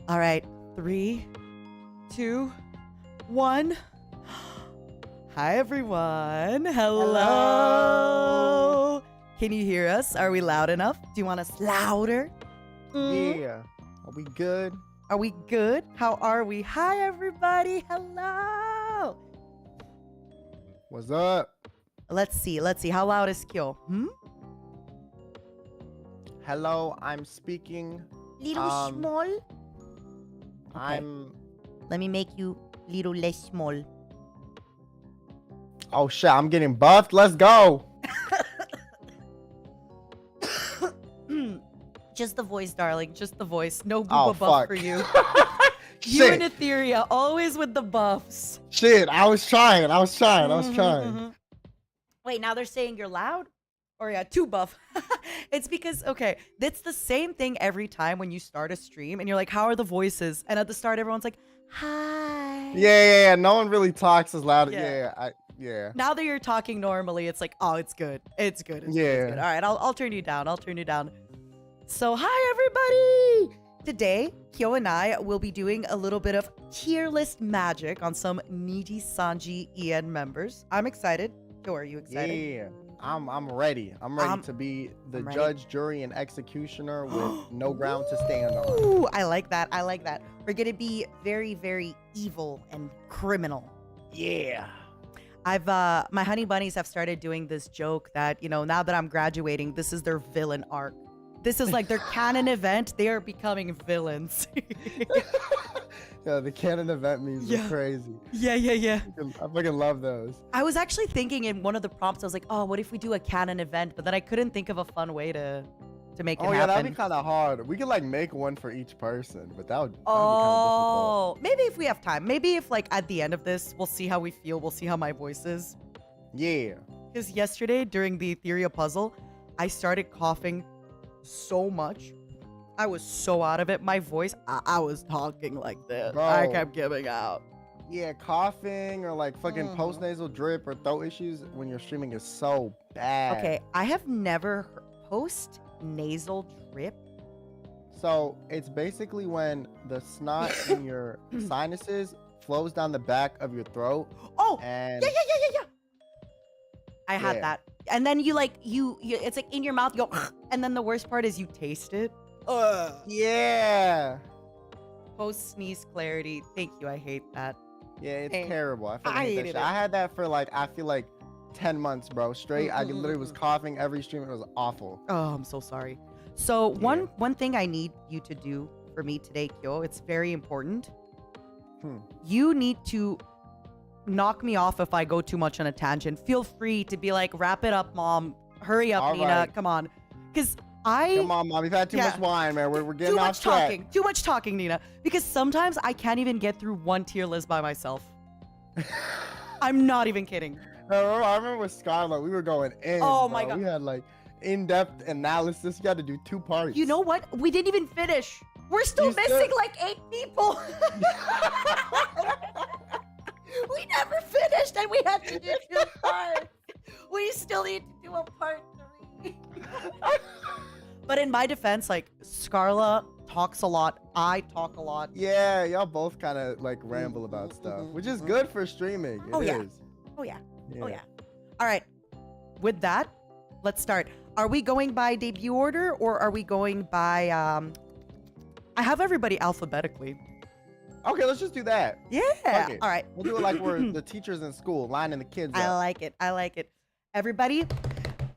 All right, 3, 2, 1. Hi, everyone. Hello. Can you hear us? Are we loud enough? Do you want us louder? Yeah. Are we good? Are we good? How are we? Hi, everybody. Hello. What's up? Let's see. How loud is Kyo? Hello, I'm speaking. Little small? I'm... Let me make you little less small. Oh, shit, I'm getting buffed. Let's go. Just the voice, darling. Just the voice. No booba buff fuck. for you. You and Ethyria, always with the buffs. Shit, I was trying. Mm-hmm. Wait, now they're saying you're loud? Or yeah, too buff. It's because, okay, that's the same thing every time when you start a stream and you're like, how are the voices? And at the start, everyone's like, hi. Yeah. No one really talks as loud. Yeah. Yeah. Now that you're talking normally, it's like, oh, it's good. It's good. It's good. All right, I'll turn you down. So, hi, everybody. Today, Kyo and I will be doing a little bit of tier list magic on some NIJISANJI EN members. I'm excited. Kyo, are you excited? Yeah. I'm ready. I'm ready to be the judge, jury, and executioner with no ground to stand on. Ooh, I like that. We're gonna be very, very evil and criminal. Yeah. My honey bunnies have started doing this joke that, you know, now that I'm graduating, this is their villain arc. This is like their canon event. They are becoming villains. Yeah, the canon event memes are crazy. Yeah. I fucking love those. I was actually thinking in one of the prompts, I was like, oh, what if we do a canon event? But then I couldn't think of a fun way to make it happen. Oh, yeah, that'd be kind of hard. We could, like, make one for each person, but that would be kind of difficult. Maybe if we have time. Maybe if, like, at the end of this, we'll see how we feel. We'll see how my voice is. Yeah. Because yesterday, during the Ethyria puzzle, I started coughing so much. I was so out of it. My voice, I was talking like this. Bro. I kept giving out. Yeah, coughing or like fucking post-nasal drip or throat issues when you're streaming is so bad. Okay, I have never post-nasal drip. So it's basically when the snot in your sinuses flows down the back of your throat. Oh, and yeah. I had that. And then you it's like in your mouth, you go, and then the worst part is you taste it. Yeah. Post-sneeze clarity. Thank you. I hate that. Yeah, it's terrible. I fucking hate that shit. it. I had that for like, I feel like 10 months, bro. Straight. I literally was coughing every stream. It was awful. Oh, I'm so sorry. So one thing I need you to do for me today, Kyo, it's very important. You need to knock me off if I go too much on a tangent. Feel free to be like, wrap it up, Mom. Hurry up, All Nina. right. Come on. Because Come on, Mom. We've had too much wine, man. We're getting off track. Too much talking, Nina. Because sometimes I can't even get through one tier list by myself. I'm not even kidding. I remember with Scarle, we were going in. Oh my God. We had like in-depth analysis. You had to do 2 parts. You know what? We didn't even finish. We're still missing like 8 people. We never finished and we had to do 2 parts. We still need to do a part 3. But in my defense, like, Scarle talks a lot. I talk a lot. Yeah, y'all both kind of like ramble about stuff, which is good for streaming. It is. Oh yeah. All right. With that, let's start. Are we going by debut order or are we going by, I have everybody alphabetically. Okay, let's just do that. Yeah. Okay. All right. We'll do it like we're the teachers in school, lining the kids up. I like it. Everybody,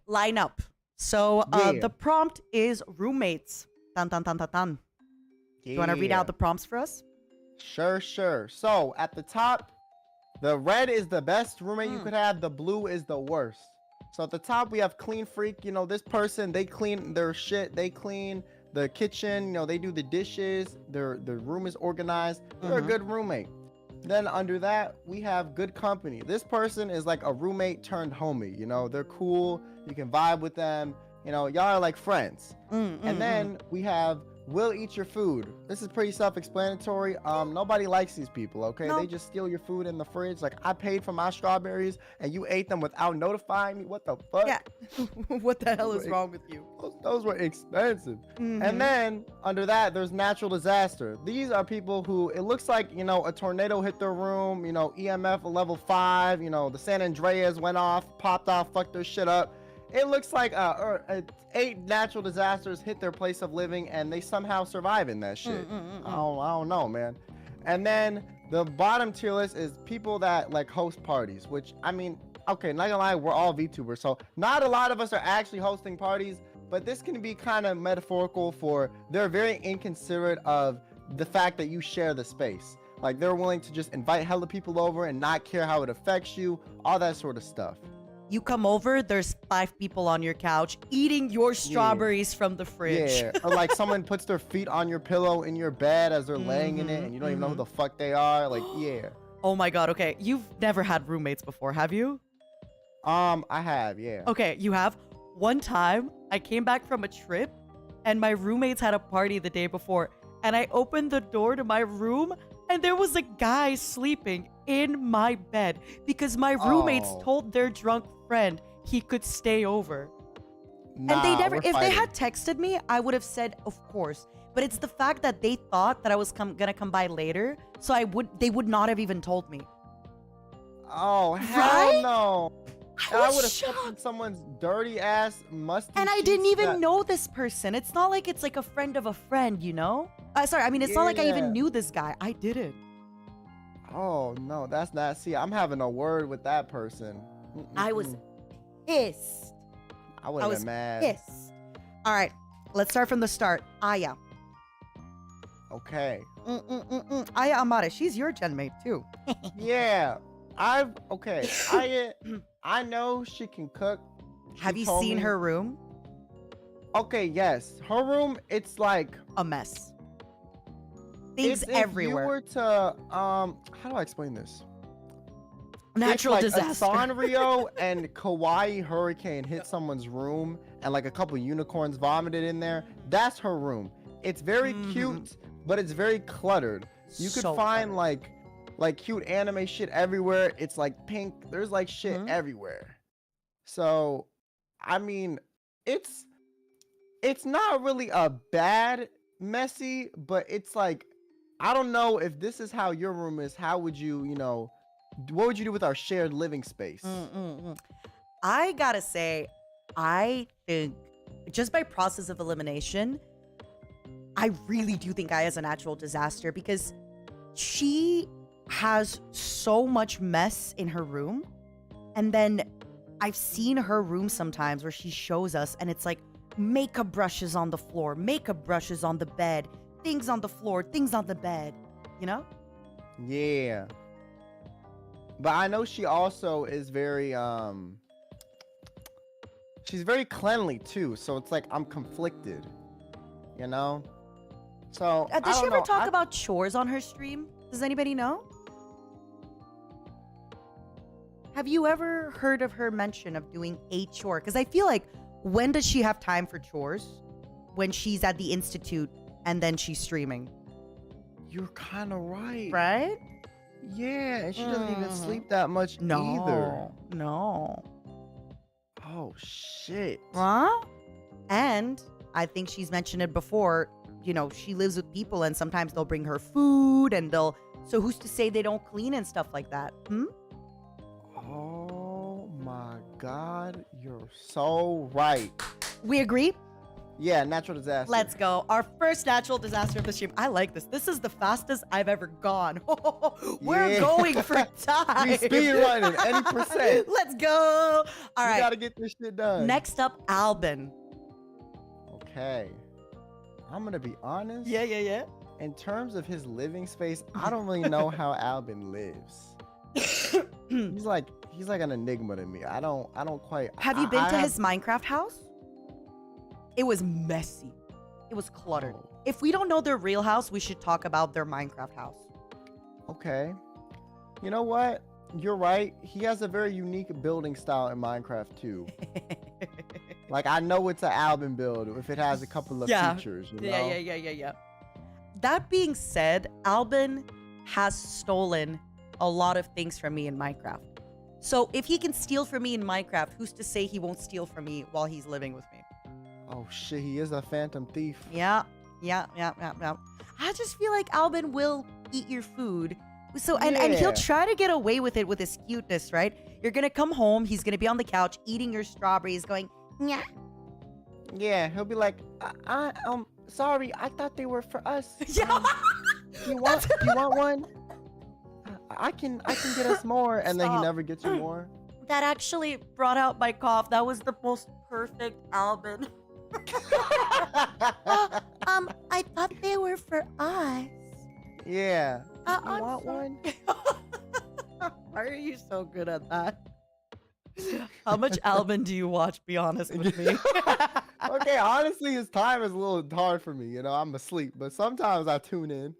line up. So the prompt is roommates. Dun, dun, dun, dun, dun. Do you want to read out the prompts for us? Sure. So at the top, the red is the best roommate you could have. The blue is the worst. So at the top, we have clean freak. You know, this person, they clean their shit. They clean the kitchen. You know, they do the dishes. Their room is organized. They're a good roommate. Then under that, we have good company. This person is like a roommate turned homie. You know, they're cool. You can vibe with them. You know, y'all are like friends. And then we have will eat your food. This is pretty self-explanatory. Nobody likes these people, okay? No. They just steal your food in the fridge. Like, I paid for my strawberries and you ate them without notifying me. What the fuck? Yeah. What the hell is wrong with you? Those were expensive. And then under that, there's natural disaster. These are people who, it looks like, you know, a tornado hit their room, you know, EMF level 5, you know, the San Andreas went off, popped off, fucked their shit up. It looks like 8 natural disasters hit their place of living and they somehow survive in that shit. I don't know, man. And then the bottom tier list is people that like host parties, which, I mean, okay, not gonna lie, we're all VTubers, so not a lot of us are actually hosting parties, but this can be kind of metaphorical for they're very inconsiderate of the fact that you share the space. Like, they're willing to just invite hella people over and not care how it affects you, all that sort of stuff. You come over, there's 5 people on your couch eating your strawberries from the fridge. Yeah, or like someone puts their feet on your pillow in your bed as they're laying in it and you don't even know who the fuck they are. Like, yeah. Oh my god, okay. You've never had roommates before, have you? I have, yeah. Okay, you have? One time, I came back from a trip and my roommates had a party the day before and I opened the door to my room and there was a guy sleeping in my bed because my roommates told their drunk friend he could stay over. Nah, and they never, if fighting. they had texted me, I would have said, of course. But it's the fact that they thought that I was gonna come by later, so they would not have even told me. Oh, hell no. I would have shocked. stepped in someone's dirty ass musty And I sheets didn't even that- know this person. It's not like it's like a friend of a friend, you know? Sorry, I mean, it's not like I Yeah. even knew this guy. I didn't. Oh, no, that's not. See, I'm having a word with that person. I was pissed. I would have been mad. Pissed. All right, let's start from the start. Aya. Okay. Aya Amare, she's your gen mate too. Yeah. Okay. I know she can cook. Have She you told seen me- her room? Okay, yes. Her room, it's like A mess. Things if everywhere. you were to how do I explain this? Natural If, like, disaster. a Sanrio and Kawaii Hurricane hit someone's room and like a couple unicorns vomited in there, that's her room. It's very cute, but it's very cluttered. You could So find cluttered. like cute anime shit everywhere. It's like pink. There's like shit everywhere. So, I mean, it's not really a bad messy, but it's like, I don't know if this is how your room is. How would you, what would you do with our shared living space? I gotta say, I think just by process of elimination, I really do think I is a natural disaster because she has so much mess in her room. And then I've seen her room sometimes where she shows us and it's like makeup brushes on the floor, makeup brushes on the bed, things on the floor, things on the bed, you know? Yeah. But I know she also is very, she's very cleanly too. So it's like, I'm conflicted, you know? So, I Does she don't ever know. talk about chores on her stream? Does anybody know? Have you ever heard of her mention of doing a chore? Because I feel like, when does she have time for chores? When she's at the institute and then she's streaming. You're kind of right. Right? Yeah, and she doesn't even sleep that much either. No. Oh, shit. Huh? And I think she's mentioned it before, she lives with people and sometimes they'll bring her food and so who's to say they don't clean and stuff like that? Oh my God, you're so right. We agree? Yeah, natural disaster. Let's go. Our first natural disaster of the stream. I like this. This is the fastest I've ever gone. We're Yeah. going for time. We speed running, any percent. Let's go. All We right. gotta get this shit done. Next up, Albin. Okay. I'm gonna be honest. Yeah. In terms of his living space, I don't really know how Albin lives. He's like an enigma to me. I don't quite. Have you been to his Minecraft house? It was messy. It was cluttered. Oh. If we don't know their real house, we should talk about their Minecraft house. Okay. You know what? You're right. He has a very unique building style in Minecraft too. Like, I know it's an Albin build if it has a couple of features, you know? Yeah. That being said, Albin has stolen a lot of things from me in Minecraft. So if he can steal from me in Minecraft, who's to say he won't steal from me while he's living with me? Oh shit, he is a phantom thief. Yeah. I just feel like Albin will eat your food. So and he'll try to get away with it with his cuteness, right? You're gonna come home, he's gonna be on the couch eating your strawberries, going, yeah. Yeah, he'll be like, sorry, I thought they were for us. Yeah. Do you want one? I can get us more, and then he never gets you more. That actually brought out my cough. That was the most perfect Albin. I thought they were for us. Yeah. You want one? Why are you so good at that? How much Albin do you watch? Be honest with me. Okay, honestly, his time is a little hard for me. You know, I'm asleep, but sometimes I tune in.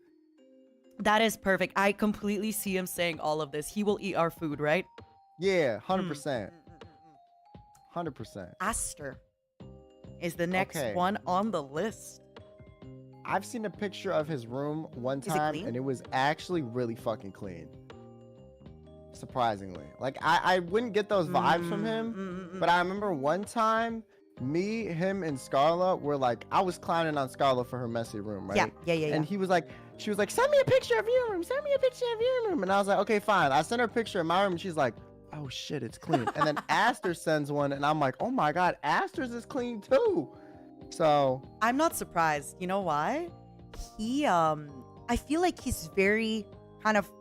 That is perfect. I completely see him saying all of this. He will eat our food, right? Yeah, 100%. 100%. Aster is the next one on the list. I've seen a picture of his room one time, and it was actually really fucking clean. Surprisingly. Like, I wouldn't get those vibes from him, but I remember one time, me, him, and Scarle were like, I was clowning on Scarle for her messy room, right? Yeah. And he was like, she was like, send me a picture of your room, send me a picture of your room. And I was like, okay, fine. I sent her a picture of my room, and she's like, oh shit, it's clean. And then Aster sends one, and I'm like, oh my god, Aster's is clean too. So I'm not surprised. You know why? He I feel like he's very kind of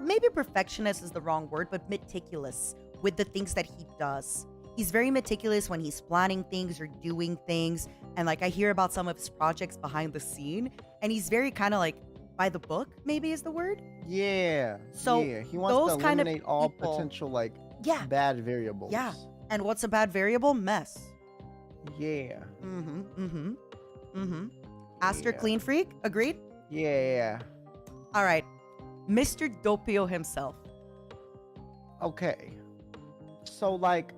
maybe perfectionist is the wrong word, but meticulous with the things that he does. He's very meticulous when he's planning things or doing things, and like I hear about some of his projects behind the scene, and he's very kind of like by the book, maybe is the word. Yeah. So yeah, he wants to eliminate all people, potential bad variables. Yeah. And what's a bad variable? Mess. Yeah. Aster clean freak, agreed? Yeah. All right. Mr. Doppio himself. Okay. So like,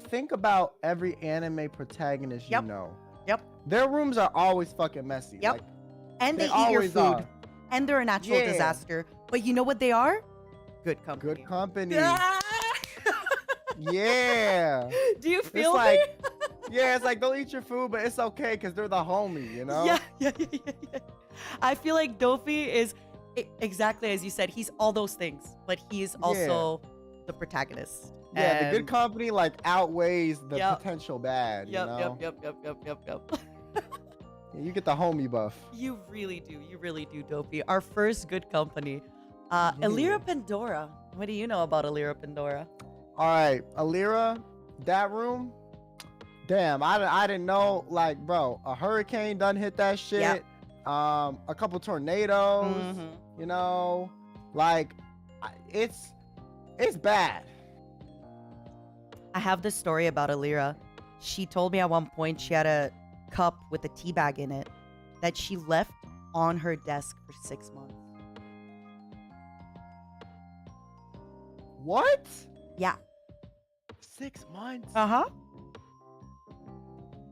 think about every anime protagonist you know. Yep. Their rooms are always fucking messy. Yep. Like, and they eat your food. Are. And they're a natural disaster. But you know what they are? Good company. Good company. Yeah. Yeah. Do you feel like, yeah, it's like they'll eat your food, but it's okay because they're the homie, you know? Yeah. I feel like Dofi is exactly as you said. He's all those things, but he's also the protagonist. Yeah, the good company like outweighs the potential bad. Yep. You get the homie buff. You really do, Dopey. Our first good company. Elira Pandora. What do you know about Elira Pandora? All right, Elira, that room. Damn, I didn't know. Like, bro, a hurricane done hit that shit. Yep. A couple tornadoes. You know, like, it's bad. I have this story about Elira. She told me at one point she had a cup with a tea bag in it that she left on her desk for 6 months. What? Yeah. 6 months?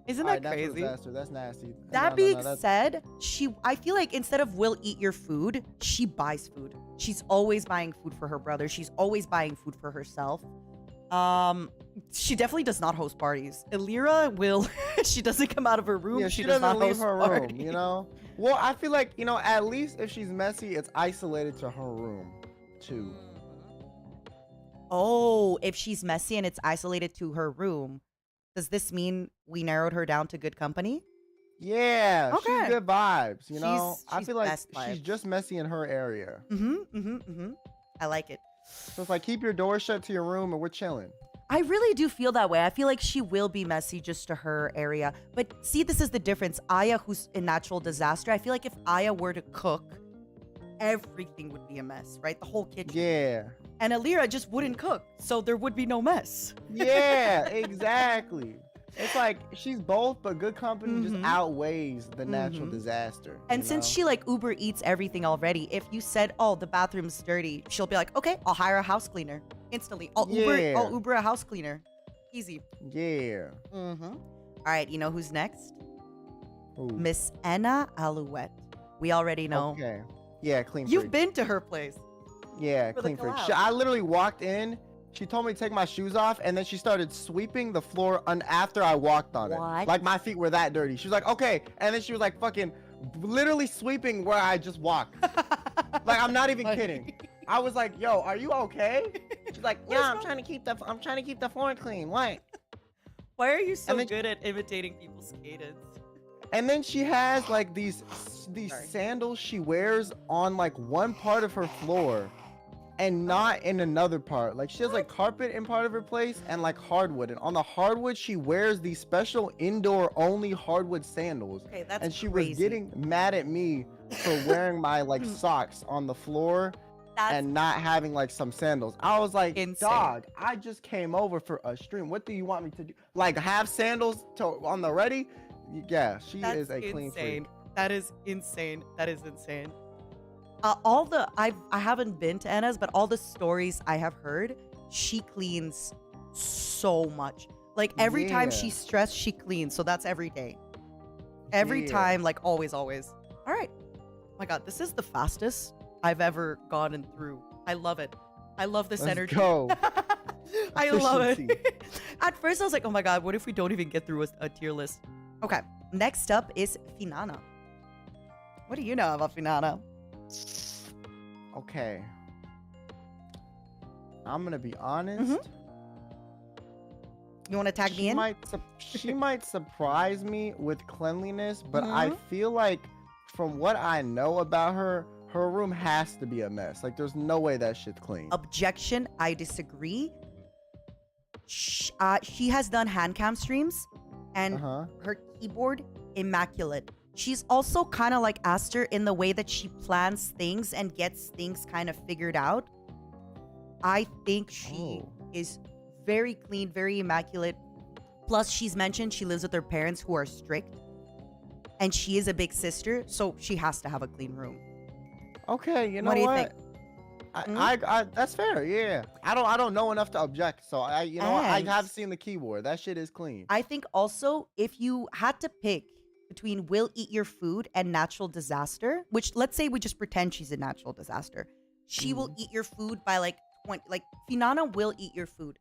Isn't that crazy? That's nasty. That being said, I feel like instead of will eat your food, she buys food. She's always buying food for her brother. She's always buying food for herself. She definitely does not host parties. Elira will. She doesn't come out of her room. Yeah, she doesn't does not leave host her parties. room, you know? Well, I feel like, you know, at least if she's messy, it's isolated to her room, too. Oh, if she's messy and it's isolated to her room, does this mean we narrowed her down to good company? Yeah, she's good vibes, you know? I feel like she's she's just messy in her area. I like it. So it's like, keep your door shut to your room and we're chilling. I really do feel that way. I feel like she will be messy just to her area. But see, this is the difference. Aya, who's a natural disaster, I feel like if Aya were to cook, everything would be a mess, right? The whole kitchen. Yeah. And Elira just wouldn't cook, so there would be no mess. Yeah, exactly. It's like she's both, but good company just outweighs the natural disaster. And since she like Uber Eats everything already, if you said, oh, the bathroom's dirty, she'll be like, okay, I'll hire a house cleaner instantly. I'll Uber a house cleaner. Easy. Yeah. All right, you know who's next? Ooh. Miss Enna Alouette. We already know. Okay. Yeah, clean You've freak. been to her place. Yeah, for the clean freak. collab. I literally walked in. She told me to take my shoes off, and then she started sweeping the floor after I walked on it. Like my feet were that dirty. She was like, okay, and then she was like fucking literally sweeping where I just walked. Like I'm not even kidding. I was like, yo, are you okay? She's like, yeah, I'm trying to keep the floor clean. What? Why are you so good at imitating people's cadence? And then she has like these sandals she wears on like one part of her floor and not in another part. Like she has like carpet in part of her place and like hardwood. And on the hardwood, she wears these special indoor only hardwood sandals. Okay, that's and she crazy. was getting mad at me for wearing my like socks on the floor and not having like some sandals. I was like, dog, I just came over for a stream. What do you want me to do? Like have sandals on the ready? Yeah, she is a clean freak. That is insane. That is insane. I haven't been to Enna's, but all the stories I have heard, she cleans so much. Like every time she's stressed, she cleans. So that's every day. Every time, like always. All right. Oh my God, this is the fastest I've ever gotten through. I love it. I love this energy. Go. I love it. At first, I was like, oh my God, what if we don't even get through a tier list? Okay, next up is Finana. What do you know about Finana? Okay. I'm gonna be honest. You want to tag me in? She might surprise me with cleanliness, but I feel like from what I know about her, her room has to be a mess. Like there's no way that shit's clean. Objection, I disagree. She has done hand cam streams and her keyboard, immaculate. She's also kind of like Aster in the way that she plans things and gets things kind of figured out. I think she is very clean, very immaculate. Plus, she's mentioned she lives with her parents who are strict. And she is a big sister, so she has to have a clean room. Okay, you know what? Do you think? I that's fair, yeah. I don't know enough to object, so I have seen the keyboard. That shit is clean. I think also if you had to pick between will eat your food and natural disaster, which let's say we just pretend she's a natural disaster, she will eat your food by like 20. Like Finana will eat your food.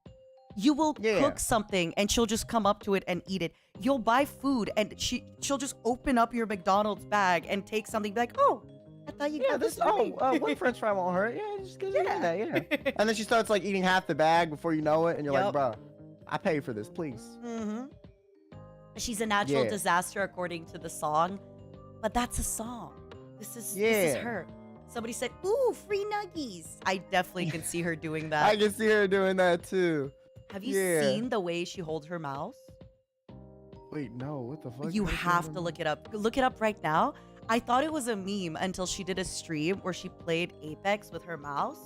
You will cook something and she'll just come up to it and eat it. You'll buy food and she'll just open up your McDonald's bag and take something, be like, oh, I thought you got this. One French fry won't hurt. Yeah, just eat that. And then she starts like eating half the bag before you know it, and you're like, bro, I paid for this, please. She's a natural disaster according to the song, but that's a song. This is her. Somebody said, ooh, free nuggies. I definitely can see her doing that. I can see her doing that too. Have you seen the way she holds her mouse? Wait, no, what the fuck? You have to look it up. Look it up right now. I thought it was a meme until she did a stream where she played Apex with her mouse.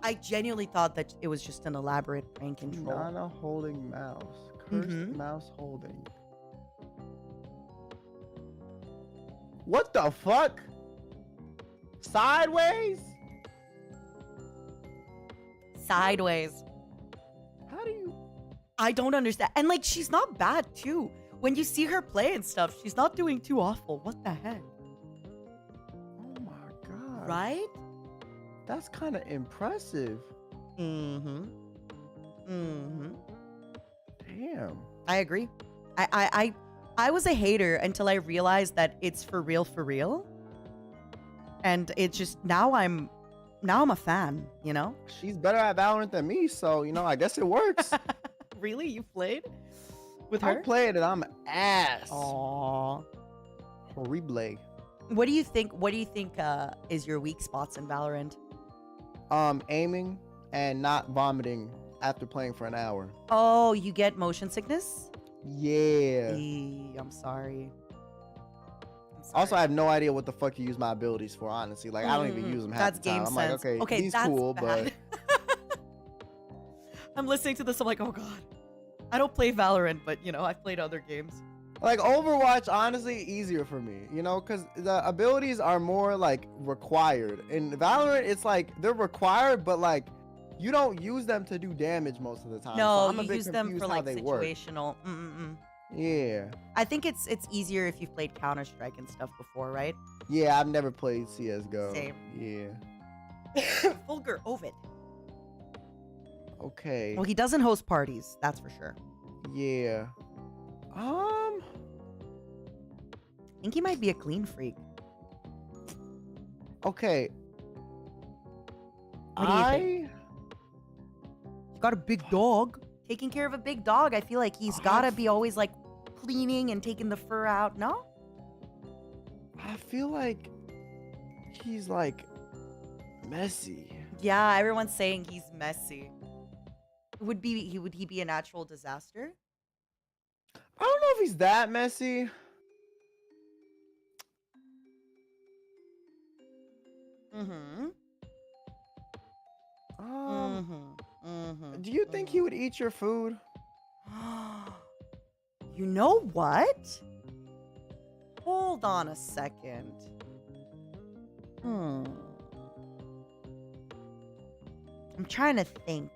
I genuinely thought that it was just an elaborate prank and troll. Nana holding mouse. Cursed mouse holding. What the fuck? Sideways? Sideways. How do you? I don't understand. And like, she's not bad too. When you see her play and stuff, she's not doing too awful. What the heck? Oh my God. Right? That's kind of impressive. Damn. I agree. I was a hater until I realized that it's for real. And it's just, now I'm a fan, you know? She's better at Valorant than me, so, you know, I guess it works. Really? You played with her? I played and I'm ass. Aww. Horrible. What do you think is your weak spots in Valorant? Aiming and not vomiting after playing for an hour. Oh, you get motion sickness? Yeah. I'm sorry. Also, I have no idea what the fuck you use my abilities for, honestly. Like, I don't even use them half the time. I'm like, okay, he's cool, but... I'm listening to this, I'm like, oh God. I don't play Valorant, but, you know, I've played other games. Like, Overwatch, honestly, easier for me, you know? Because the abilities are more, like, required. In Valorant, it's like, they're required, but, like, you don't use them to do damage most of the time. No, so you use them for, like, situational. Yeah. I think it's easier if you've played Counter-Strike and stuff before, right? Yeah, I've never played CS:GO. Same. Yeah. Vulgar Ovid. Okay. Well, he doesn't host parties, that's for sure. Yeah. I think he might be a clean freak. Okay. What do you think? He's got a big dog. Taking care of a big dog, I feel like he's gotta be always like cleaning and taking the fur out, no? I feel like he's like messy. Yeah, everyone's saying he's messy. Would he be a natural disaster? I don't know if he's that messy. Do you think he would eat your food? You know what? Hold on a second. I'm trying to think.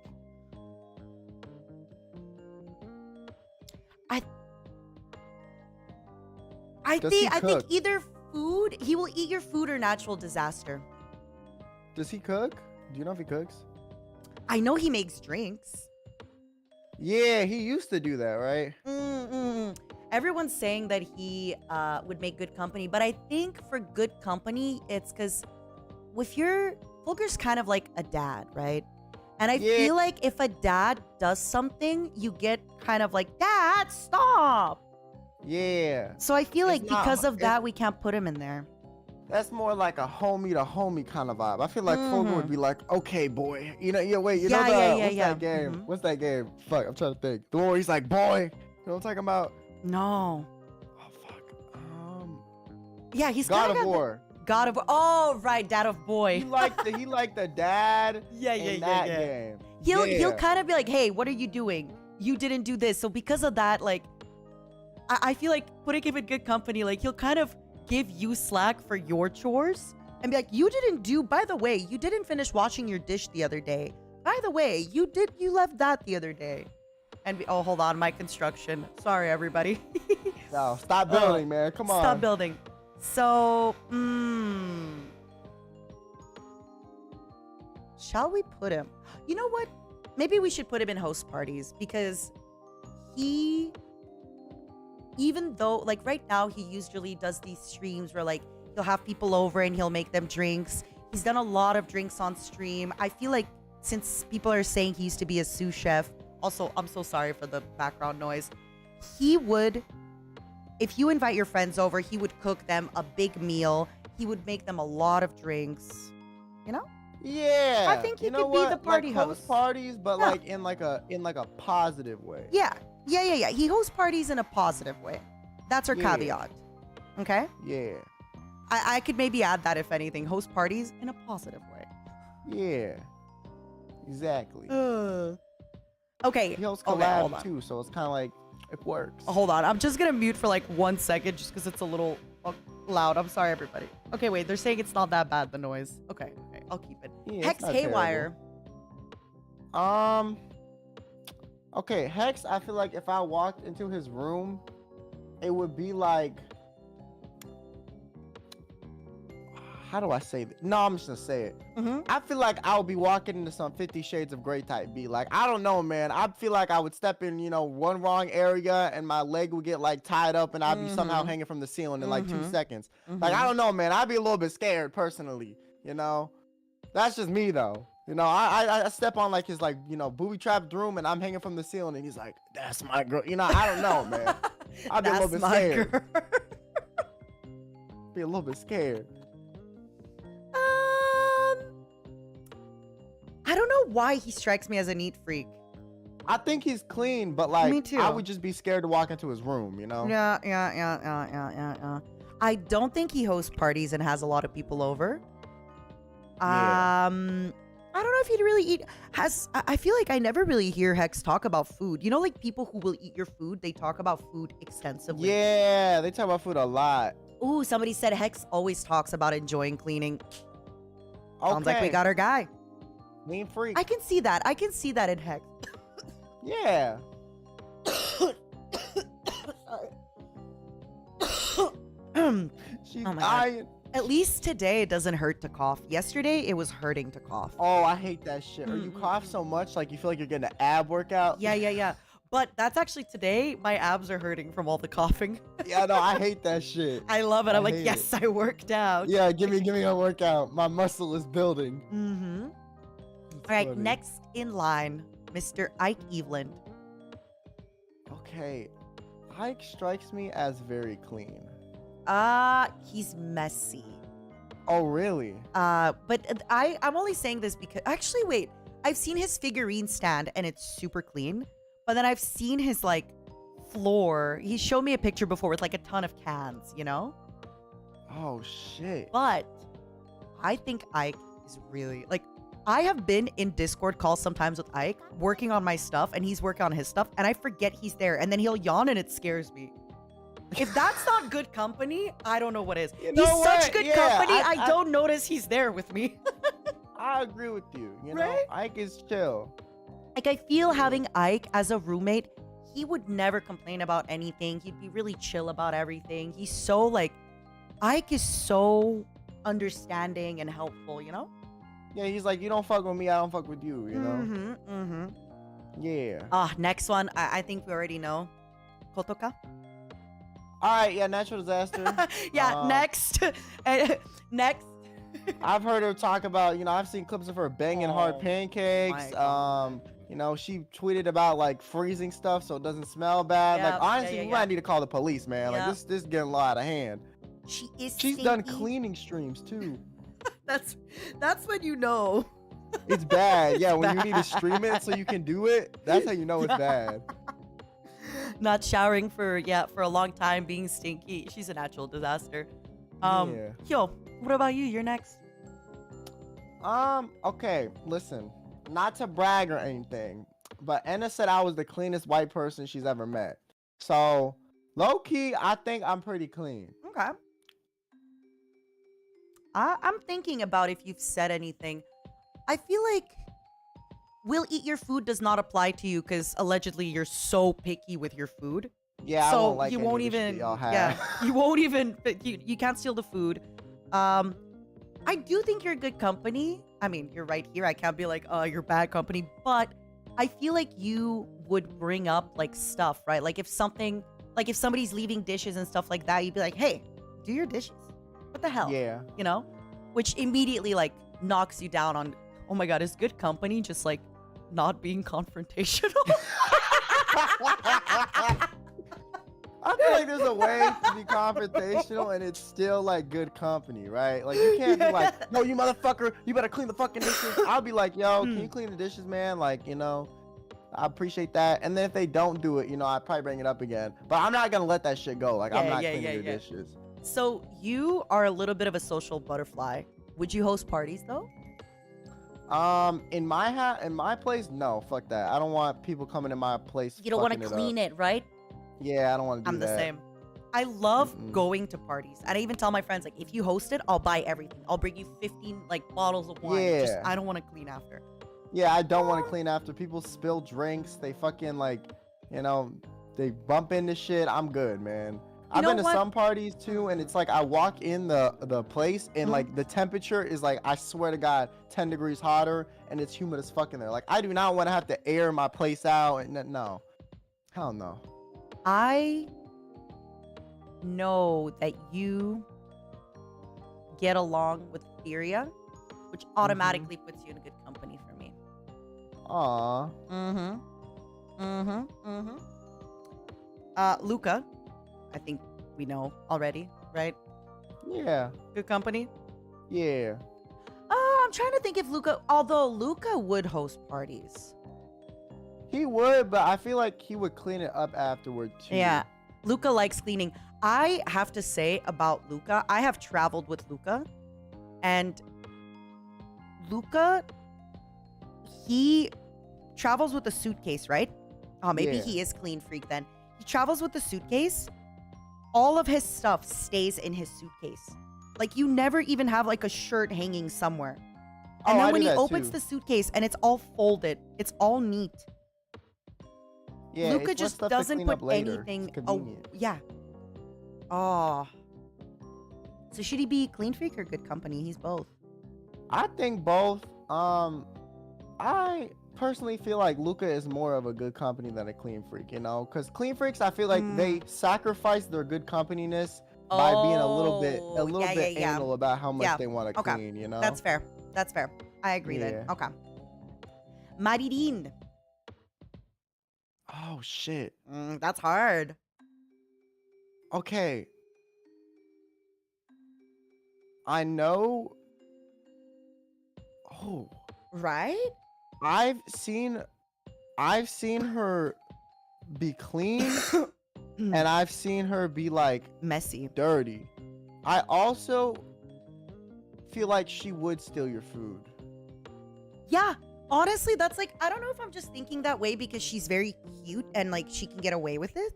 I think either food, he will eat your food, or natural disaster. Does he cook? Do you know if he cooks? I know he makes drinks. Yeah, he used to do that, right? Everyone's saying that he would make good company, but I think for good company, it's because with Fulgur's kind of like a dad, right? And I feel like if a dad does something, you get kind of like, Dad, stop! Yeah. So I feel like because of that, we can't put him in there. That's more like a homie to homie kind of vibe. I feel like Fulgur would be like, okay, boy. You know, what's that game? What's that game? Fuck, I'm trying to think. The one where he's like, boy. You know what I'm talking about? No. Oh, fuck. Yeah, he's God of War. God of War. Oh, right, Dad of Boy. He liked the dad in that game. He'll kind of be like, hey, what are you doing? You didn't do this. So because of that, like, I feel like putting him in good company, like, he'll kind of give you slack for your chores and be like, by the way, you didn't finish washing your dish the other day. By the way, you left that the other day. And oh, hold on, my construction. Sorry, everybody. No, stop building, man. Come on. Stop building. So, shall we put him? You know what? Maybe we should put him in host parties because even though, like right now, he usually does these streams where like he'll have people over and he'll make them drinks. He's done a lot of drinks on stream. I feel like since people are saying he used to be a sous chef, also, I'm so sorry for the background noise. He would, if you invite your friends over, he would cook them a big meal. He would make them a lot of drinks, you know? Yeah. I think he could be the party like host. Parties, but like in like a positive way. Yeah. He hosts parties in a positive way. That's our caveat. Okay? Yeah. I could maybe add that, if anything. Host parties in a positive way. Yeah. Exactly. Okay. He hosts Collab too, so it's kind of like, it works. Hold on. I'm just going to mute for like 1 second just because it's a little loud. I'm sorry, everybody. Okay, wait. They're saying it's not that bad, the noise. Okay. I'll keep it. Yeah, Hex Haywire. Terrible. Okay, Hex, I feel like if I walked into his room, it would be like, how do I say that? No, I'm just gonna say it. I feel like I would be walking into some 50 Shades of Grey type beat. Like, I don't know, man. I feel like I would step in, one wrong area and my leg would get like tied up and I'd be somehow hanging from the ceiling in like 2 seconds. Like, I don't know, man. I'd be a little bit scared personally, That's just me though. I step on like his booby trapped room and I'm hanging from the ceiling and he's like, that's my girl. I don't know, man. I'd be a little bit scared. Be a little bit scared. I don't know why he strikes me as a neat freak. I think he's clean, but like, me too. I would just be scared to walk into his room, Yeah. I don't think he hosts parties and has a lot of people over. I don't know if he'd really eat. I feel like I never really hear Hex talk about food. Like people who will eat your food, they talk about food extensively. Yeah, they talk about food a lot. Ooh, somebody said Hex always talks about enjoying cleaning. Sounds like we got our guy. Clean freak. I can see that. I can see that in Hex. Yeah. She's Oh my God. dying. At least today it doesn't hurt to cough. Yesterday it was hurting to cough. Oh, I hate that shit. Or you cough so much, like you feel like you're getting an ab workout. Yeah. But that's actually today, my abs are hurting from all the coughing. Yeah, no, I hate that shit. I love it. I'm like, hate yes, I worked out. Yeah, give me a workout. My muscle is building. Mm-hmm. All right, next in line, Mr. Ike Eveland. Okay, Ike strikes me as very clean. He's messy. Oh, really? But I'm only saying this because actually, wait, I've seen his figurine stand and it's super clean. But then I've seen his like floor. He showed me a picture before with like a ton of cans, you know? Oh shit. But I think Ike is really like, I have been in Discord calls sometimes with Ike working on my stuff and he's working on his stuff and I forget he's there and then he'll yawn and it scares me. If that's not good company, I don't know what is. You know He's what? such good Yeah, company, I don't notice he's there with me. I agree with you. You know, Right? Ike is chill. Like, I feel having Ike as a roommate, he would never complain about anything. He'd be really chill about everything. He's so, like, Ike is so understanding and helpful, you know? Yeah, he's like, you don't fuck with me, I don't fuck with you, you know? Yeah. Next one, I think we already know. Kotoka? Alright, yeah, natural disaster. Yeah, next. Next. I've heard her talk about, you know, I've seen clips of her banging hard pancakes. You know, she tweeted about like freezing stuff so it doesn't smell bad. Yep, like honestly, we might need to call the police, man. Yep. Like this is getting a lot out of hand. She's done cleaning streams too. That's when you know. It's bad. Yeah, when bad. you need to stream it so you can do it, that's how you know it's bad. Not showering for a long time, being stinky. She's a natural disaster. Yo, what about you? You're next. Okay, listen. Not to brag or anything, but Enna said I was the cleanest white person she's ever met. So, low-key, I think I'm pretty clean. Okay. I'm thinking about if you've said anything. I feel like "will eat your food" does not apply to you because allegedly you're so picky with your food. Yeah, so I won't like you any won't of the shit even. y'all have. Yeah, you won't even. You can't steal the food. I do think you're good company. I mean, you're right here. I can't be like, oh, you're bad company. But I feel like you would bring up like stuff, right? Like if somebody's leaving dishes and stuff like that, you'd be like, hey, do your dishes. What the hell? Yeah. You know? Which immediately like knocks you down on, oh my God, is good company just like not being confrontational? I feel like there's a way to be confrontational and it's still like good company, right? Like you can't be like, no, you motherfucker, you better clean the fucking dishes. I'll be like, yo, can you clean the dishes, man? Like, you know, I appreciate that. And then if they don't do it, you know, I'd probably bring it up again. But I'm not gonna let that shit go. Like I'm not cleaning your dishes. So you are a little bit of a social butterfly. Would you host parties though? In my place, no, fuck that. I don't want people coming in my place. You don't want to clean it, right? Yeah, I don't want to do that. I'm the same. I love going to parties. And I even tell my friends, like, if you host it, I'll buy everything. I'll bring you 15, like, bottles of wine. Yeah. Just, I don't want to clean after. Yeah, I don't want to clean after. People spill drinks. They fucking, like, you know, they bump into shit. I'm good, man. I've been to some parties, too, and it's like I walk in the place, and, like, the temperature is, like, I swear to God, 10 degrees hotter, and it's humid as fuck in there. Like, I do not want to have to air my place out. And no. Hell no. I know that you get along with Ethyria, which automatically puts you in good company for me. Aww. Luca, I think we know already, right? Yeah. Good company? Yeah. I'm trying to think if although Luca would host parties. He would, but I feel like he would clean it up afterward too. Yeah, Luca likes cleaning. I have to say about Luca, I have traveled with Luca, and Luca, he travels with a suitcase, right? Oh, maybe he is clean freak then. He travels with a suitcase. All of his stuff stays in his suitcase. Like you never even have like a shirt hanging somewhere. And then when he opens the suitcase and it's all folded, it's all neat. Yeah, Luca just doesn't put anything. Oh, yeah. Oh, So should he be clean freak or good company? He's both. I think both. I personally feel like Luca is more of a good company than a clean freak, you know, because clean freaks, I feel like they sacrifice their good companyness by being a little bit anal about how much they want to clean, you know. That's fair. That's fair. I agree then. Okay. Marilyn. Oh shit. That's hard. Okay. I know. Oh. Right? I've seen her be clean and I've seen her be like messy, dirty. I also feel like she would steal your food. Yeah, honestly, that's like, I don't know if I'm just thinking that way because she's very cute and like she can get away with it.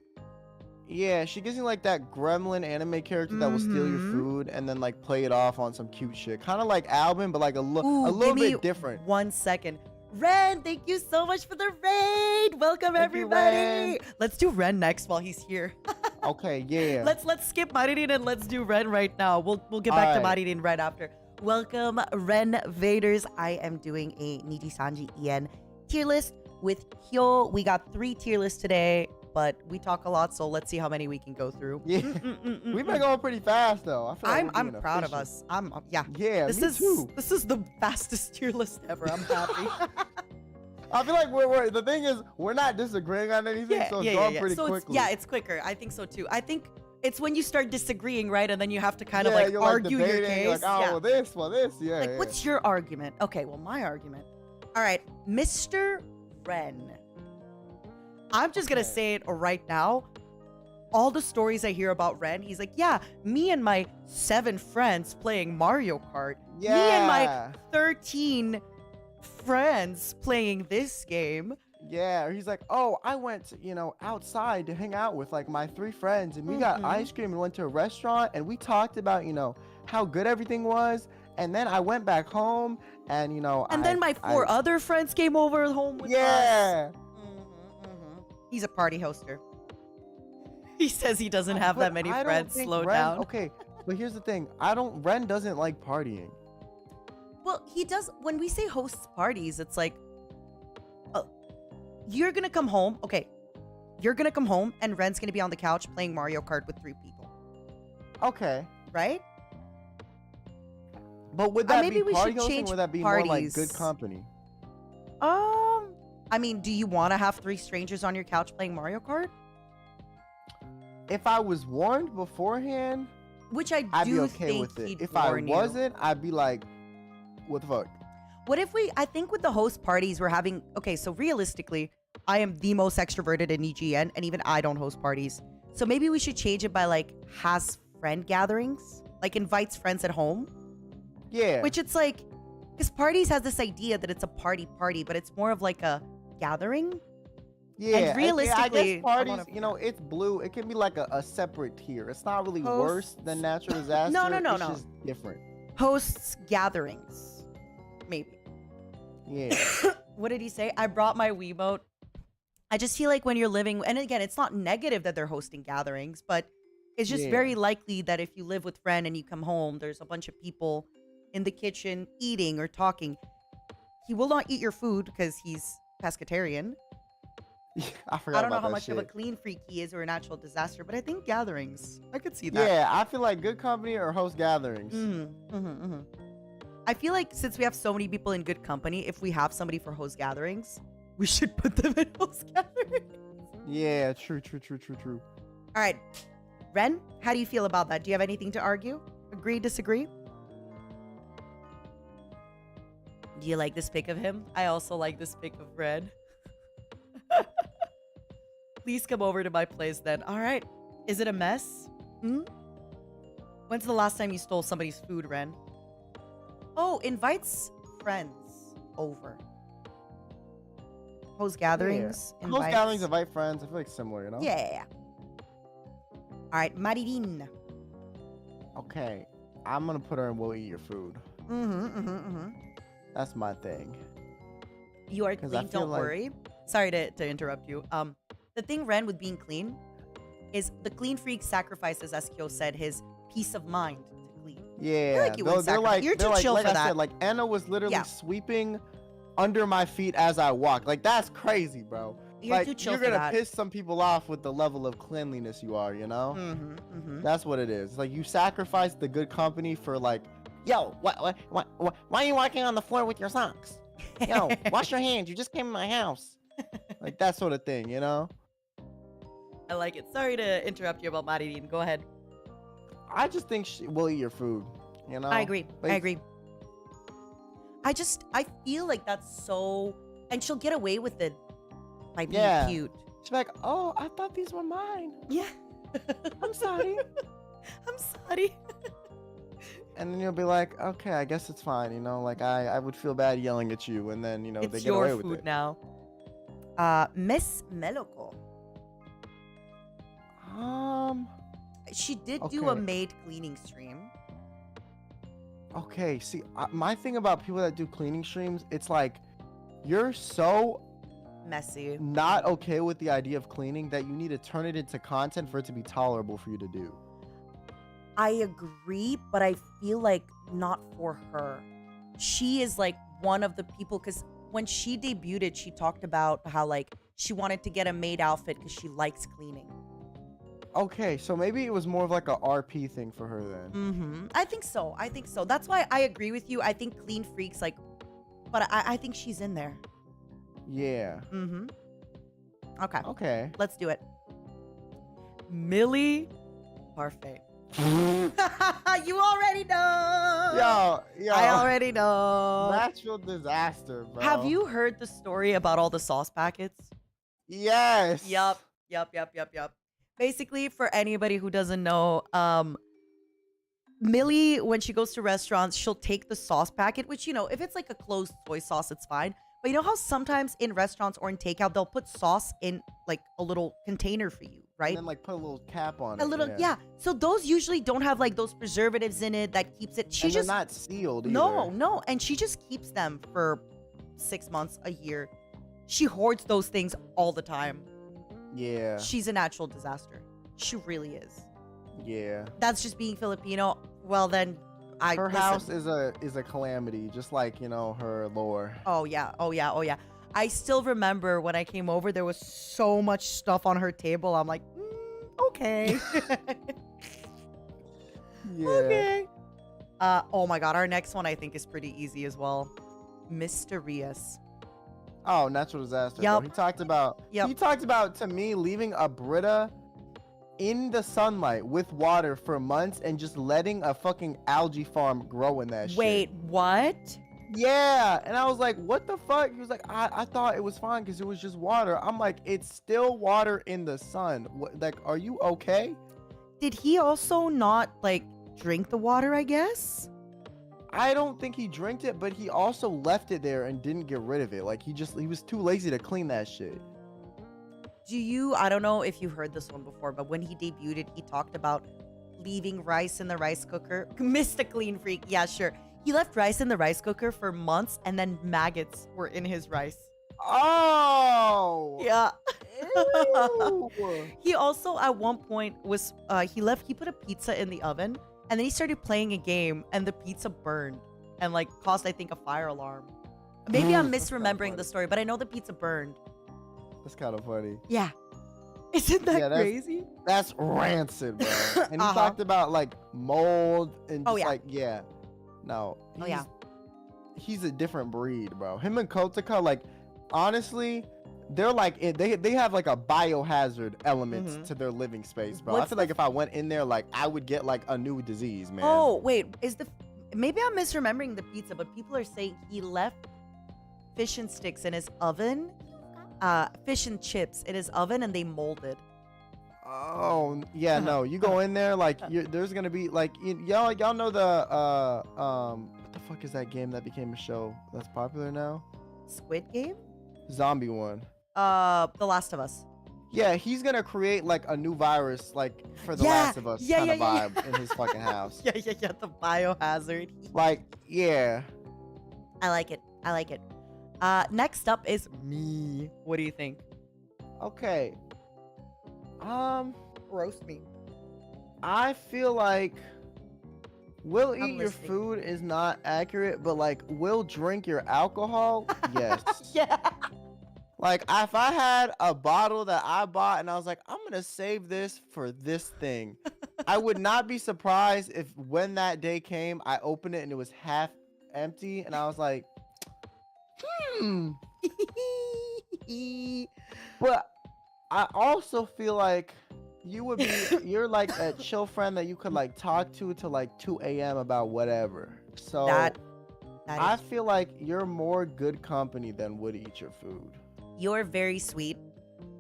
Yeah, she gives me like that gremlin anime character that will steal your food and then like play it off on some cute shit. Kind of like Albin, but like a little bit different. 1 second. Ren, thank you so much for the raid. Welcome everybody. Let's do Ren next while he's here. Okay, yeah. Let's skip Marilyn and let's do Ren right now. We'll get back to Marilyn right after. Welcome Ren Vaders. I am doing a NIJISANJI EN tier list with Hyo. We got 3 tier lists today, but we talk a lot, so let's see how many we can go through. Yeah, we've been going pretty fast though. I feel like I'm proud of us. Yeah, this is too. This is the fastest tier list ever. I'm happy. I feel like we're the thing is we're not disagreeing on anything, so it's going pretty quickly. It's quicker. I think so too. I think it's when you start disagreeing, right? And then you have to kind of like argue your case. Like, oh, well, this. Yeah. Like, what's your argument? Okay, well, my argument. All right, Mr. Ren. I'm just going to say it right now. All the stories I hear about Ren, he's like, yeah, me and my 7 friends playing Mario Kart. Yeah. Me and my 13 friends playing this game. Yeah, he's like, oh, I went, outside to hang out with like my 3 friends and we got ice cream and went to a restaurant and we talked about, how good everything was. And then I went back home and, then my 4 other friends came over home with us. He's a party hoster. He says he doesn't have that many friends. Slow down. Okay, but here's the thing. Ren doesn't like partying. Well, he does. When we say hosts parties, it's like, you're going to come home. Okay. You're going to come home and Ren's going to be on the couch playing Mario Kart with 3 people. Okay. Right? But would that be party hosting or would that be more like good company? I mean, do you want to have 3 strangers on your couch playing Mario Kart? If I was warned beforehand, which I'd be okay with it. If I wasn't, I'd be like, what the fuck? What if I think with the host parties we're having, okay, so realistically, I am the most extroverted in EGN, and even I don't host parties. So maybe we should change it by like, has friend gatherings? Like invites friends at home? Yeah. Which it's like, because parties has this idea that it's a party, but it's more of like a gathering. Yeah, and realistically, I guess parties, it's blue. It can be like a separate tier. It's not really worse than natural disaster. No. It's just different. Hosts gatherings, maybe. Yeah. What did he say? I brought my Wiimote. I just feel like when you're living, and again, it's not negative that they're hosting gatherings, but it's just very likely that if you live with friend and you come home, there's a bunch of people in the kitchen eating or talking. He will not eat your food because he's pescatarian. I don't know how much of a clean freak he is or a natural disaster, but I think gatherings. I could see that. Yeah, I feel like good company or host gatherings. I feel like since we have so many people in good company, if we have somebody for host gatherings, we should put them in host gatherings. Yeah, true. All right. Ren, how do you feel about that? Do you have anything to argue? Agree, disagree? Do you like this pic of him? I also like this pic of Ren. Please come over to my place then. All right. Is it a mess? When's the last time you stole somebody's food, Ren? Oh, invites friends over. Host gatherings. Yeah. Host gatherings invite friends. I feel like similar, Yeah. All right, Marilyn. Okay. I'm going to put her in We'll Eat Your Food. That's my thing. You are clean, don't worry. Sorry to interrupt you. The thing, Ren, with being clean is the clean freak sacrifices, as Kyo said, his peace of mind to clean. Yeah, like you they're like You're too like chill for I that. said, like Enna was literally Yeah. sweeping under my feet as I walked. Like that's crazy, bro. You're Like too chill you're for gonna that. piss some people off with the level of cleanliness you are, you know? That's what it is. It's like you sacrifice the good company for like, yo, why are you walking on the floor with your socks? Yo, wash your hands. You just came in my house. Like that sort of thing, you know? I like it. Sorry to interrupt you about Marilyn. Go ahead. I just think she will eat your food, you know? I agree. Like, I agree. I feel like that's so, and she'll get away with it by being cute. She's like, oh, I thought these were mine. Yeah. I'm sorry. I'm sorry. And then you'll be like, okay, I guess it's fine, you know? Like I would feel bad yelling at you, and then, you know, they get away with it. It's your food now. Miss Meloko. She did do a maid cleaning stream. Okay, see, my thing about people that do cleaning streams, it's like, you're so messy, not okay with the idea of cleaning that you need to turn it into content for it to be tolerable for you to do. I agree, but I feel like not for her. She is like one of the people, because when she debuted, she talked about how like she wanted to get a maid outfit because she likes cleaning. Okay, so maybe it was more of like a RP thing for her then. I think so. I think so. That's why I agree with you. I think Clean Freaks, like, but I think she's in there. Yeah. Okay. Okay. Let's do it. Millie Parfait. You already know. Yo. I already know. Natural disaster, bro. Have you heard the story about all the sauce packets? Yes. Yup. Basically, for anybody who doesn't know, Millie, when she goes to restaurants, she'll take the sauce packet, which, you know, if it's like a closed soy sauce, it's fine. But you know how sometimes in restaurants or in takeout, they'll put sauce in like a little container for you, right? And then like put a little cap on it. A little, yeah. So those usually don't have like those preservatives in it that keeps it. She just they're not sealed either. No. And she just keeps them for 6 months, a year. She hoards those things all the time. Yeah. She's a natural disaster. She really is. Yeah. That's just being Filipino. Well, then her house is a calamity, just like, you know, her lore. Oh yeah. I still remember when I came over, there was so much stuff on her table. I'm like, okay. Yeah. Okay. Oh my god, our next one I think is pretty easy as well. Mysterious. Oh, natural disaster. Yep. Bro. He talked about to me leaving a Brita in the sunlight with water for months and just letting a fucking algae farm grow in that shit. Wait, what? Yeah, and I was like, what the fuck? He was like, I thought it was fine because it was just water. I'm like, it's still water in the sun. What, like, are you okay? Did he also not like drink the water, I guess? I don't think he drank it, but he also left it there and didn't get rid of it. Like, he was too lazy to clean that shit. I don't know if you heard this one before, but when he debuted, he talked about leaving rice in the rice cooker. Mr. Clean Freak. Yeah, sure. He left rice in the rice cooker for months and then maggots were in his rice. Oh! Yeah. He also, at one point, was, he put a pizza in the oven and then he started playing a game and the pizza burned and like caused, I think, a fire alarm. Maybe I'm misremembering the story, but I know the pizza burned. That's kind of funny. Yeah. Isn't that crazy? That's rancid, bro. And he talked about like mold and just like, yeah. No. He's a different breed, bro. Him and Kosaka, like, honestly, they're like, they have like a biohazard element to their living space, bro. I feel like if I went in there, like, I would get like a new disease, man. Oh, wait. Maybe I'm misremembering the pizza, but people are saying he left fish and sticks in his oven. Fish and chips in his oven and they molded. Oh yeah, no. You go in there like there's gonna be like y'all know the what the fuck is that game that became a show that's popular now? Squid Game? Zombie one. The Last of Us. Yeah, he's gonna create like a new virus like for the Last of Us kind of vibe in his fucking house. Yeah. The biohazard. Like yeah. I like it. Next up is me. What do you think? Okay. Roast me. I feel like will eat your food is not accurate, but like will drink your alcohol, yes. Yeah. Like if I had a bottle that I bought and I was like, I'm gonna save this for this thing, I would not be surprised if when that day came, I opened it and it was half empty, and I was like, But I also feel like you're like a chill friend that you could like talk to like 2 a.m. about whatever. So I feel like you're more good company than would eat your food. You're very sweet.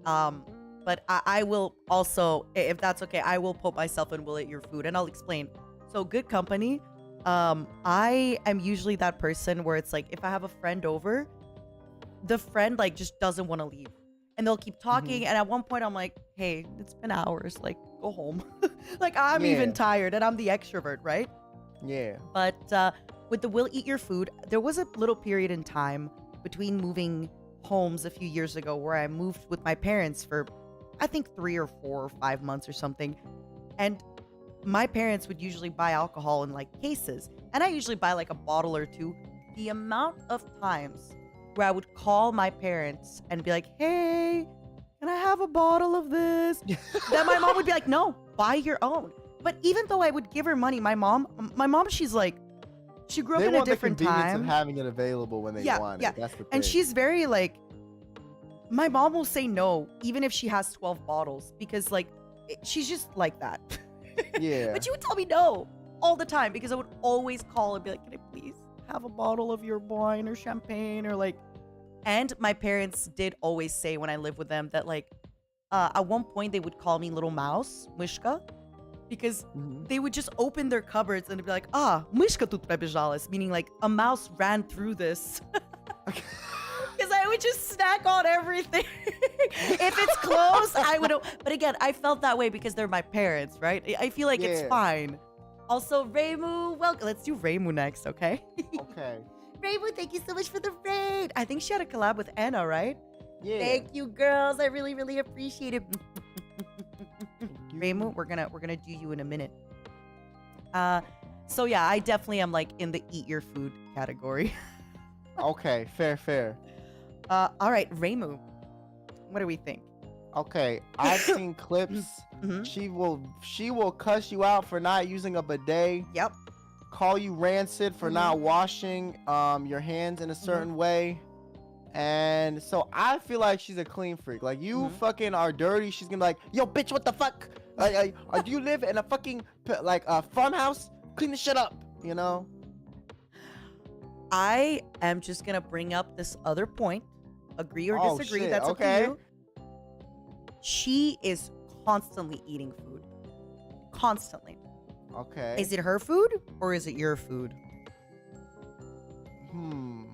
But I will also, if that's okay, I will put myself and will eat your food, and I'll explain. So good company. I am usually that person where it's like if I have a friend over, the friend like just doesn't want to leave. And they'll keep talking, and at one point I'm like, hey, it's been hours, like go home. Like I'm even tired, and I'm the extrovert, right? Yeah. But with the will eat your food, there was a little period in time between moving homes a few years ago where I moved with my parents for I think 3 or 4 or 5 months or something. And my parents would usually buy alcohol in like cases, and I usually buy like a bottle or two. The amount of times where I would call my parents and be like, hey, can I have a bottle of this? Then my mom would be like, no, buy your own. But even though I would give her money, my mom, she's like, she grew up in a different time. They want the convenience of having it available when they want it. That's the thing. And she's very like, my mom will say no, even if she has 12 bottles, because like, she's just like that. Yeah. But she would tell me no all the time because I would always call and be like, can I please have a bottle of your wine or champagne or like. And my parents did always say when I lived with them that like at one point they would call me little mouse, Myshka, because they would just open their cupboards and be like, Myshka tu prebieżałeś, meaning like a mouse ran through this. Because I would just snack on everything. If it's closed, I would. But again, I felt that way because they're my parents, right? I feel like it's fine. Also, Reimu, welcome. Let's do Reimu next, okay? Okay. Reimu, thank you so much for the raid. I think she had a collab with Enna, right? Yeah. Thank you, girls. I really, really appreciate it. Reimu, we're gonna do you in a minute. So yeah, I definitely am like in the eat your food category. Okay, fair. All right, Reimu, what do we think? Okay, I've seen clips. She will cuss you out for not using a bidet. Yep. Call you rancid for not washing your hands in a certain way. And so I feel like she's a clean freak. Like you fucking are dirty, she's gonna be like, yo bitch, what the fuck? Do you live in a fucking like a farmhouse? Clean the shit up, you know? I am just gonna bring up this other point. Agree or disagree, shit. That's okay. Up to you. She is constantly eating food. Constantly. Okay. Is it her food or is it your food?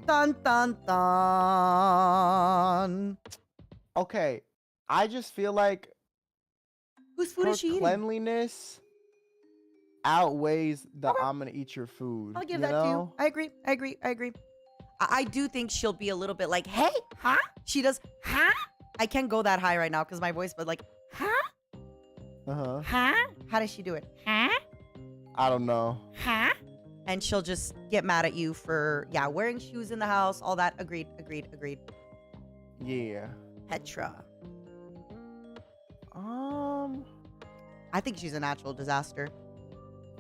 Dun dun dun. Okay. I just feel like whose food is she eating? Cleanliness outweighs the I'm gonna eat your food. I'll give that to you. I agree. I do think she'll be a little bit like, hey, huh? She does, huh? I can't go that high right now because my voice, but like, huh? Huh? How does she do it? Huh? I don't know. Huh? And she'll just get mad at you for, wearing shoes in the house, all that. Agreed. Yeah. Petra. I think she's a natural disaster.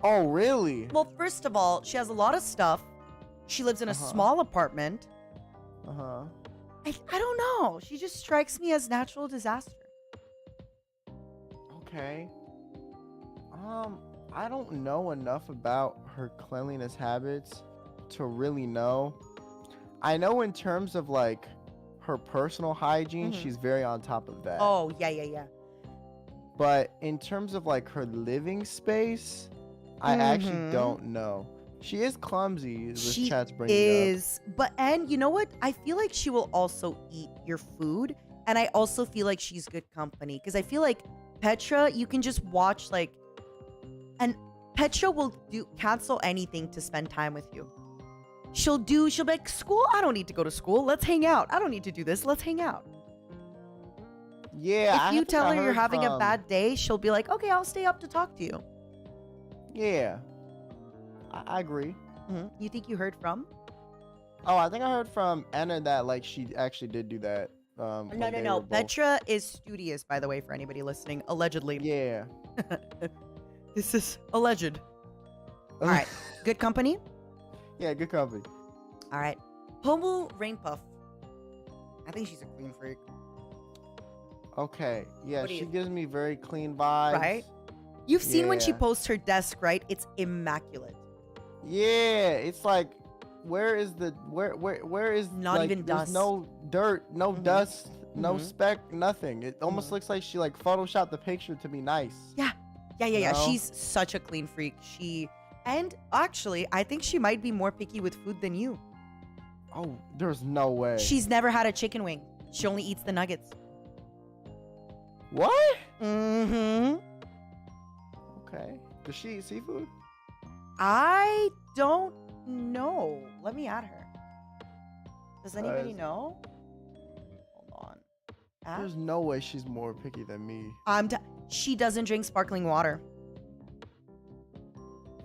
Oh, really? Well, first of all, she has a lot of stuff. She lives in a small apartment. I don't know. She just strikes me as natural disaster. Okay. I don't know enough about her cleanliness habits to really know. I know in terms of like her personal hygiene, she's very on top of that. Oh, yeah. But in terms of like her living space, I actually don't know. She is clumsy. This chat's bringing up. But and you know what? I feel like she will also eat your food, and I also feel like she's good company because I feel like Petra, you can just watch like, and Petra will cancel anything to spend time with you. She'll be like, school? I don't need to go to school. Let's hang out. I don't need to do this. Let's hang out. Yeah. If you tell her you're having a bad day, she'll be like, okay, I'll stay up to talk to you. Yeah. I agree. You think you heard from? Oh, I think I heard from Enna that like she actually did do that. No. Petra is studious, by the way, for anybody listening. Allegedly. Yeah. This is alleged. All right. Good company? Yeah, good company. All right. Pomu Rainpuff. I think she's a clean freak. Okay. Yeah, she gives me very clean vibes. Right? You've seen when she posts her desk, right? It's immaculate. Yeah, it's like, where is not like, even there's dust. no dirt, no dust, no speck, nothing. It almost looks like she like photoshopped the picture to be nice. Yeah. She's such a clean freak. And actually, I think she might be more picky with food than you. Oh, there's no way. She's never had a chicken wing. She only eats the nuggets. What? Mm-hmm. Okay. Does she eat seafood? I don't know. Let me add her. Does anybody know? Hold on. There's no way she's more picky than me. She doesn't drink sparkling water.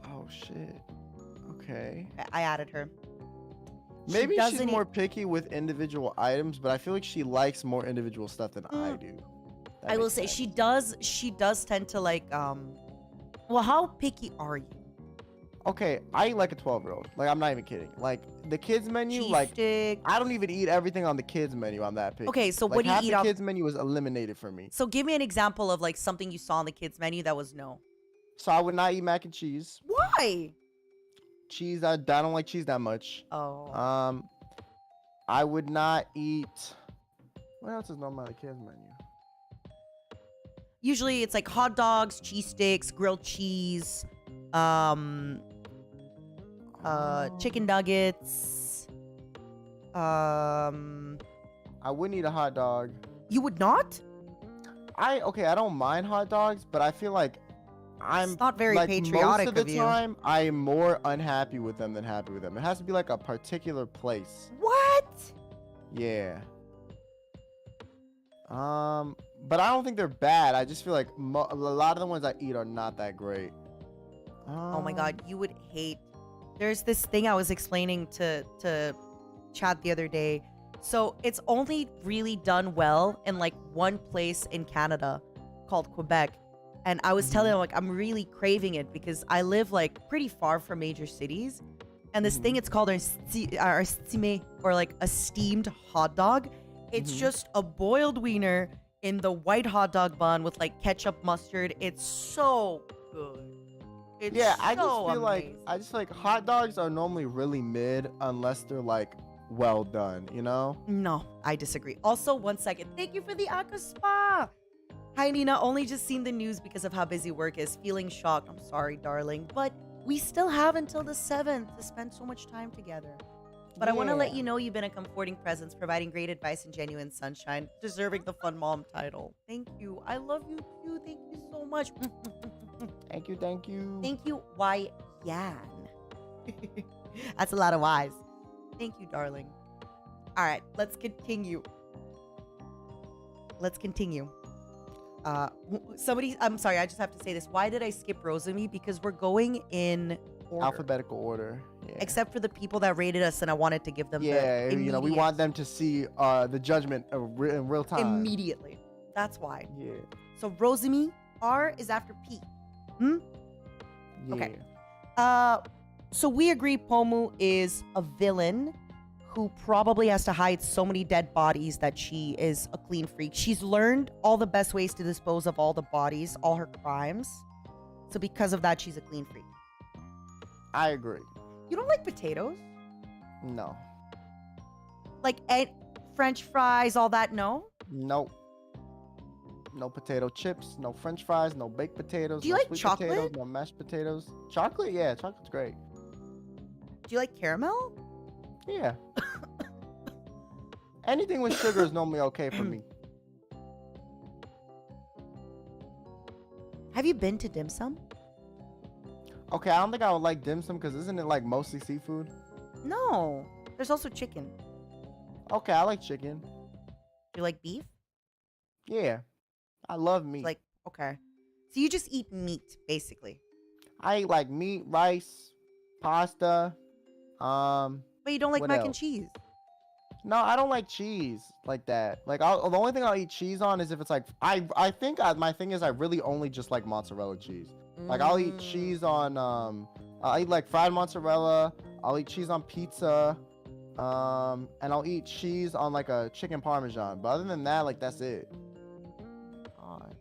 Oh, shit. Okay. I added her. Maybe she's more picky with individual items, but I feel like she likes more individual stuff than I do. I will say she does tend to like well, how picky are you? Okay, I eat like a 12-year-old. Like, I'm not even kidding. Like, the kids menu, Cheese like, stick. I don't even eat everything on the kids menu. I'm that picky. Okay, so like, what do you eat half off? the kids menu was eliminated for me. So give me an example of like something you saw on the kids menu that was no. So I would not eat mac and cheese. Why? Cheese, I don't like cheese that much. Oh. I would not eat. What else is normal on the kids menu? Usually it's like hot dogs, cheese sticks, grilled cheese, chicken nuggets. I wouldn't eat a hot dog. You would not? I don't mind hot dogs, but I feel like it's not very patriotic most of the time I am more unhappy with them than happy with them. It has to be like a particular place. What? Yeah. But I don't think they're bad. I just feel like a lot of the ones I eat are not that great. Oh my god, you would hate. There's this thing I was explaining to Chad the other day. So it's only really done well in like one place in Canada called Quebec. And I was telling him like I'm really craving it because I live like pretty far from major cities. And this thing, it's called estimé, or like a steamed hot dog. It's just a boiled wiener in the white hot dog bun with like ketchup, mustard. It's so good. It's I just feel like hot dogs are normally really mid unless they're like well done, you know? No, I disagree. Also, 1 second. Thank you for the Aqua Spa. Hi, Nina. Only just seen the news because of how busy work is. Feeling shocked. I'm sorry, darling. But we still have until the 7th to spend so much time together. But I want to let you know you've been a comforting presence, providing great advice and genuine sunshine, deserving the fun mom title. Thank you. I love you too. Thank you so much. Thank you. Thank you. Thank you, Yan. That's a lot of Y's. Thank you, darling. All right, let's continue. I'm sorry, I just have to say this. Why did I skip Rosemi? Because we're going in order. Alphabetical order. Yeah. Except for the people that rated us, and I wanted to give them the immediate. We want them to see the judgment in real time. Immediately. That's why. Yeah. So Rosemi, R is after P. Yeah. Okay. So we agree Pomu is a villain who probably has to hide so many dead bodies that she is a clean freak. She's learned all the best ways to dispose of all the bodies, all her crimes. So because of that, she's a clean freak. I agree. You don't like potatoes? No. Like French fries, all that, no? Nope. No potato chips, no French fries, no baked potatoes. Do you no like sweet chocolate? Potatoes, no mashed potatoes. Chocolate? Yeah, chocolate's great. Do you like caramel? Yeah. Anything with sugar is normally okay for me. Have you been to dim sum? Okay, I don't think I would like dim sum because isn't it like mostly seafood? No. There's also chicken. Okay, I like chicken. Do you like beef? Yeah. I love meat. Like, okay. So you just eat meat, basically. I eat like meat, rice, pasta. But you don't like what mac else? and cheese. No, I don't like cheese like that. Like, the only thing I'll eat cheese on is if it's like I think my thing is I really only just like mozzarella cheese. Like, I'll eat cheese on I'll eat like fried mozzarella. I'll eat cheese on pizza. And I'll eat cheese on like a chicken parmesan. But other than that, like, that's it. God.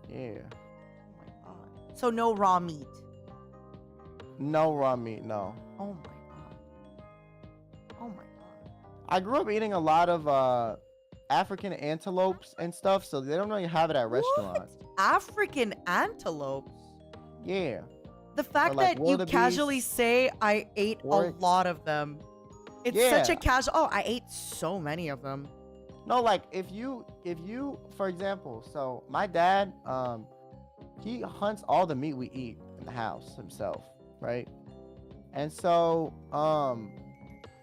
Yeah. Oh my God. So no raw meat. No raw meat, no. Oh my God. Oh my God. I grew up eating a lot of African antelopes and stuff, so they don't really have it at restaurants. What? African antelopes? Yeah. The fact like that you wildebeest, casually say I ate oryx. a lot of them. It's such a casual. Oh, I ate so many of them. No, like if you, for example, so my dad, he hunts all the meat we eat in the house himself, right? And so,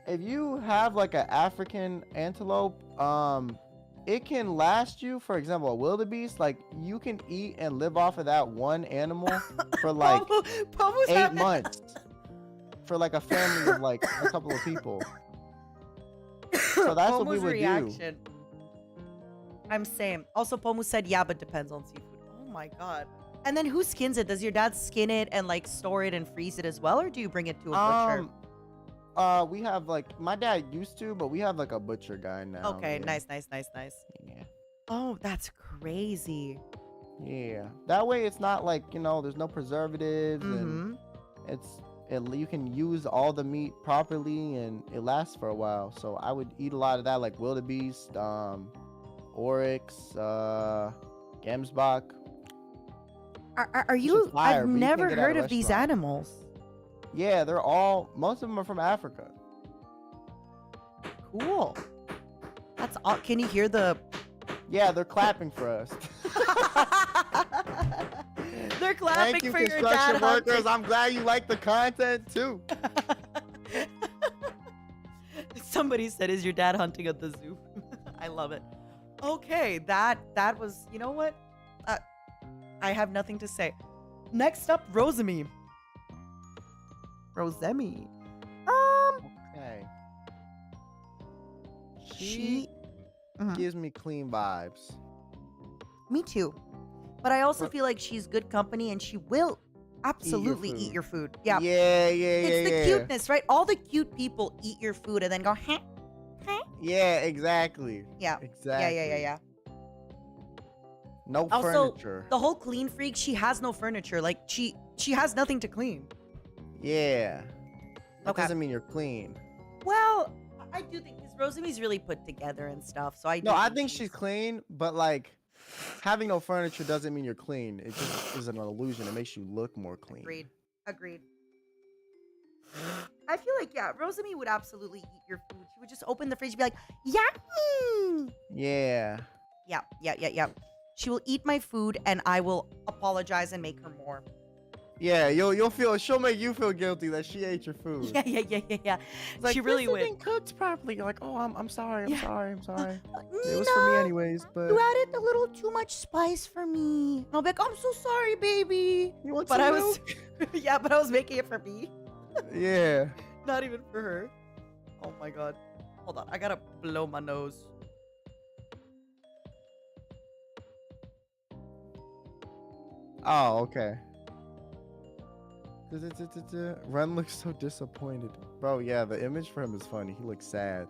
if you have like an African antelope, it can last you, for example, a wildebeest, like you can eat and live off of that one animal for like 8 months. For like a family of like a couple of people. So that's what we would do. I'm same. Also, Pomu said, yeah, but depends on seafood. Oh my God. And then who skins it? Does your dad skin it and like store it and freeze it as well? Or do you bring it to a butcher? We have like, my dad used to, but we have like a butcher guy now. Okay, yeah. nice. Yeah. Oh, that's crazy. Yeah. That way it's not like, there's no preservatives and you can use all the meat properly and it lasts for a while. So I would eat a lot of that, like wildebeest, oryx, gemsbok. Are you? I've never heard of these animals. Yeah, most of them are from Africa. Cool. That's all. Can you hear the? Yeah, they're clapping for us. They're clapping Thank you, for your construction dad workers. hunting. I'm glad you like the content too. Somebody said, "Is your dad hunting at the zoo?" I love it. Okay, that was. You know what? I have nothing to say. Next up, Rosemi. Okay. She gives me clean vibes. Me too. But I also feel like she's good company and she will absolutely eat your food. Yeah. Yeah. It's the cuteness, right? All the cute people eat your food and then go, huh? Yeah, exactly. Yeah. Exactly. Yeah. No also, furniture. The whole clean freak, she has no furniture. Like, she has nothing to clean. Yeah. That doesn't mean you're clean. Well, I do think because Rosemi's really put together and stuff. So I think she's clean, but like having no furniture doesn't mean you're clean. It just is an illusion. It makes you look more clean. Agreed. I feel like, yeah, Rosemi would absolutely eat your food. She would just open the fridge and be like, yummy. Yeah. Yeah. She will eat my food and I will apologize and make her more. Yeah, she'll make you feel guilty that she ate your food. Yeah. Like, she really would. This isn't cooked properly. You're like, oh, I'm sorry. I'm sorry. It was No, for me anyways, but you added a little too much spice for me. And I'll be like, I'm so sorry, baby. You want but some I milk? was, yeah, but I was making it for me. Yeah. Not even for her. Oh my God. Hold on, I gotta blow my nose. Oh, okay. Ren looks so disappointed. Bro, yeah, the image for him is funny. He looks sad.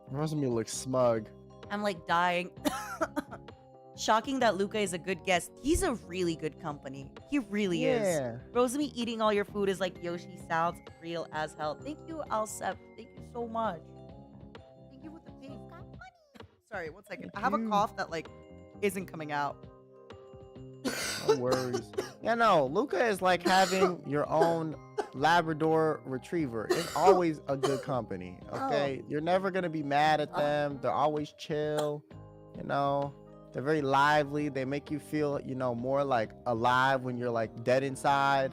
Rosemi looks smug. I'm like dying. Shocking that Luca is a good guest. He's a really good company. He really is. Rosemi eating all your food is like Yoshi sounds real as hell. Thank you, Alsep. Thank you so much. Thank you with the pink. Sorry, 1 second. I have a cough that like isn't coming out. No worries. Yeah, no, Luca is like having your own Labrador retriever. It's always a good company, okay? You're never gonna be mad at them. They're always chill, They're very lively. They make you feel, more like alive when you're like dead inside,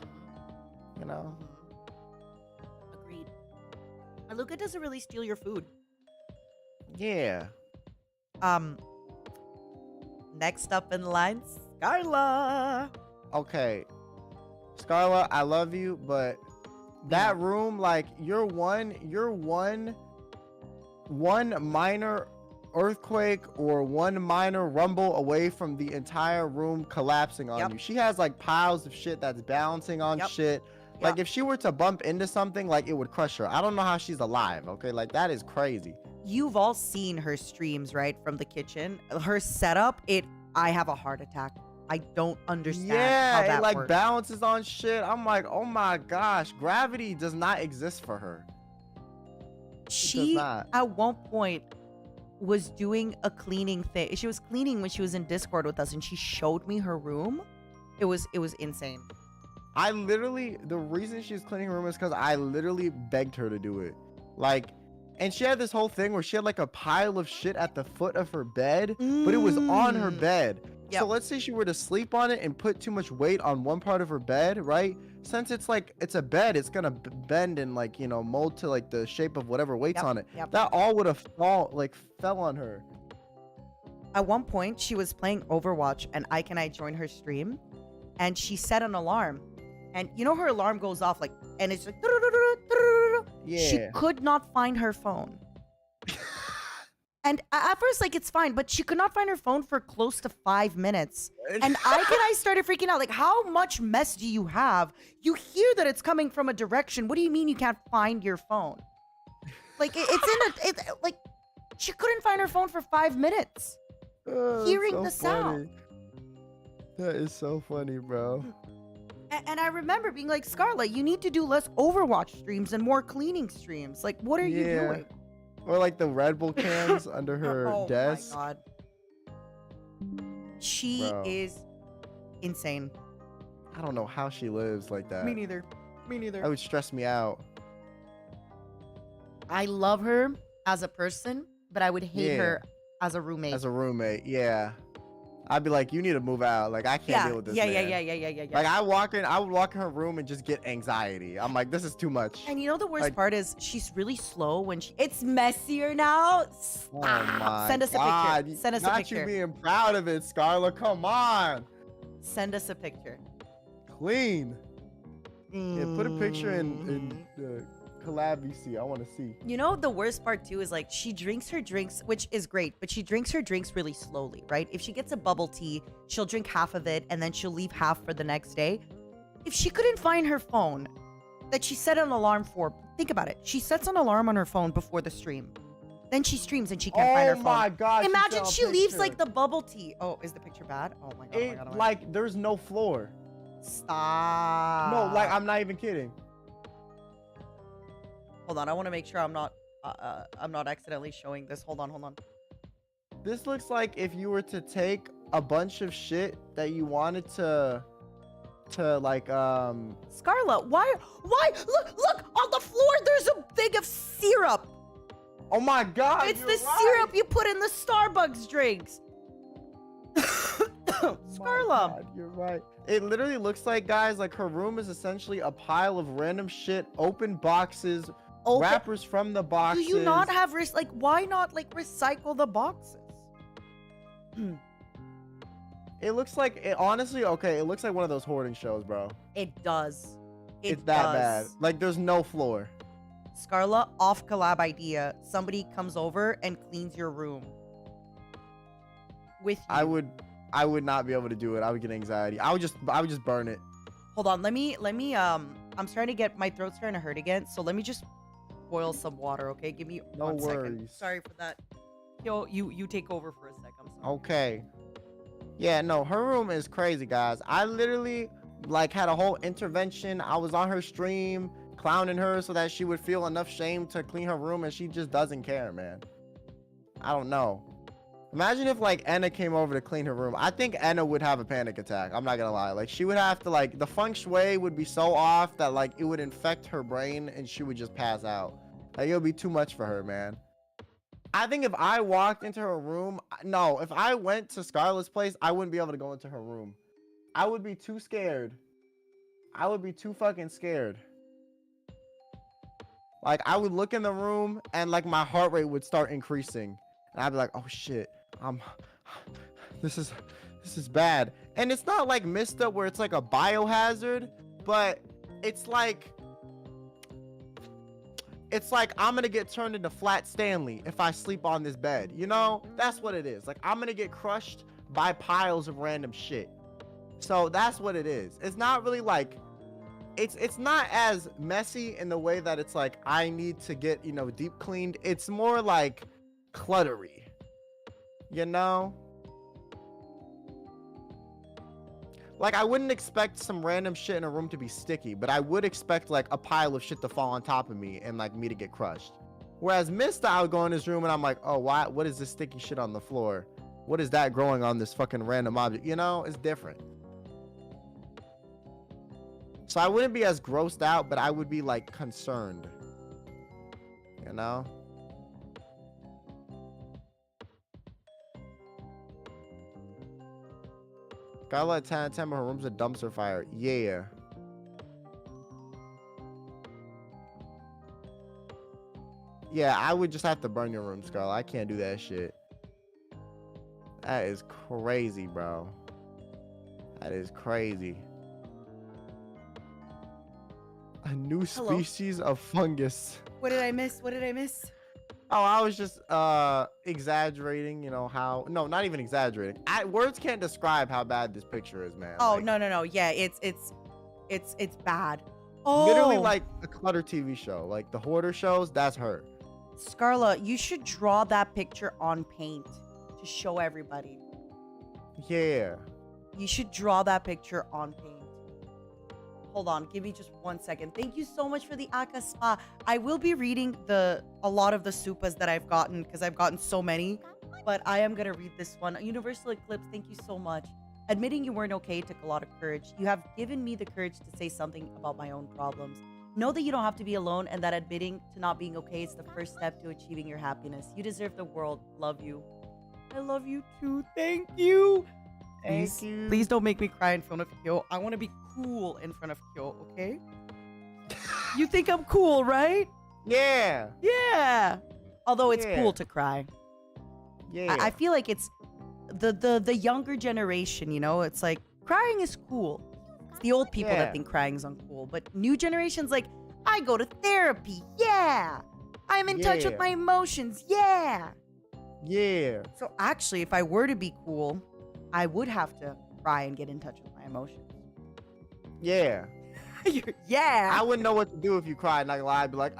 Agreed. And Luca doesn't really steal your food. Yeah. Next up in line, Scarle. Okay. Scarle, I love you, but that room, like, you're one minor earthquake or one minor rumble away from the entire room collapsing on you. She has like piles of shit that's balancing on shit. Like if she were to bump into something, like it would crush her. I don't know how she's alive. Okay, like that is crazy. You've all seen her streams, right, from the kitchen. Her setup, I have a heart attack. I don't understand how that it like works. Balances on shit. I'm like, oh my gosh, gravity does not exist for her. She at one point was doing a cleaning thing. She was cleaning when she was in Discord with us, and she showed me her room. It was insane. I literally, the reason she's cleaning her room is because I literally begged her to do it. Like, and she had this whole thing where she had like a pile of shit at the foot of her bed, but it was on her bed. So let's say she were to sleep on it and put too much weight on one part of her bed, right? Since it's like, it's a bed, it's gonna bend and like, you know, mold to like the shape of whatever weight's on it. That all would have fell on her. At one point, she was playing Overwatch, and Ike and I joined her stream, and she set an alarm. And you know her alarm goes off like, and it's like, she could not find her phone. And at first, like, it's fine, but she could not find her phone for close to 5 minutes. And I started freaking out. Like, how much mess do you have? You hear that it's coming from a direction. What do you mean you can't find your phone? Like, like, she couldn't find her phone for 5 minutes. Hearing the sound. That is so funny, bro. And I remember being like, Scarle, you need to do less Overwatch streams and more cleaning streams. Like, what are you doing? Or like the Red Bull cans under her desk. Oh my god. She is insane. I don't know how she lives like that. Me neither. Me neither. That would stress me out. I love her as a person, but I would hate her as a roommate. As a roommate, yeah. I'd be like, you need to move out. Like, I can't deal with this. Yeah. Like, I would walk in her room and just get anxiety. I'm like, this is too much. And you know the worst part is she's really slow when it's messier now. Stop. Oh my Send us a picture. Send us a picture. Not you being proud of it, Scarle. Come on. Send us a picture. Clean. Yeah, put a picture in the collab VC. I want to see. You know, the worst part too is like she drinks her drinks, which is great, but she drinks her drinks really slowly, right? If she gets a bubble tea, she'll drink half of it and then she'll leave half for the next day. If she couldn't find her phone that she set an alarm for, think about it. She sets an alarm on her phone before the stream. Then she streams and she can't find her phone. Oh my god. Imagine she leaves like the bubble tea. Oh, is the picture bad? Oh my god. Like there's no floor. Stop. No, like I'm not even kidding. Hold on, I want to make sure I'm not accidentally showing this. Hold on. This looks like if you were to take a bunch of shit that you wanted to like Scarle, why look on the floor, there's a thing of syrup. Oh my god. It's the syrup you put in the Starbucks drinks. Scarle. You're right. It literally looks like, guys, like her room is essentially a pile of random shit, open boxes, wrappers from the boxes. Do you not have why not like recycle the boxes? It looks like honestly, okay, it looks like one of those hoarding shows, bro. It does. It's that bad. Like there's no floor. Scarle, off collab idea. Somebody comes over and cleans your room. With you. I would not be able to do it. I would get anxiety. I would just burn it. Hold on, let me I'm starting to get my throat's starting to hurt again, so let me just boil some water, okay? Give me one second. Sorry for that. Yo, you take over for a sec. I'm sorry. Okay. Yeah, no, her room is crazy, guys. I literally like had a whole intervention. I was on her stream clowning her so that she would feel enough shame to clean her room, and she just doesn't care, man. I don't know. Imagine if like Enna came over to clean her room. I think Enna would have a panic attack. I'm not gonna lie. Like she would have to like the feng shui would be so off that like it would infect her brain and she would just pass out. Like it would be too much for her, man. I think if I walked into her room, no, if I went to Scarle's place, I wouldn't be able to go into her room. I would be too scared. I would be too fucking scared. Like I would look in the room and like my heart rate would start increasing. And I'd be like, oh shit. This is bad. And it's not like messed up where it's like a biohazard. but it's like I'm gonna get turned into Flat Stanley if I sleep on this bed. You know, that's what it is. Like, I'm gonna get crushed by piles of random shit. So that's what it is. It's not really like, it's not as messy in the way that it's like I need to get, you know, deep cleaned. It's more like cluttery, you know? Like, I wouldn't expect some random shit in a room to be sticky, but I would expect like a pile of shit to fall on top of me and like me to get crushed. Whereas Mista, I would go in his room and I'm like, oh, what is this sticky shit on the floor? What is that growing on this fucking random object? You know, it's different. So I wouldn't be as grossed out, but I would be like concerned, you know? Scarle at 10 out of 10, but her room's a dumpster fire. Yeah. Yeah, I would just have to burn your room, Scarle. I can't do that shit. That is crazy, bro. That is crazy. A new species of fungus. What did I miss? What did I miss? Oh, I was just exaggerating, you know, how, no, not even exaggerating. Words can't describe how bad this picture is, man. Oh, like, no. Yeah, it's bad. Oh, literally like a clutter TV show. Like the hoarder shows, that's her. Scarle, you should draw that picture on paint to show everybody. Yeah. You should draw that picture on paint. Hold on, give me just 1 second. Thank you so much for the Aka Spa. I will be reading a lot of the supas that I've gotten because I've gotten so many, but I am gonna read this one. Universal Eclipse, thank you so much. Admitting you weren't okay took a lot of courage. You have given me the courage to say something about my own problems. Know that you don't have to be alone and that admitting to not being okay is the first step to achieving your happiness. You deserve the world. Love you. I love you too. Thank you. Thank you. Please don't make me cry in front of Kyo. I want to be cool in front of Kyo, okay? You think I'm cool, right? Yeah. Yeah. Although it's cool to cry. Yeah. I feel like it's the younger generation, you know? It's like, crying is cool. It's the old people that think crying is uncool. But new generation's like, I go to therapy. Yeah. I'm in touch with my emotions. Yeah. Yeah. So actually, if I were to be cool, I would have to cry and get in touch with my emotions. Yeah. Yeah. I wouldn't know what to do if you cried. Not gonna lie, I'd be like,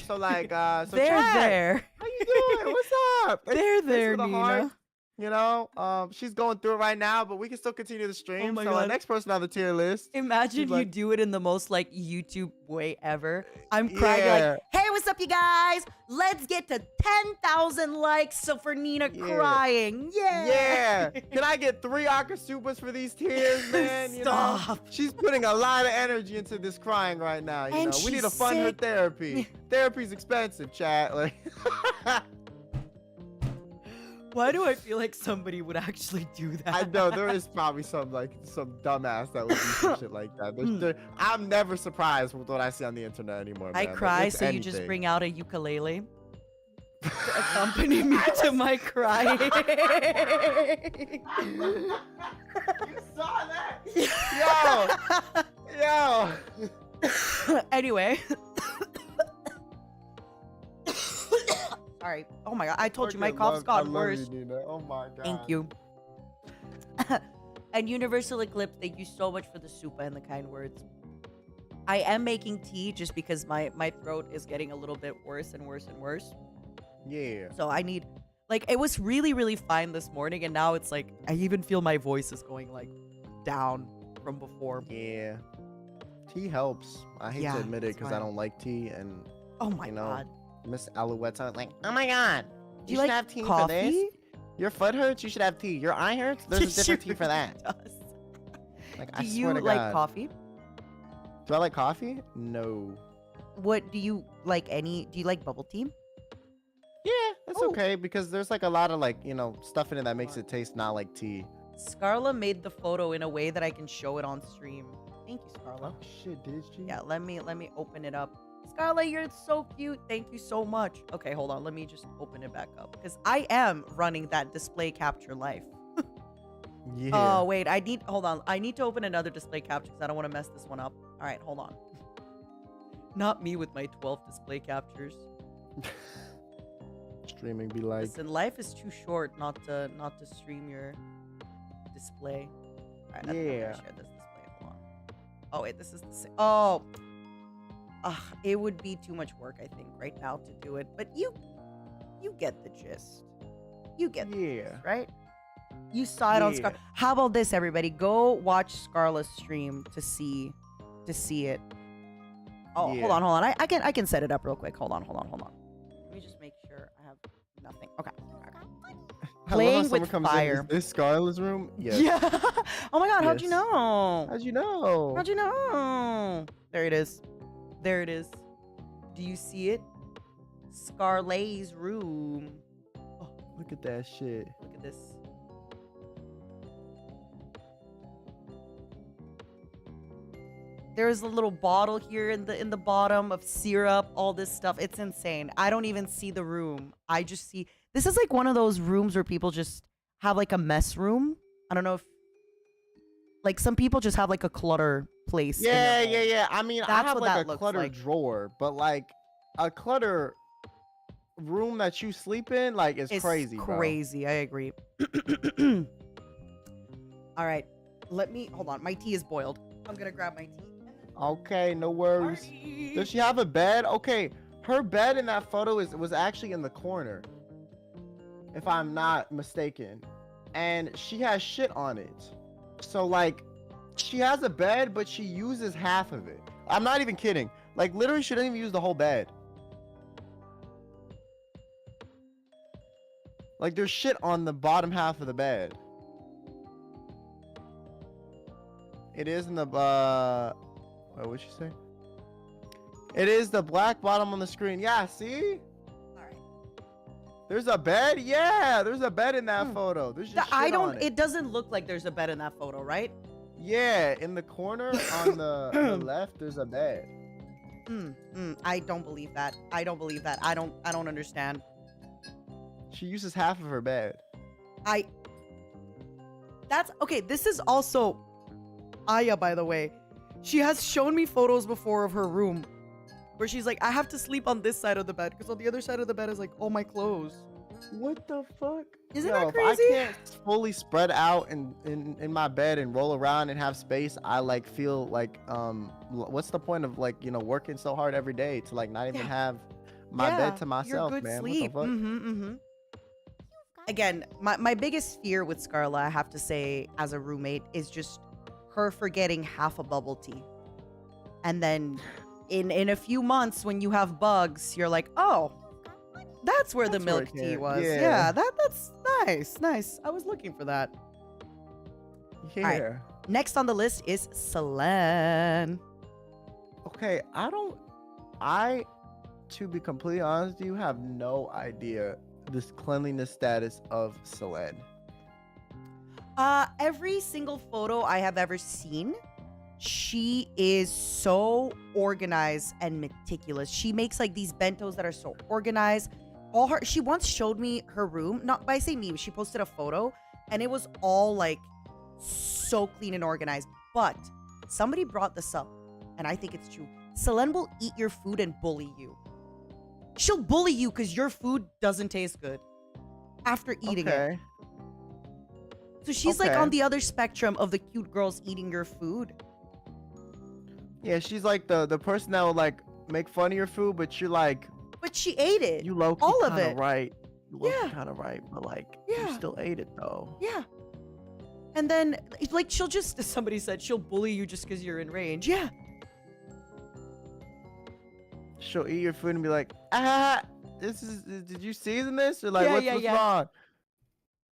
so they're Chad, there. how you doing? What's up? They're there, Nina. Heart. You know, she's going through it right now, but we can still continue the stream. Oh my so God. the next person on the tier list. Imagine you do it in the most like YouTube way ever. I'm crying like, hey, what's up, you guys? Let's get to 10,000 likes. So for Nina crying, Yeah. Can I get 3 Akasupas for these tears, man? You Stop. know? She's putting a lot of energy into this crying right now. You know, we need to fund her therapy. Therapy's expensive, chat. Like. Why do I feel like somebody would actually do that? I know there is probably some dumbass that would do some shit like that. I'm never surprised with what I see on the internet anymore. I man. cry, Like, so anything. you just bring out a ukulele to accompany me to my crying. You saw that? Yo. Anyway. Sorry. Oh my God. I told you my cough's gotten worse. You, Nina. Oh my God. Thank you. And Universal Eclipse, thank you so much for the super and the kind words. I am making tea just because my throat is getting a little bit worse and worse and worse. Yeah. So I need, like, it was really, really fine this morning, and now it's like, I even feel my voice is going, like, down from before. Yeah. Tea helps. I hate to admit it because I don't like tea, and oh my God. Miss Alouette, I was like, oh my God, Do you you should like have tea coffee? for this. Your foot hurts, you should have tea. Your eye hurts, there's a different tea for that. Like, I swear to God. Do you like coffee? Do I like coffee? No. What do you like? Do you like bubble tea? Yeah, it's okay because there's like a lot of like, you know, stuff in it that makes it taste not like tea. Scarle made the photo in a way that I can show it on stream. Thank you, Scarle. Oh shit, did you? Yeah, let me open it up. Scarle, you're so cute. Thank you so much. Okay, hold on. Let me just open it back up because I am running that display capture life. Yeah. Oh, wait. Hold on. I need to open another display capture because I don't want to mess this one up. All right, hold on. Not me with my 12 display captures. Streaming be like. Listen, life is too short not to stream your display. All right, I think I'm gonna share this display. Hold on. Oh wait, this is the same. Oh, it would be too much work, I think, right now to do it. But you get the gist. You get the gist, right? You saw it on Scarle. How about this, everybody? Go watch Scarle's stream to see it. Oh, hold on. I can set it up real quick. Hold on. Let me just make sure I have nothing. Okay. Playing with fire. Is this Scarle's room? Yes. Yeah. Oh my God. How'd you know? How'd you know? There it is. Do you see it? Scarle's room. Oh, look at that shit. Look at this. There's a little bottle here in the bottom of syrup, all this stuff. It's insane. I don't even see the room. I just see, this is like one of those rooms where people just have like a mess room. I don't know if, like, some people just have like a clutter place. Yeah. I mean, I have like a clutter drawer, but like a clutter room that you sleep in, like, is crazy, bro. Crazy. I agree. All right. Hold on. My tea is boiled. I'm gonna grab my tea. Okay, no worries. Party. Does she have a bed? Okay, her bed in that photo was actually in the corner, if I'm not mistaken, and she has shit on it. So like, she has a bed, but she uses half of it. I'm not even kidding. Like, literally, she doesn't even use the whole bed. Like, there's shit on the bottom half of the bed. It is in the wait, what'd she say? It is the black bottom on the screen. Yeah, see? Alright. There's a bed? Yeah, there's a bed in that photo. There's just shit on it. It doesn't look like there's a bed in that photo, right? Yeah, in the corner on the left, there's a bed. I don't believe that. I don't understand. She uses half of her bed. That's okay. This is also Aya, by the way. She has shown me photos before of her room where she's like, I have to sleep on this side of the bed because on the other side of the bed is like all my clothes. What the fuck? Isn't that crazy? If I can't fully spread out in my bed and roll around and have space, I like feel like what's the point of, like, you know, working so hard every day to like not even have my bed to myself, good man. Sleep. What the fuck? Again, my biggest fear with Scarle, I have to say, as a roommate, is just her forgetting half a bubble tea. And then in a few months when you have bugs, you're like, oh, that's where the milk tea was. Yeah, that's nice. I was looking for that. Yeah. Right. Next on the list is Selene. Okay, to be completely honest with you, have no idea this cleanliness status of Selene. Every single photo I have ever seen, she is so organized and meticulous. She makes like these bentos that are so organized. She once showed me her room, not by saying me, she posted a photo and it was all like so clean and organized. But somebody brought this up and I think it's true. Selene will eat your food and bully you. She'll bully you because your food doesn't taste good after eating it. So she's like on the other spectrum of the cute girls eating your food. Yeah, she's like the person that will like make fun of your food, but you're like, but she ate it. You low-key all of it. Right. You low-key kind of right, but like you still ate it though. Yeah. And then like she'll just, somebody said she'll bully you just because you're in range. Yeah. She'll eat your food and be like, did you season this? Or like, what's wrong?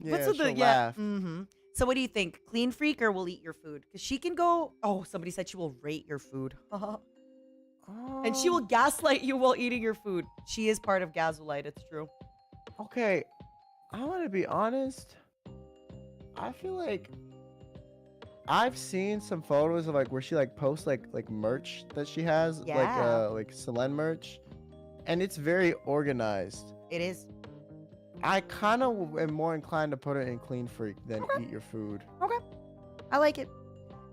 Yeah, she'll laugh. So what do you think? Clean freak or will eat your food? Because she can go, somebody said she will rate your food. And she will gaslight you while eating your food. She is part of Gaslight, it's true. Okay, I want to be honest. I feel like I've seen some photos of like where she like posts like merch that she has, like Selene merch, and it's very organized. It is. I kind of am more inclined to put it in clean freak than eat your food. Okay. I like it.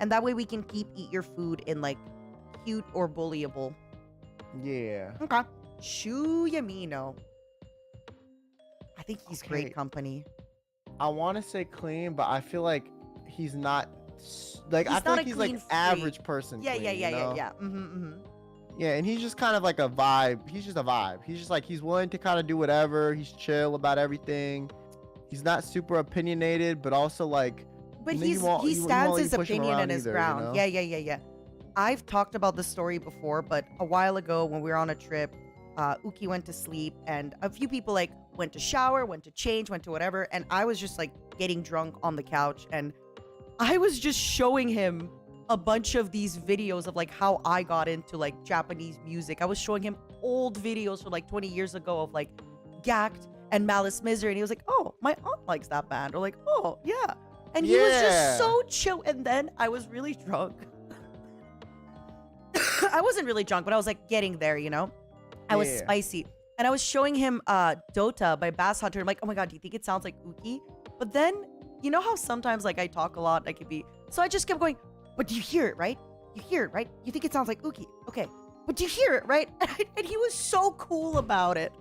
And that way we can keep eat your food in like cute or bullyable. Yeah. Okay. Chuyamino. I think he's great company. I want to say clean, but I feel like he's not like He's I feel not like a he's like clean freak. average person. Yeah, clean, yeah. Mm-hmm. Yeah, and he's just kind of like a vibe. He's just a vibe. He's just like he's willing to kind of do whatever. He's chill about everything. He's not super opinionated, but also like. But he stands his opinion and his ground. Yeah. I've talked about this story before, but a while ago when we were on a trip, Uki went to sleep and a few people like went to shower, went to change, went to whatever, and I was just like getting drunk on the couch and I was just showing him a bunch of these videos of like how I got into like Japanese music. I was showing him old videos from like 20 years ago of like Gact and Malice Misery, and he was like, "Oh, my aunt likes that band," or like, "Oh, yeah." And he was just so chill. And then I was really drunk. I wasn't really drunk, but I was like getting there, you know? I was spicy. And I was showing him Dota by Bass Hunter. I'm like, oh my God, do you think it sounds like Uki? But then, you know how sometimes like I talk a lot, I could be. So I just kept going, but do you hear it, right? You hear it, right? You think it sounds like Uki? Okay. But do you hear it, right? And he was so cool about it.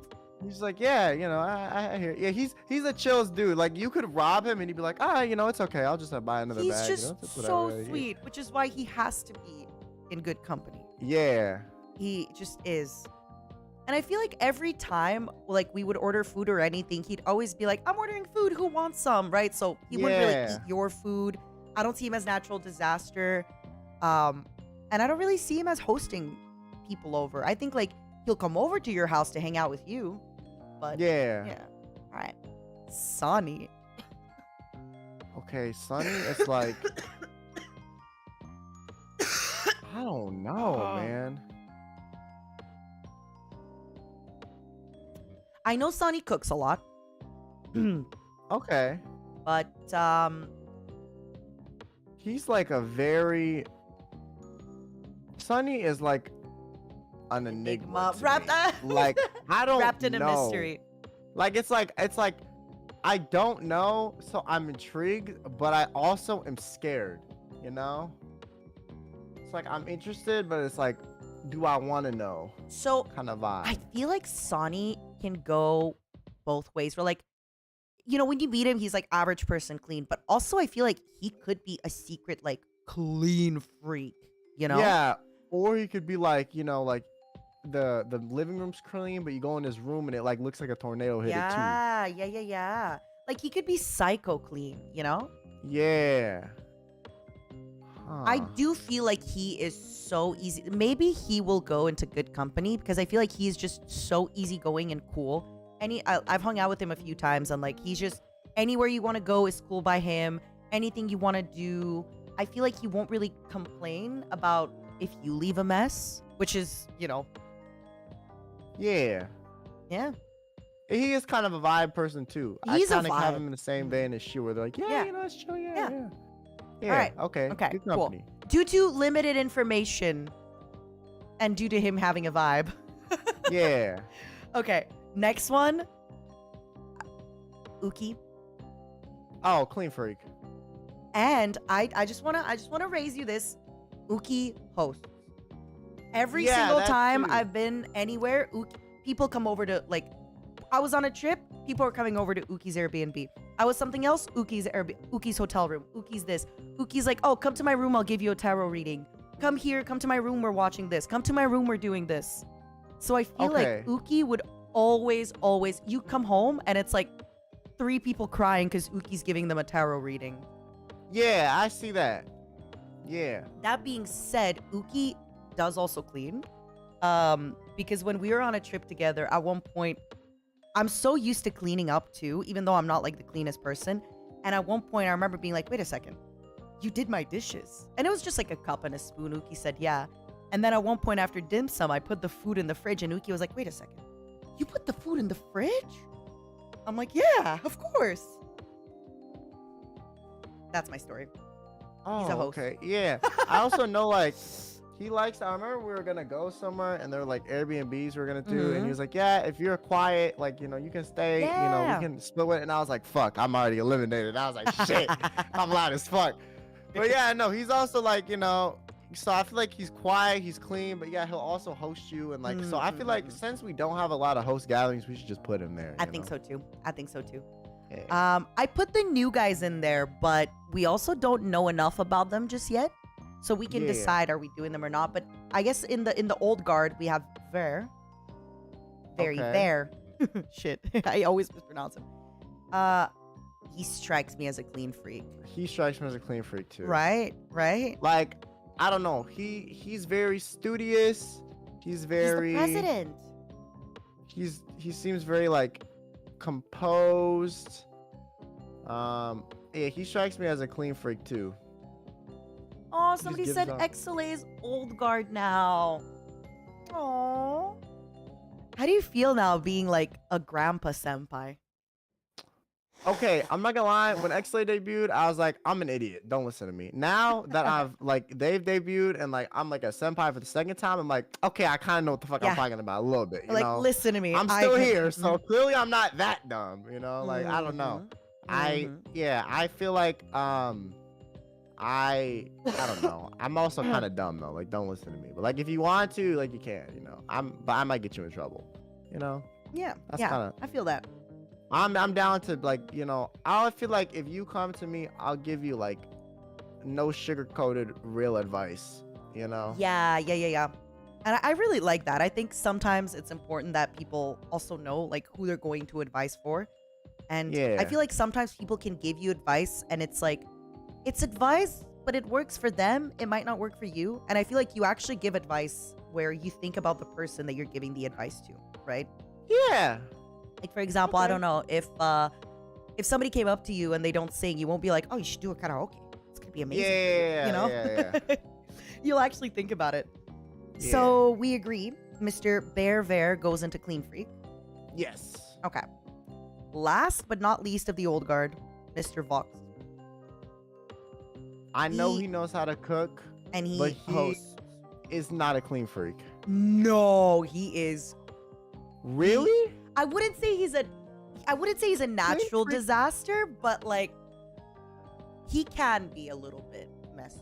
He's like, yeah, you know, I hear. Yeah, he's a chillest dude. Like, you could rob him and he'd be like, you know, it's okay. I'll just buy another bag. He's just so sweet, which is why he has to be in good company. Yeah. He just is. And I feel like every time, like, we would order food or anything, he'd always be like, I'm ordering food. Who wants some? Right? So he wouldn't really eat your food. I don't see him as natural disaster. And I don't really see him as hosting people over. I think, like, he'll come over to your house to hang out with you. But yeah. All right. Sonny. Okay, Sonny is like I don't know, man. I know Sonny cooks a lot. Okay. But he's like a very Sonny is like an enigma wrapped like I don't wrapped in a mystery. Like it's like I don't know, so I'm intrigued, but I also am scared, you know? It's like I'm interested, but it's like, do I want to know? So kind of vibe. I feel like Sonny can go both ways. Where like, you know, when you meet him, he's like average person clean, but also I feel like he could be a secret like clean freak, you know? Yeah, or he could be like, you know, like the living room's clean, but you go in his room and it like looks like a tornado hit it too. Yeah. Like he could be psycho clean, you know? Yeah. I do feel like he is so easy. Maybe he will go into good company because I feel like he's just so easygoing and cool. I've hung out with him a few times and like he's just anywhere you want to go is cool by him. Anything you want to do, I feel like he won't really complain about if you leave a mess, which is, you know. Yeah. He is kind of a vibe person too. He's I kind of have him in the same vein as she, where they're like, you know, it's chill, yeah. All right. Okay. Good company. Cool. Due to limited information and due to him having a vibe. Yeah. Okay. Next one. Uki. Oh, clean freak. And I just wanna raise you this. Uki hosts. Every single time I've been anywhere, people come over to, like, I was on a trip, people are coming over to Uki's Airbnb. I was something else, Uki's hotel room. Uki's this. Uki's like, oh, come to my room, I'll give you a tarot reading. Come here, come to my room, we're watching this. Come to my room, we're doing this. So I feel like Uki would always, you come home and it's like 3 people crying because Uki's giving them a tarot reading. Yeah, I see that. Yeah. That being said, Uki does also clean. Because when we were on a trip together, at one point, I'm so used to cleaning up too, even though I'm not like the cleanest person. And at one point, I remember being like, wait a second, you did my dishes. And it was just like a cup and a spoon. Uki said, yeah. And then at one point after dim sum, I put the food in the fridge and Uki was like, wait a second, you put the food in the fridge? I'm like, yeah, of course. That's my story. Oh, he's a host. Okay. Yeah. I also know, like, He likes. I remember we were gonna go somewhere, and there were like Airbnbs we were gonna do, and he was like, "Yeah, if you're quiet, like you can stay. You know, we can split it." And I was like, "Fuck, I'm already eliminated." I was like, "Shit, I'm loud as fuck." But yeah, no, he's also like, so I feel like he's quiet, he's clean, but yeah, he'll also host you and like. So I feel like since we don't have a lot of host gatherings, we should just put him there. I think so too. Yeah. I put the new guys in there, but we also don't know enough about them just yet. So we can decide, are we doing them or not? But I guess in the old guard we have Ver. Ver. Shit, I always mispronounce him. He strikes me as a clean freak. He strikes me as a clean freak too. Right. Like, I don't know. He's very studious. He's very. He's the president. He seems very like composed. Yeah, he strikes me as a clean freak too. Oh, somebody said XLA's old guard now. Oh. How do you feel now being like a grandpa senpai? Okay, I'm not gonna lie. When XLA debuted, I was like, I'm an idiot. Don't listen to me. Now that they've debuted and like I'm like a senpai for the second time, I'm like, okay, I kind of know what the fuck I'm talking about a little bit. You know? Listen to me. I'm still here, so clearly I'm not that dumb. Like I don't know. I feel like I don't know. I'm also kind of dumb though. Like, don't listen to me. But like, if you want to, like, you can. But I might get you in trouble. Yeah. That's kinda, I feel that. I'm down to like, I feel like if you come to me, I'll give you like no sugar-coated real advice. Yeah. And I really like that. I think sometimes it's important that people also know like who they're going to advise for. And I feel like sometimes people can give you advice and it's like, it's advice, but it works for them. It might not work for you. And I feel like you actually give advice where you think about the person that you're giving the advice to, right? Yeah. Like, for example, I don't know, if somebody came up to you and they don't sing, you won't be like, oh, you should do a karaoke. It's going to be amazing. Yeah. You'll actually think about it. Yeah. So we agree. Mr. Bear goes into clean freak. Yes. Okay. Last but not least of the old guard, Mr. Vox. I know he knows how to cook, and he hosts. Is not a clean freak. No, he is. Really? I wouldn't say he's a natural disaster, but like he can be a little bit messy.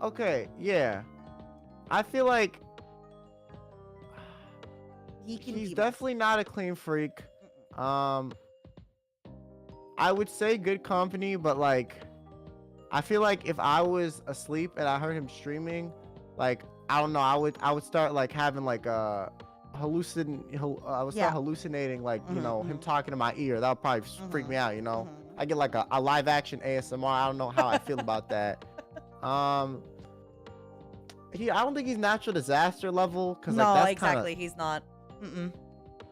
Okay, yeah. I feel like he's definitely not a clean freak. I would say good company, but like I feel like if I was asleep and I heard him streaming, like I don't know, I would start like having like hallucinating, like him talking to my ear. That would probably freak me out. I get like a live action ASMR. I don't know how I feel about that. I don't think he's natural disaster level because that's exactly he's not.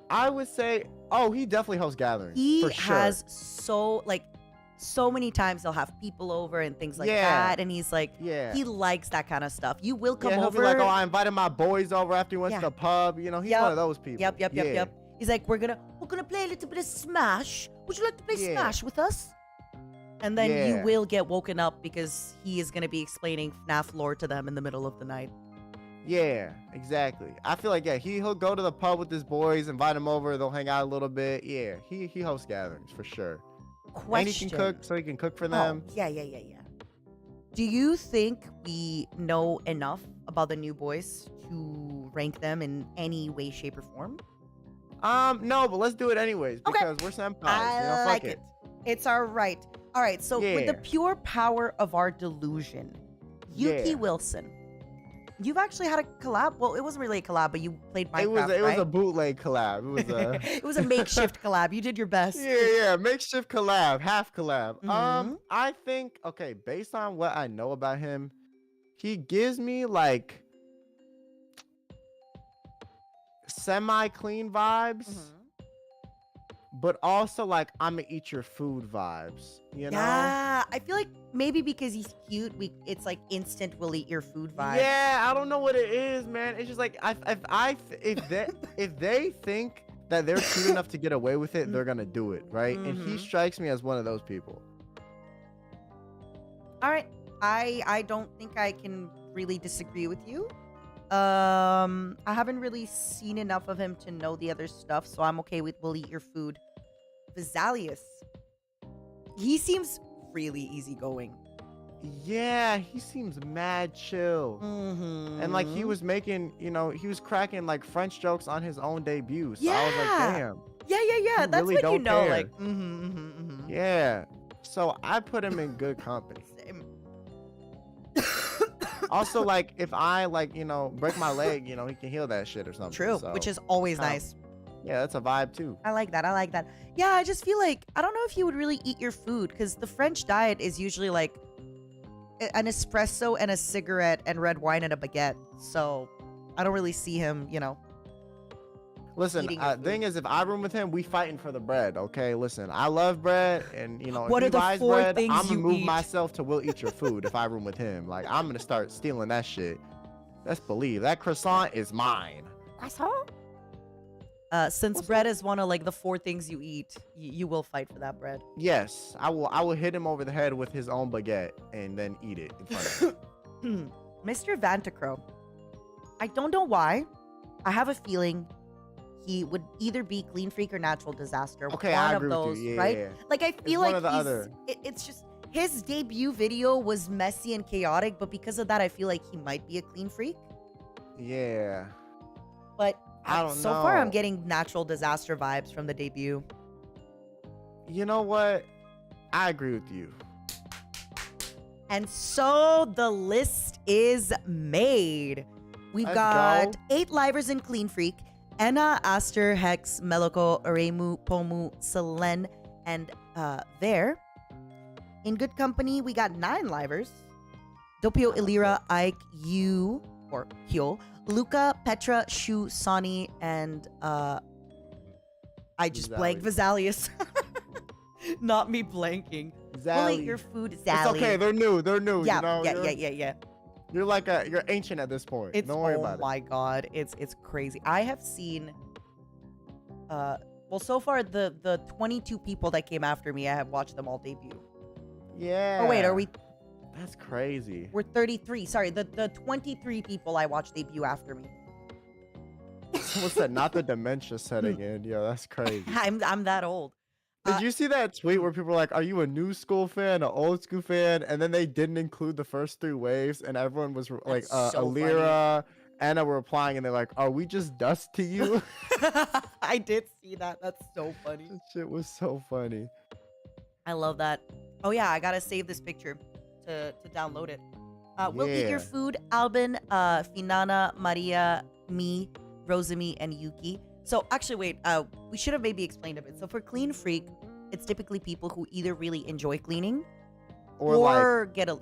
I would say, he definitely hosts gatherings. He for sure. has so many times they'll have people over and things like that, and he's like, he likes that kind of stuff. You will come over. He'll be like, I invited my boys over after he went to the pub. He's one of those people. Yep. He's like, we're gonna play a little bit of Smash. Would you like to play Smash with us? And then you will get woken up because he is gonna be explaining FNAF lore to them in the middle of the night. Yeah, exactly. I feel like he'll go to the pub with his boys, invite them over, they'll hang out a little bit. Yeah, he hosts gatherings for sure. Question. And he can cook, so he can cook for them. Yeah. Do you think we know enough about the new boys to rank them in any way, shape, or form? No, but let's do it anyways because we're senpais. I like it. It's all right. All right, so with the pure power of our delusion, Yuki Wilson. You've actually had a collab. Well, it wasn't really a collab, but you played Minecraft, It was a bootleg collab. It was a it was a makeshift collab. You did your best. Yeah, makeshift collab, half collab. I think based on what I know about him, he gives me like semi-clean vibes. But also like I'm gonna eat your food vibes, Yeah, I feel like maybe because he's cute, it's like instant we'll eat your food vibe. Yeah, I don't know what it is, man. It's just like if they think that they're cute enough to get away with it, they're gonna do it, right? And he strikes me as one of those people. All right, I don't think I can really disagree with you. I haven't really seen enough of him to know the other stuff, so I'm okay with we'll eat your food. Vesalius. He seems really easygoing. Yeah, he seems mad chill. And like he was making, he was cracking like French jokes on his own debut. So I was like, damn. Yeah. That's really when care. like, Yeah. So I put him in good company. Same. Also, like if I break my leg, he can heal that shit or something. True, so, which is always nice. Yeah, that's a vibe too. I like that. Yeah, I just feel like I don't know if he would really eat your food because the French diet is usually like an espresso and a cigarette and red wine and a baguette. So I don't really see him, Listen, thing is, if I room with him, we fighting for the bread, okay? Listen, I love bread, and, what if he are buys the 4 bread, things I'm going you to move eat? myself to we'll eat your food if I room with him. Like, I'm going to start stealing that shit. Let's believe. That croissant is mine. Croissant? Since bread is one of, like, the 4 things you eat, you will fight for that bread. Yes, I will hit him over the head with his own baguette and then eat it in front of him. Mr. Vantacro. I don't know why. I have a feeling he would either be clean freak or natural disaster. Okay, one I of agree those, with you. right? Yeah. Like I feel one like or the other. It's just his debut video was messy and chaotic, but because of that, I feel like he might be a clean freak. Yeah. But I don't know. So far, I'm getting natural disaster vibes from the debut. You know what? I agree with you. And so the list is made. We've Let's got go. 8 livers in Clean Freak. Enna, Aster, Hex, Meloko, Reimu, Pomu, Selen, and Ver. In Good Company, we got 9 livers. Doppio, Illyra, Ike, Yu, or Hyo, Luca, Petra, Shu, Sani, and I just blanked Vesalius. Not me blanking. We'll eat your food, Zally. It's okay, they're new. Yeah, yeah. You're you're ancient at this point. Don't worry about it. Oh my god, it's crazy. I have seen well, so far the 22 people that came after me, I have watched them all debut. Yeah. Oh wait, are we? That's crazy. We're 33. Sorry, the 23 people I watched debut after me. What's that? Not the dementia setting in. Yo, that's crazy. I'm that old. Did you see that tweet where people were like, are you a new school fan, an old school fan? And then they didn't include the first 3 waves, and everyone was like, Alira, Anna were replying, and they're like, are we just dust to you? I did see that. That's so funny. That shit was so funny. I love that. Oh yeah, I gotta save this picture to download it. We'll eat your food, Albin, Finana, Maria, me, Rosemi, and Yuki. So actually, wait, we should have maybe explained a bit. So for Clean Freak, it's typically people who either really enjoy cleaning or like, get a,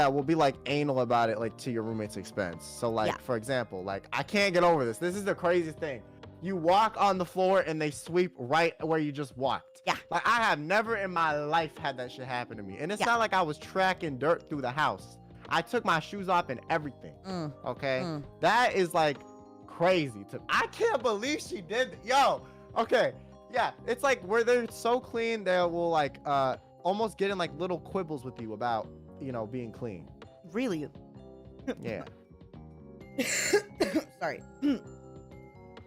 we'll be like anal about it, like to your roommate's expense. So like, for example, like I can't get over this. This is the craziest thing. You walk on the floor and they sweep right where you just walked. Yeah. Like I have never in my life had that shit happen to me. And it's not like I was tracking dirt through the house. I took my shoes off and everything. Okay. That is like crazy. I can't believe she did. Yo. Okay. Yeah. It's like where they're so clean, they will like almost get in like little quibbles with you about, being clean. Really? Yeah. Sorry.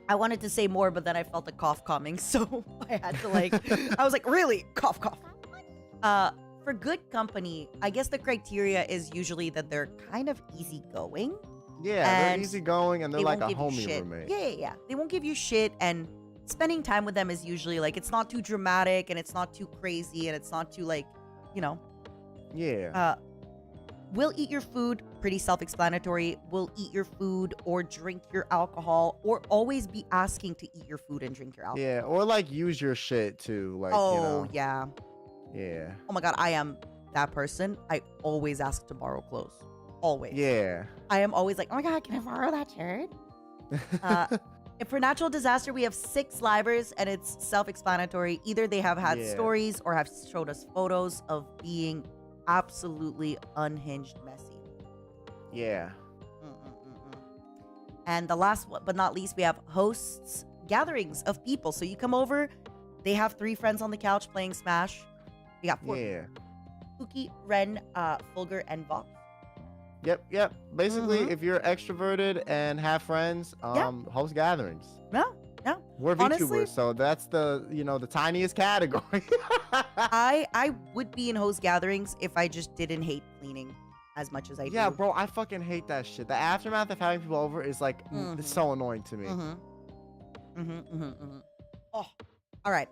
I wanted to say more, but then I felt a cough coming, so I had to I was like, really? Cough, cough. For Good Company, I guess the criteria is usually that they're kind of easygoing. Yeah, they're easygoing and they're like a homie roommate. Yeah. They won't give you shit, and spending time with them is usually like, it's not too dramatic, and it's not too crazy, and it's not too Yeah. We'll eat your food, pretty self-explanatory. We'll eat your food or drink your alcohol, or always be asking to eat your food and drink your alcohol. Yeah, or like use your shit too. Like, yeah. Yeah. Oh my god, I am that person. I always ask to borrow clothes. Always. Yeah. I am always like, oh my god, can I borrow that shirt? If for natural disaster, we have 6 livers, and it's self-explanatory. Either they have had stories or have showed us photos of being absolutely unhinged messy. Yeah. And the last but not least, we have hosts, gatherings of people. So you come over, they have 3 friends on the couch playing Smash. We got 4 people. Uki, Ren, Fulgur, and Vox. Yep. Basically, if you're extroverted and have friends, host gatherings. No. We're Honestly, VTubers, so that's the the tiniest category. I would be in host gatherings if I just didn't hate cleaning as much as I do. Yeah, bro, I fucking hate that shit. The aftermath of having people over is like it's so annoying to me. Oh, all right.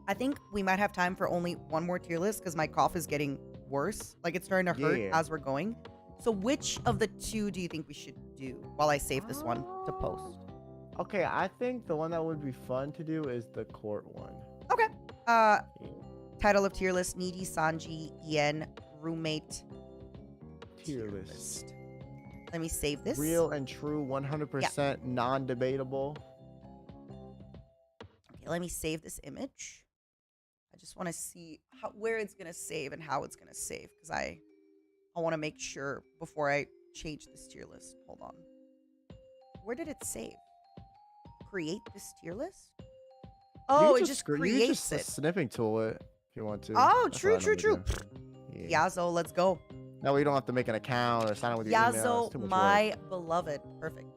I think we might have time for only one more tier list because my cough is getting worse. Like it's starting to hurt as we're going. So which of the two do you think we should do while I save this one to post? Okay, I think the one that would be fun to do is the court one. Okay. Title of tier list: NIJISANJI EN roommate tier list. Let me save this. Real and true, 100% non-debatable. Okay, let me save this image. I just want to see where it's gonna save and how it's gonna save because I want to make sure before I change this tier list. Hold on. Where did it save? Create this tier list? Oh, it just creates it. Snipping tool it if you want to. Oh, true. Yeah. Yazo, let's go. That way you don't have to make an account or sign up with your email. Yazo, my beloved. Perfect.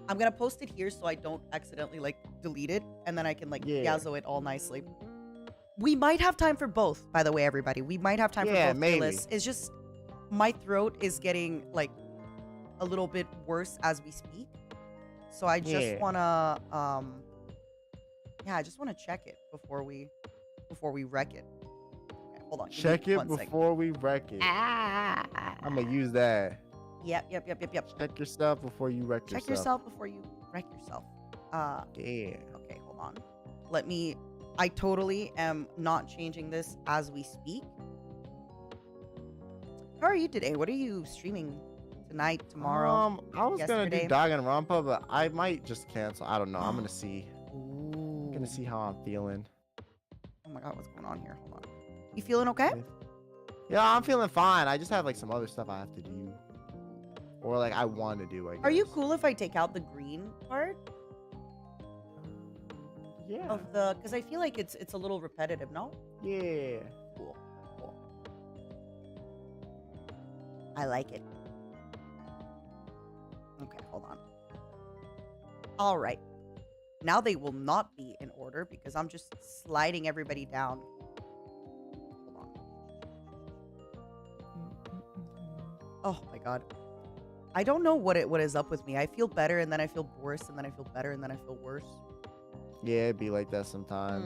I'm gonna post it here so I don't accidentally like delete it, and then I can like Yazo it all nicely. We might have time for both, by the way, everybody. We might have time for both tier lists. It's just my throat is getting like a little bit worse as we speak. So I just wanna I just wanna check it before we wreck it. Okay, hold on. Check it before we wreck it. I'm gonna use that. Yep. Check yourself before you wreck yourself. Check yourself before you wreck yourself. Okay, hold on. I totally am not changing this as we speak. How are you today? What are you streaming tonight, tomorrow? I was gonna do Danganronpa, but I might just cancel. I don't know. I'm gonna see. Ooh. I'm gonna see how I'm feeling. Oh my god, what's going on here? Hold on. You feeling okay? Yeah, I'm feeling fine. I just have like some other stuff I have to do. Or like I want to do, I guess. Are you cool if I take out the green part? Yeah. Because I feel like it's a little repetitive, no? Yeah. Cool. I like it. Okay, hold on. All right. Now they will not be in order because I'm just sliding everybody down. Hold on. Oh my god. I don't know what is up with me. I feel better and then I feel worse and then I feel better and then I feel worse. Yeah, it'd be like that sometimes.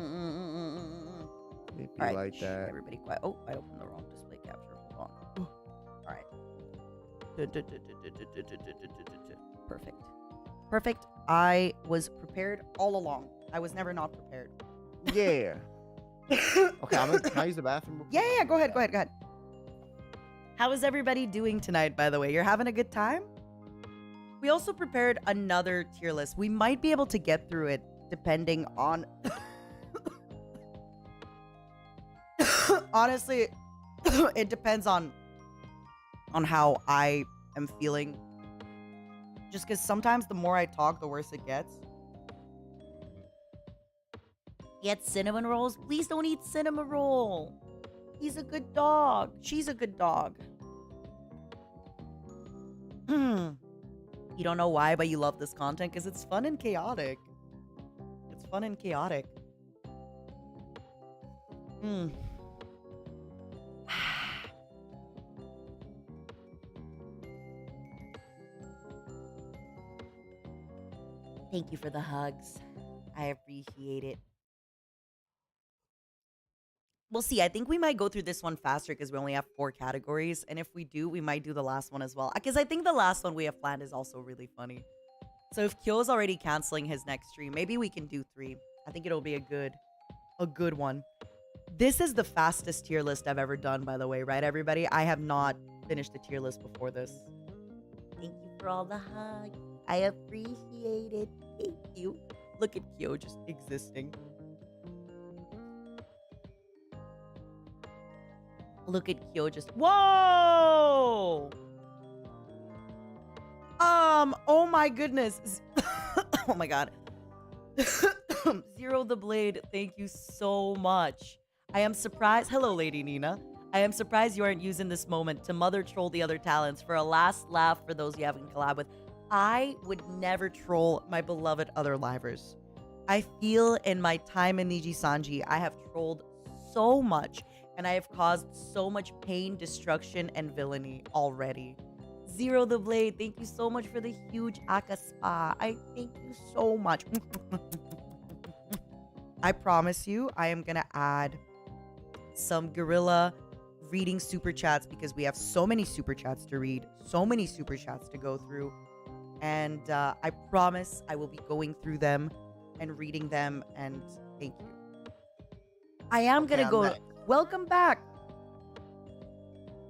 It'd be like that. Everybody quiet. Oh, I opened the wrong display capture. Hold on. All right. Perfect. I was prepared all along. I was never not prepared. Yeah. Okay, can I use the bathroom? Yeah. Go ahead. How is everybody doing tonight, by the way? You're having a good time? We also prepared another tier list. We might be able to get through it depending on... Honestly, it depends on how I am feeling. Just because sometimes the more I talk, the worse it gets. Get cinnamon rolls? Please don't eat cinnamon roll. He's a good dog. She's a good dog. You don't know why, but you love this content because it's fun and chaotic. It's fun and chaotic. Thank you for the hugs. I appreciate it. We'll see. I think we might go through this one faster because we only have 4 categories. And if we do, we might do the last one as well. Because I think the last one we have planned is also really funny. So if Kyo's already canceling his next stream, maybe we can do 3. I think it'll be a good one. This is the fastest tier list I've ever done, by the way, right, everybody? I have not finished the tier list before this. Thank you for all the hugs. I appreciate it. Thank you. Look at Kyo just existing. Look at Kyo just... Whoa! Oh my goodness. Oh my god. Zero the Blade, thank you so much. I am surprised. Hello, Lady Nina. I am surprised you aren't using this moment to mother troll the other talents for a last laugh for those you haven't collab with. I would never troll my beloved other livers. I feel in my time in NIJISANJI, I have trolled so much and I have caused so much pain, destruction, and villainy already. Zero the Blade, thank you so much for the huge Aka Spa. I thank you so much. I promise you, I am gonna add some gorilla reading super chats because we have so many super chats to read, so many super chats to go through. And I promise I will be going through them and reading them, and thank you. I am gonna go. Welcome back.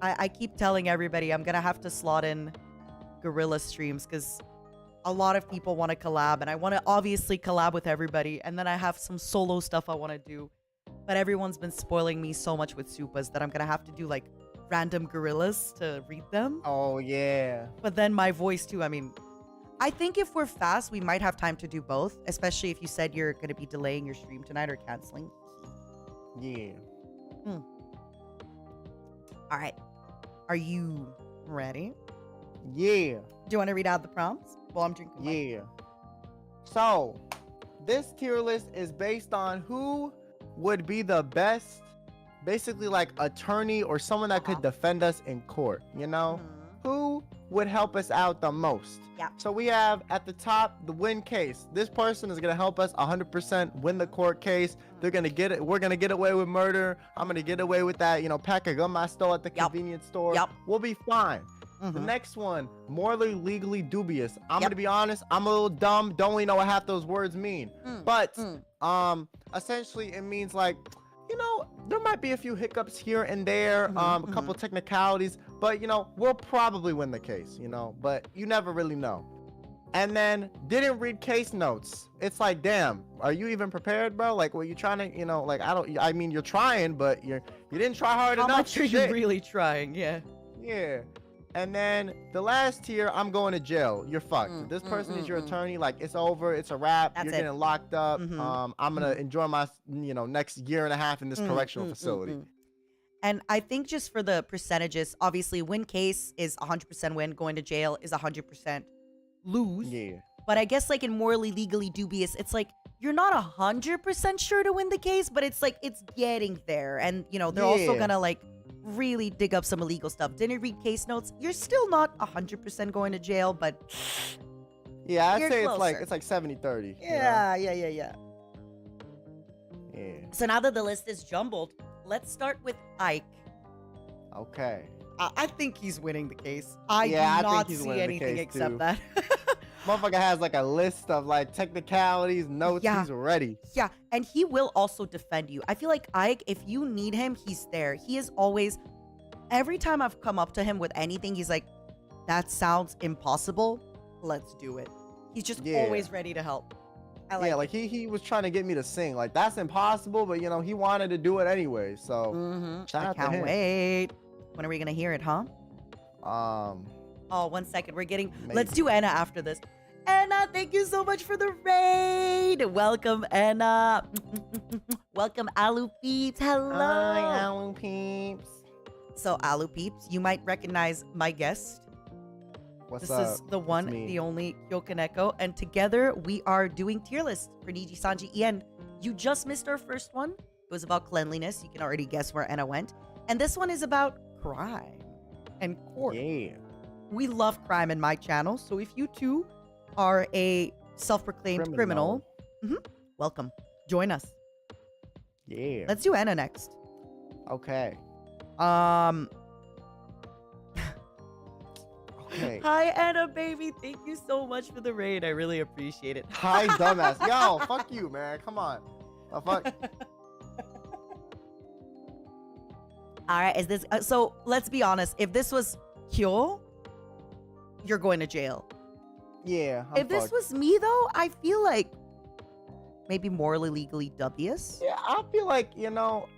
I keep telling everybody I'm gonna have to slot in gorilla streams because a lot of people want to collab, and I want to obviously collab with everybody, and then I have some solo stuff I want to do, but everyone's been spoiling me so much with supas that I'm gonna have to do like random gorillas to read them. Oh yeah. But then my voice too. I mean, I think if we're fast, we might have time to do both, especially if you said you're going to be delaying your stream tonight or canceling. Yeah. All right. Are you ready? Yeah. Do you want to read out the prompts while I'm drinking? Yeah. So, this tier list is based on who would be the best, basically like attorney or someone that could defend us in court, you know? Who would help us out the most? Yeah. So we have at the top the win case. This person is gonna help us 100% win the court case. They're gonna get it. We're gonna get away with murder. I'm gonna get away with that, you know, pack of gum I stole at the convenience store. We'll be fine. The next one, morally legally dubious. I'm gonna be honest, I'm a little dumb, don't really know what half those words mean. But essentially it means like, you know, there might be a few hiccups here and there, a couple technicalities, but you know, we'll probably win the case, you know, but you never really know. And then didn't read case notes. It's like, damn, are you even prepared, bro? Like, were you trying to, you know, like, I mean, you're trying, but you didn't try hard enough. How much are you really trying? Yeah. Yeah. And then the last tier, I'm going to jail. You're fucked. If this person is your attorney, like, it's over. It's a wrap. You're getting locked up. I'm going to enjoy my, you know, next year and a half in this correctional facility. And I think just for the percentages, obviously, win case is 100% win. Going to jail is 100% lose. Yeah. But I guess, like, in morally legally dubious, it's like, you're not 100% sure to win the case, but it's like, it's getting there. And, you know, they're also going to, like, really dig up some illegal stuff. Didn't read case notes. You're still not 100% going to jail, but yeah, I'd say closer. it's like 70-30. Yeah, you know? yeah. So now that the list is jumbled, let's start with Ike. Okay. I think he's winning the case. I do not see anything except that. Motherfucker has like a list of like technicalities, notes. He's ready. Yeah, and he will also defend you. I feel like Ike, if you need him, he's there. He is always, every time I've come up to him with anything, he's like, that sounds impossible. Let's do it. He's just always ready to help. I like like he was trying to get me to sing. Like, that's impossible, but you know, he wanted to do it anyway. So I can't wait. When are we gonna hear it, huh? Oh, 1 second. We're getting. Let's do Enna after this. Enna, thank you so much for the raid. Welcome, Enna. Welcome, Alu Peeps. Hello. Hi, Alu Peeps. So, Alu Peeps, you might recognize my guest. What's this is the one, the only Kyokaneko, and together we are doing tier lists for NIJISANJI. And you just missed our first one. It was about cleanliness. You can already guess where Enna went. And this one is about crime and court. Yeah. We love crime in my channel, so if you too are a self-proclaimed criminal, welcome. Join us. Yeah. Let's do Enna next. Okay. Okay. Hi, Enna, baby. Thank you so much for the raid. I really appreciate it. Hi, dumbass. Yo, fuck you, man. Come on. The fuck? All right, is this... so, let's be honest. If this was Kyo, you're going to jail. Yeah, if this was me, though, I feel like maybe morally, legally dubious. Yeah, I feel like, you know,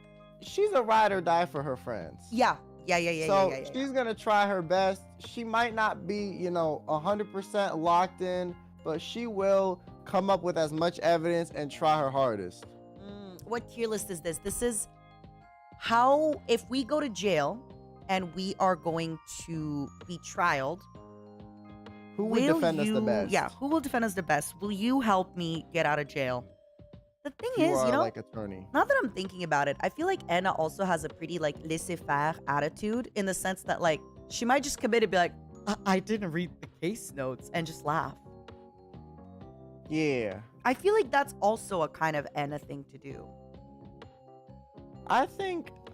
she's a ride or die for her friends. Yeah. So she's going to try her best. She might not be, you know, 100% locked in, but she will come up with as much evidence and try her hardest. What tier list is this? This is if we go to jail and we are going to be trialed, who will defend us the best? Yeah, who will defend us the best? Will you help me get out of jail? The thing is, you know, like attorney. Now that I'm thinking about it, I feel like Enna also has a pretty like laissez-faire attitude, in the sense that like she might just commit and be like, I didn't read the case notes, and just laugh. Yeah. I feel like that's also a kind of Enna thing to do. I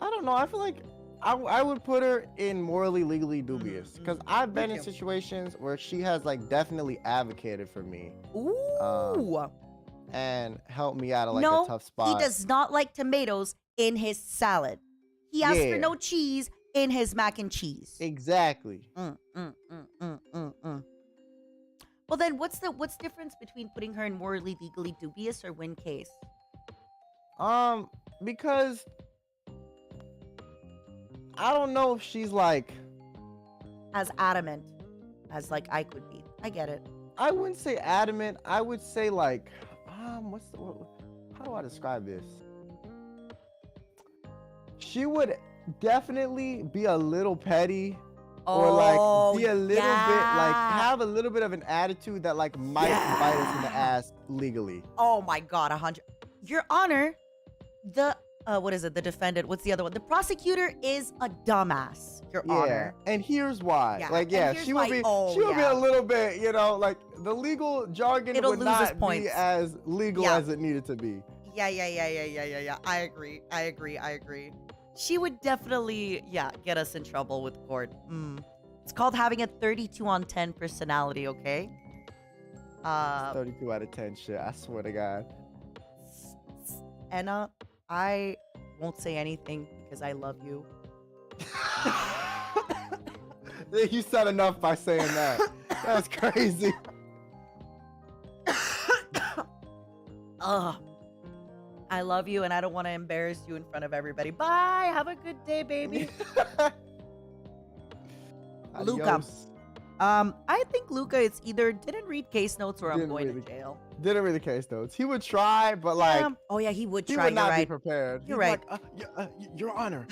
don't know. I feel like I would put her in morally, legally dubious, because I've been in situations where she has like definitely advocated for me. Ooh. And helped me out of like a tough spot. He does not like tomatoes in his salad. He asked for no cheese in his mac and cheese. Exactly. Well, then what's difference between putting her in morally, legally dubious or win case? Because I don't know if she's like as adamant as like I could be. I get it. I wouldn't say adamant. I would say like, how do I describe this? She would definitely be a little petty, or like be a little bit like have a little bit of an attitude that like might bite us in the ass legally. Oh my God, 100. Your Honor, the what is it? The defendant. What's the other one? The prosecutor is a dumbass. Your Honor. And here's why. Yeah. Like, she would be a little bit, you know, like the legal jargon would not be as legal as it needed to be. Yeah. I agree. She would definitely, get us in trouble with court. It's called having a 32 on 10 personality, okay? 32 out of 10 shit, I swear to God. Enna, I won't say anything because I love you. You said enough by saying that. That's crazy. I love you, and I don't want to embarrass you in front of everybody. Bye. Have a good day, baby. Luca. I think Luca is either didn't read case notes or I'm going to jail. Didn't read the case notes. He would try, but like, he would try. He would not be prepared. You're right. Like, Your Honor,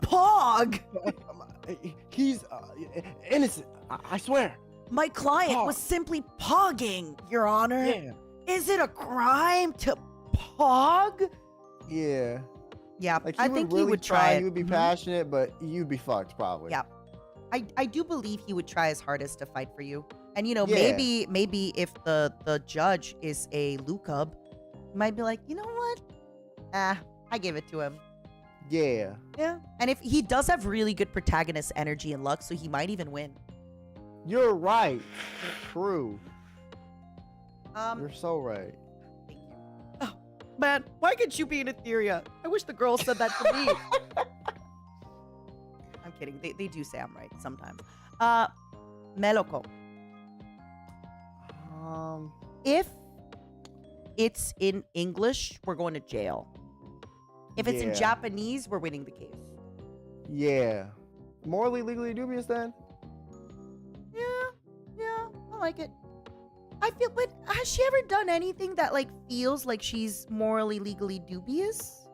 Pog. He's innocent. I swear. My client was simply pogging, Your Honor. Yeah. Is it a crime to pog? Yeah. Yeah. Like, I think he would try. He would be passionate, but you'd be fucked probably. Yeah. I do believe he would try his hardest to fight for you. And, you know, maybe if the judge is a Lucub, he might be like, you know what? I give it to him. Yeah. Yeah. And if he does have really good protagonist energy and luck, so he might even win. You're right. True. You're so right. Thank you. Oh, man, why can't you be in Ethyria? I wish the girl said that to me. I'm kidding. They do say I'm right sometimes. Meloko. If it's in English, we're going to jail. If it's in Japanese, we're winning the case. Yeah. Morally, legally dubious then? Yeah, I like it. I feel, but has she ever done anything that like feels like she's morally, legally dubious?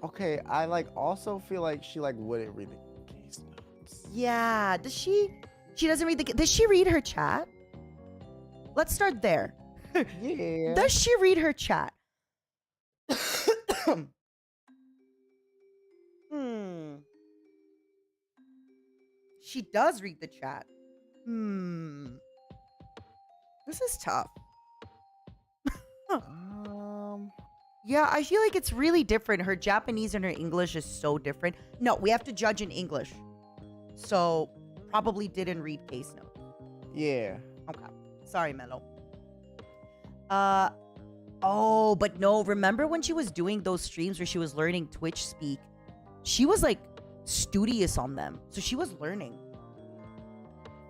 Okay, I like also feel like she like wouldn't read the case notes. Yeah, does she? She doesn't read the. Does she read her chat? Let's start there. Yeah. Does she read her chat? She does read the chat. This is tough. Yeah, I feel like it's really different. Her Japanese and her English is so different. No, we have to judge in English. So, probably didn't read case notes. Yeah. Okay. Sorry, Mello. Oh, but no, remember when she was doing those streams where she was learning Twitch speak? She was like studious on them. So she was learning.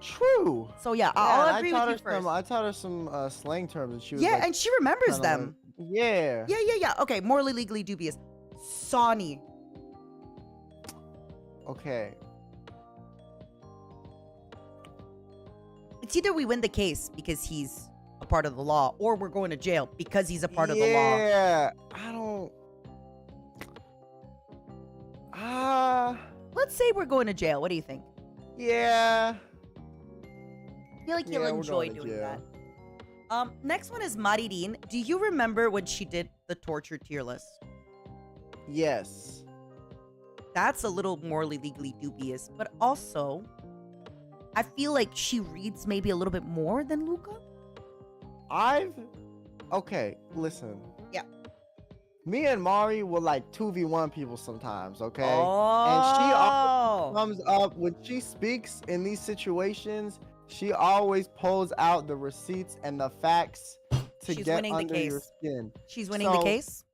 True. So yeah, I'll agree with you first. I taught her some slang terms and she was and she remembers them. Like, yeah. Yeah. Okay, morally, legally dubious. Sonny. Okay. It's either we win the case because he's a part of the law, or we're going to jail because he's a part of the law. Yeah, say we're going to jail. What do you think? Yeah. I feel like he'll enjoy doing that. Next one is Marilyn. Do you remember when she did the torture tier list? Yes. That's a little morally legally dubious, but also I feel like she reads maybe a little bit more than Luca. Okay, listen. Yeah. Me and Mari will like 2v1 people sometimes, okay? Oh. And she always comes up when she speaks in these situations. She always pulls out the receipts and the facts to get under your skin. She's winning the case?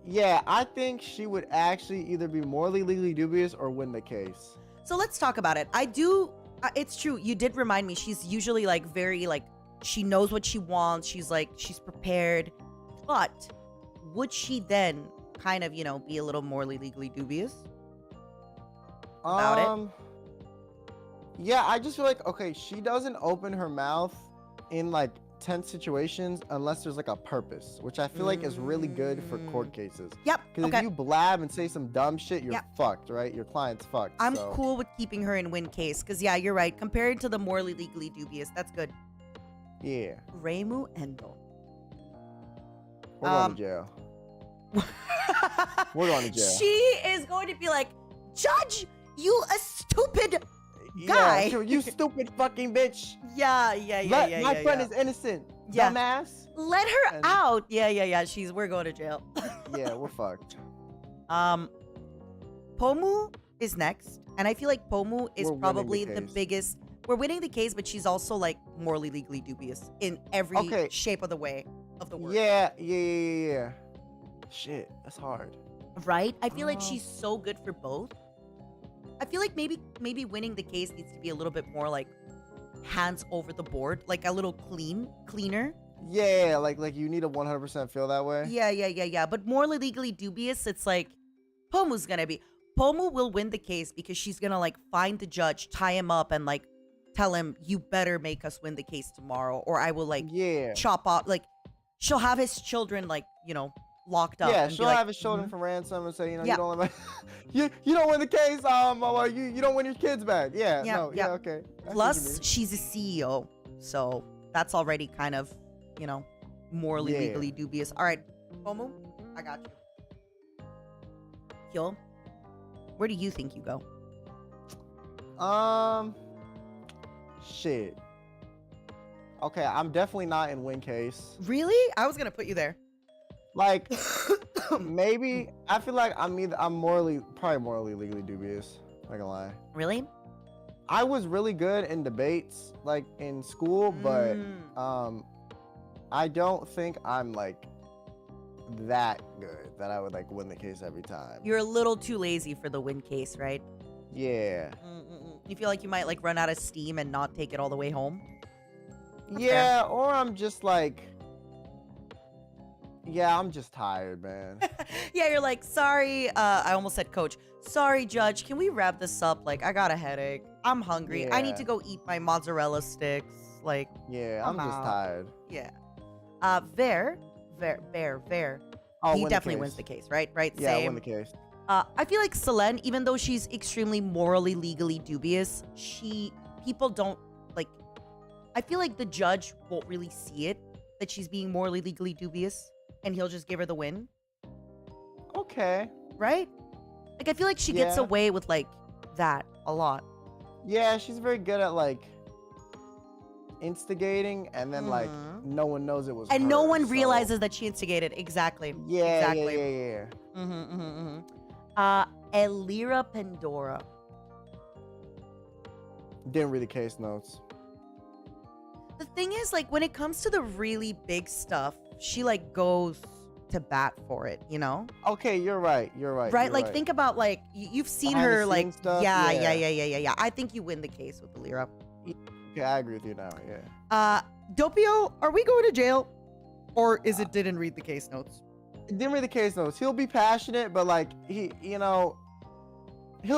Yeah, I think she would actually either be morally legally dubious or win the case. So let's talk about it. It's true. You did remind me. She's usually like very like, she knows what she wants. She's like, she's prepared. But would she then kind of, be a little morally legally dubious about it? Yeah, I just feel like, okay, she doesn't open her mouth in like tense situations unless there's like a purpose, which I feel like is really good for court cases. Yep. Because if you blab and say some dumb shit, you're fucked, right? Your client's fucked. I'm cool with keeping her in win case because, yeah, you're right. Compared to the morally legally dubious, that's good. Yeah. Reimu Endou. We're going to jail. We're going to jail. She is going to be like, Judge, you a stupid guy. Yeah, you stupid fucking bitch. Yeah. My friend is innocent. Yeah. Dumbass. Let her out. Yeah. We're going to jail. Yeah, we're fucked. Pomu is next. And I feel like Pomu is probably the biggest. We're winning the case, but she's also like morally legally dubious in every shape of the way of the word. Yeah. Shit, that's hard. Right? I feel like she's so good for both. I feel like maybe winning the case needs to be a little bit more like hands over the board, like a little cleaner. Yeah, like you need to 100% feel that way. Yeah. But morally legally dubious, it's like Pomu will win the case because she's gonna like find the judge, tie him up, and like tell him, you better make us win the case tomorrow, or I will like chop off. Like she'll have his children like locked up. Yeah, she'll have his children for ransom and say, you don't let you don't win the case. You don't win your kids back. Okay. Plus, she's a CEO, so that's already kind of morally legally dubious. All right, Pomu, I got you. Kyo, where do you think you go? Shit. Okay, I'm definitely not in win case. Really? I was gonna put you there. Like, maybe I feel like I'm probably morally legally dubious. Not gonna lie. Really? I was really good in debates, like in school, but I don't think I'm like that good that I would like win the case every time. You're a little too lazy for the win case, right? Yeah. You feel like you might like run out of steam and not take it all the way home? Yeah, or I'm just like, I'm just tired, man. Yeah, you're like, sorry, I almost said coach. Sorry, judge, can we wrap this up? Like, I got a headache. I'm hungry. Yeah. I need to go eat my mozzarella sticks. Like, yeah, I'm just tired. Yeah. Bear. He definitely wins the case, right? Yeah, Same. I win the case. I feel like Selene, even though she's extremely morally, legally dubious, people don't, like, I feel like the judge won't really see it, that she's being morally, legally dubious, and he'll just give her the win. Okay. Right? Like, I feel like she gets away with, like, that a lot. Yeah, she's very good at, like, instigating, and then, like, no one knows it was her. And no one realizes that she instigated. Exactly. Yeah, exactly. Elira Pandora. Didn't read the case notes. The thing is, like, when it comes to the really big stuff, she, like, goes to bat for it, Okay, you're right. Right? Like, think about, like, you've seen her, like, stuff, yeah. I think you win the case with Elira. Okay, I agree with you now, yeah. Doppio, are we going to jail? Or is it didn't read the case notes? Didn't read the case notes. He'll be passionate, but, like, he'll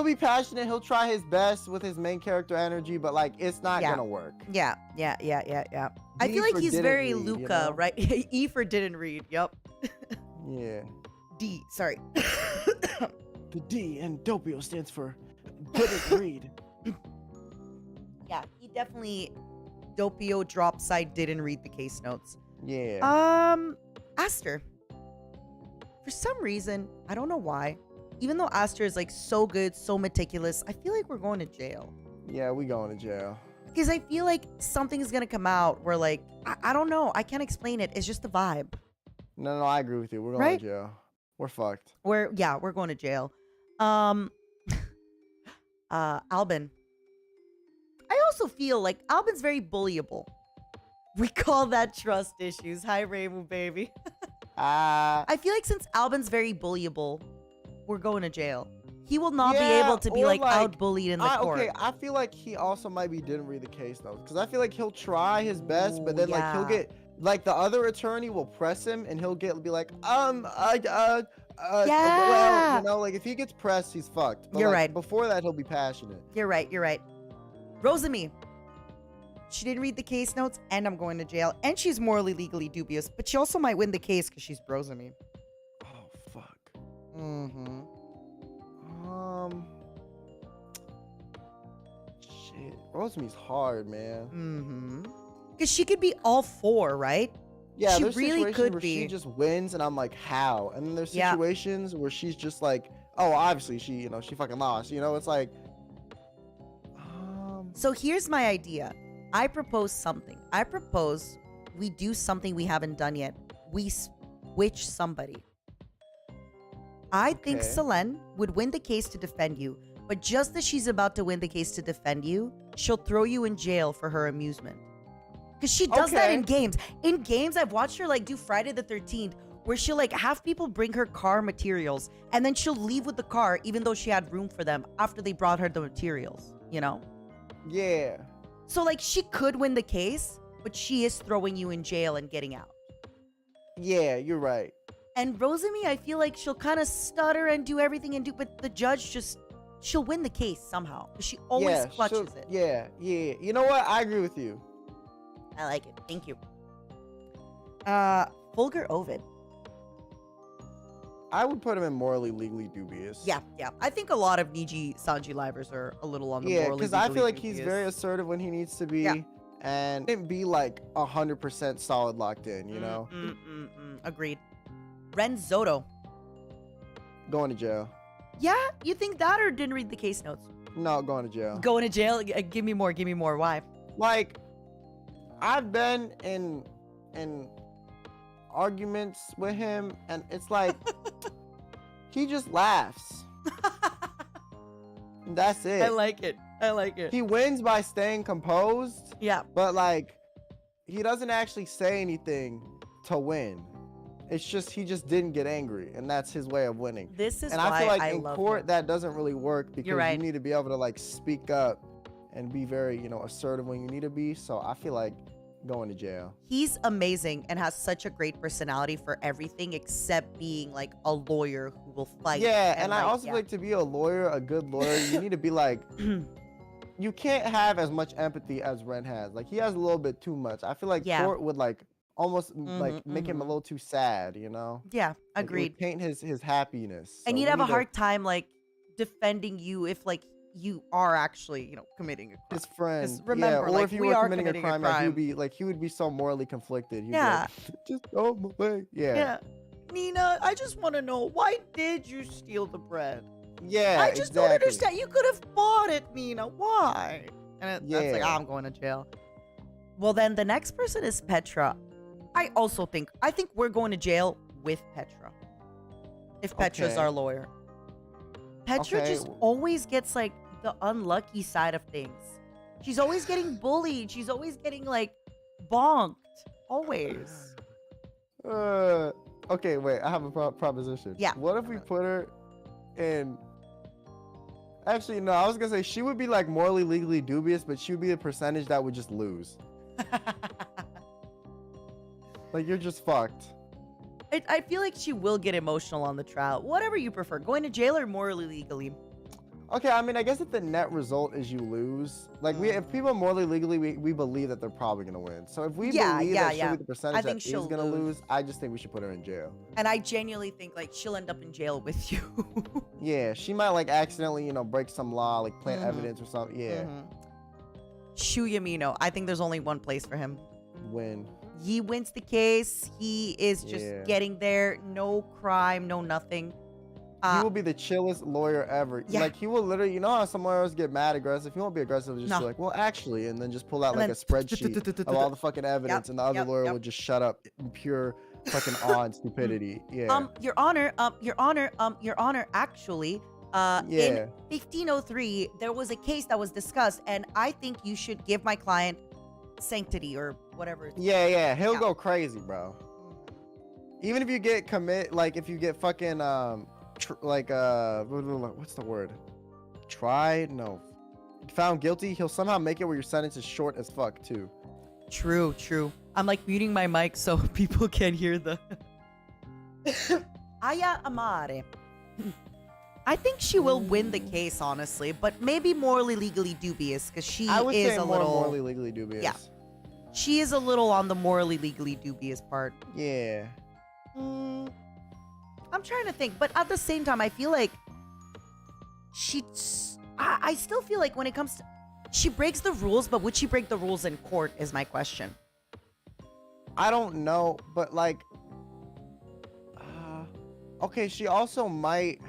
be passionate. He'll try his best with his main character energy, but, like, it's not gonna work. Yeah. I feel like he's very Luca, right? E for didn't read, yep. Yeah. D, sorry. The D in Doppio stands for didn't read. Yeah, he definitely Doppio drop side didn't read the case notes. Yeah. Aster. For some reason, I don't know why, even though Aster is like so good, so meticulous, I feel like we're going to jail. Yeah, we going to jail. Because I feel like something is going to come out where like, I don't know. I can't explain it. It's just the vibe. No, I agree with you. We're going to jail. We're fucked. We're going to jail. Albin. I also feel like Albin's very bullyable. We call that trust issues. Hi, Reimu, baby. I feel like since Albin's very bullyable, we're going to jail. He will not be able to be like out-bullied in the court. Okay, I feel like he also might be didn't read the case though, because I feel like he'll try his best, but then like he'll get like the other attorney will press him, and he'll be like, well, you know, like if he gets pressed, he's fucked. But, You're like, right. Before that, he'll be passionate. You're right. Rosemi. She didn't read the case notes, and I'm going to jail. And she's morally, legally dubious, but she also might win the case because she's Rosemi. Oh, fuck. Mm-hmm. Shit. Rosemi's hard, man. Mm-hmm. Because she could be all four, right? Yeah, she there's really situations could where be. she just wins, and I'm like, how? And then there's situations where she's just like, oh, obviously she, you know, she fucking lost. You know, it's like. So here's my idea. I propose something. I propose we do something we haven't done yet. We switch somebody. I think Selene would win the case to defend you, but just as she's about to win the case to defend you, she'll throw you in jail for her amusement. Because she does that in games. In games, I've watched her like do Friday the 13th, where she'll like have people bring her car materials, and then she'll leave with the car even though she had room for them after they brought her the materials, you know? Yeah. So like she could win the case, but she is throwing you in jail and getting out. Yeah, you're right. And Rosemi, I feel like she'll kind of stutter and do everything but the judge she'll win the case somehow. She always clutches it. Yeah. You know what? I agree with you. I like it. Thank you. Fulgur Ovid. I would put him in morally, legally dubious. Yeah. I think a lot of NIJISANJI livers are a little on the morally, because I feel like he's very assertive when he needs to be, and didn't be like 100% solid locked in, you know? Agreed. Ren Zoto. Going to jail. Yeah? You think that or didn't read the case notes? No, going to jail. Going to jail? Give me more. Why? Like, I've been in arguments with him, and it's like he just laughs. That's it. I like it. He wins by staying composed. Yeah. But like, he doesn't actually say anything to win. It's just he just didn't get angry, and that's his way of winning. This is and why I feel like I in love court him. that doesn't really work, because right. you need to be able to like speak up and be very, you know, assertive when you need to be. So I feel like going to jail. He's amazing and has such a great personality for everything except being like a lawyer who will fight. Yeah, and I also feel like to be a lawyer, a good lawyer, you need to be like, you can't have as much empathy as Ren has. Like, he has a little bit too much. I feel like court would like almost like make him a little too sad, you know? Yeah, like, agreed. It would paint his happiness. And you'd have a hard time like defending you if like you are actually, you know, committing a crime. His friend. Remember, or like, if you we were are committing a crime, like, he would be so morally conflicted. He'd be like, just go away. Yeah. Nina, I just want to know, why did you steal the bread? Yeah, I just don't understand. You could have bought it, Nina. Why? And that's like, I'm going to jail. Well, then the next person is Petra. I think we're going to jail with Petra. If Petra's our lawyer. Petra just always gets like the unlucky side of things. She's always getting bullied. She's always getting like bonked. Always. Okay, wait. I have a proposition. Yeah. What if we put her in... Actually, no. I was going to say she would be like morally, legally dubious, but she would be the percentage that would just lose. Like, you're just fucked. I feel like she will get emotional on the trial. Whatever you prefer. Going to jail or morally, legally? Okay, I mean, I guess if the net result is you lose, like if people morally legally, we believe that they're probably gonna win. So if we believe that she'll be the percentage that is gonna lose, I just think we should put her in jail. And I genuinely think like she'll end up in jail with you. Yeah, she might like accidentally, you know, break some law, like plant evidence or something. Yeah. Shuyamino, I think there's only one place for him. Win. He wins the case. He is just getting there. No crime, no nothing. He will be the chillest lawyer ever. Yeah. Like, he will literally, you know how some lawyers get mad aggressive? He won't be aggressive, just be like, well, actually, and then just pull out like a spreadsheet of all the fucking evidence, and the other lawyer will just shut up in pure fucking awe and stupidity. Yeah. Your Honor, actually, in 1503, there was a case that was discussed, and I think you should give my client sanctity or whatever. Yeah, he'll go crazy, bro. Even if you get if you get fucking, what's the word? Found guilty, he'll somehow make it where your sentence is short as fuck too. True. I'm like muting my mic so people can't hear the Aya Amare. I think she will win the case, honestly, but maybe morally legally dubious because she is a little morally legally dubious. Yeah, she is a little on the morally legally dubious part. Yeah. I'm trying to think, but at the same time, I feel like I still feel like when it comes to, she breaks the rules, but would she break the rules in court is my question. I don't know, but like, okay, she also might,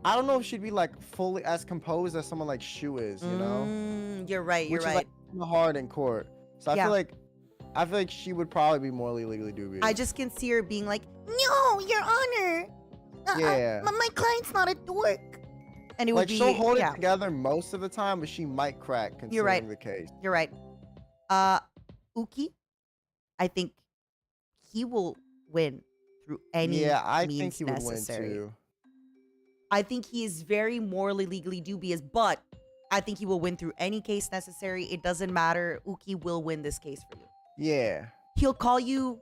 I don't know if she'd be like fully as composed as someone like Shu is, you know? You're right. Which is like hard in court. So I feel like she would probably be morally legally dubious. I just can see her being like, no, Your Honor. My client's not a dork. And it would be, she'll hold it together most of the time, but she might crack considering the case. You're right. Uki, I think he will win through any means necessary. I think he would win too. I think he is very morally legally dubious, but I think he will win through any case necessary. It doesn't matter. Uki will win this case for you. Yeah. He'll call you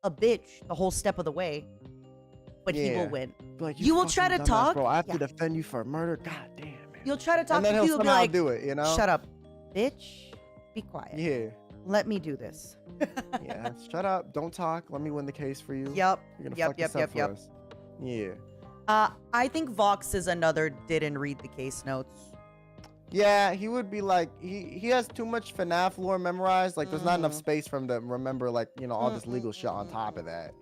a bitch the whole step of the way, but he will win. Like, you will try to talk. Bro, I have to defend you for murder. God damn, man. You'll try to talk. And then he'll somehow be like, do it, you know? Shut up, bitch. Be quiet. Yeah. Let me do this. Yeah. Shut up. Don't talk. Let me win the case for you. Yep. You're gonna fuck this up for us. Yeah. I think Vox is another didn't read the case notes. Yeah, he would be like, he has too much FNAF lore memorized. Like, there's not enough space for him to remember, like, you know, all this legal shit on top of that.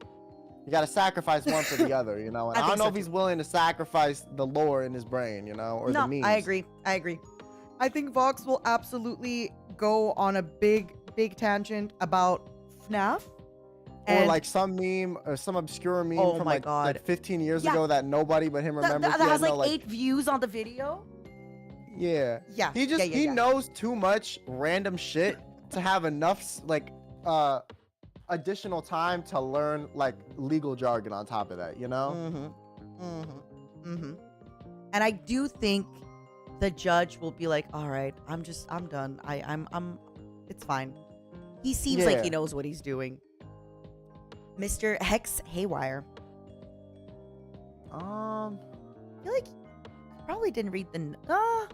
You gotta sacrifice one for the other, you know? And I don't know if he's willing to sacrifice the lore in his brain, you know, or the memes. I agree. I think Vox will absolutely go on a big tangent about FNAF. Or like some meme or some obscure meme from like 15 years ago that nobody but him remembers. That has like 8 views on the video. Yeah. He knows too much random shit to have enough like additional time to learn like legal jargon on top of that, you know? And I do think the judge will be like, all right, I'm done. I'm it's fine. He seems like he knows what he's doing. Mr. Hex Haywire. I feel like he probably didn't read the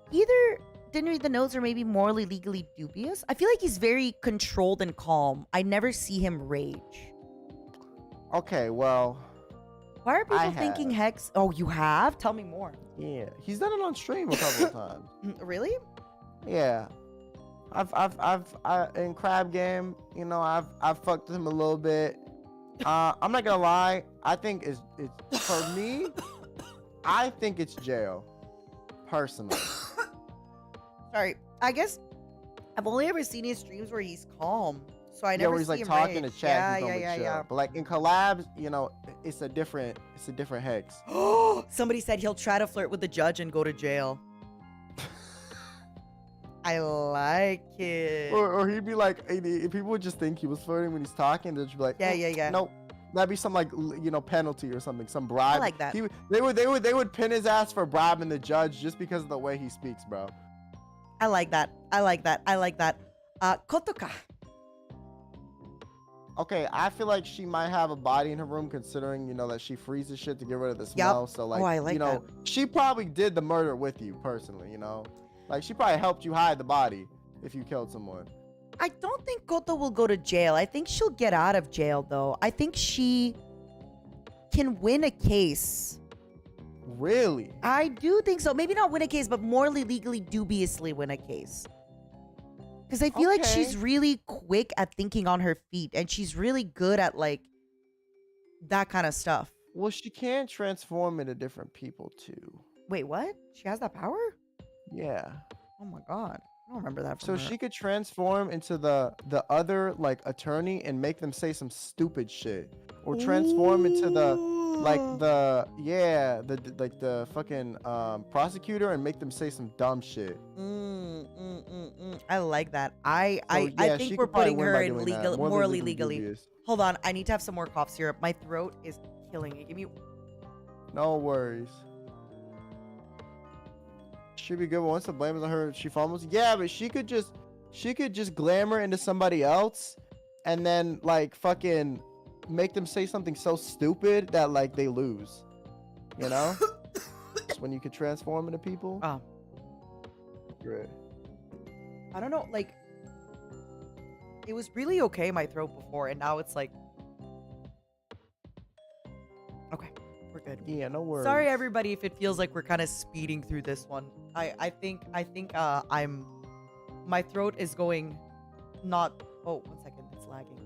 either didn't read the notes or maybe morally legally dubious. I feel like he's very controlled and calm. I never see him rage. Okay, well, why are people thinking Hex? Oh, you have? Tell me more. Yeah, he's done it on stream a couple of times. Really? Yeah. I've in Crab Game, you know, I've fucked with him a little bit. I'm not gonna lie. I think it's for me. I think it's jail, personally. Sorry, I guess I've only ever seen his streams where he's calm, so I never where he's like talking to chat. Yeah. But like in collabs, you know, it's a different Hex. Somebody said he'll try to flirt with the judge and go to jail. I like it. Or he'd be like, if people would just think he was flirting when he's talking, they'd just be like, yeah. Nope, that'd be some like, you know, penalty or something, some bribe. I like that. They would pin his ass for bribing the judge just because of the way he speaks, bro. I like that. Kotoka. Okay, I feel like she might have a body in her room, considering, you know, that she freezes shit to get rid of the smell. So, like, I like you know, that. she probably did the murder with you personally, you know? Like, she probably helped you hide the body if you killed someone. I don't think Koto will go to jail. I think she'll get out of jail, though. I think she can win a case. Really? I do think so. Maybe not win a case, but morally, legally, dubiously win a case. Because I feel like she's really quick at thinking on her feet, and she's really good at, like, that kind of stuff. Well, she can transform into different people, too. Wait, what? She has that power? Yeah. Oh my god. I don't remember that from So her. she could transform into the other, like, attorney and make them say some stupid shit. Or transform into the, like, the fucking prosecutor and make them say some dumb shit. I like that. I think we're putting her in legal, morally, legally. Dubious. Hold on, I need to have some more cough syrup. My throat is killing me. Give me. No worries. Should be good. But once the blame is on her, she fumbles. Yeah, but she could just glamour into somebody else, and then like fucking make them say something so stupid that like they lose. You know? That's when you could transform into people. Oh. Great. I don't know, like, it was really okay, my throat, before, and now it's like, okay, we're good. Yeah, no worries. Sorry, everybody, if it feels like we're kind of speeding through this one. I think my throat is going not, oh, 1 second, it's lagging.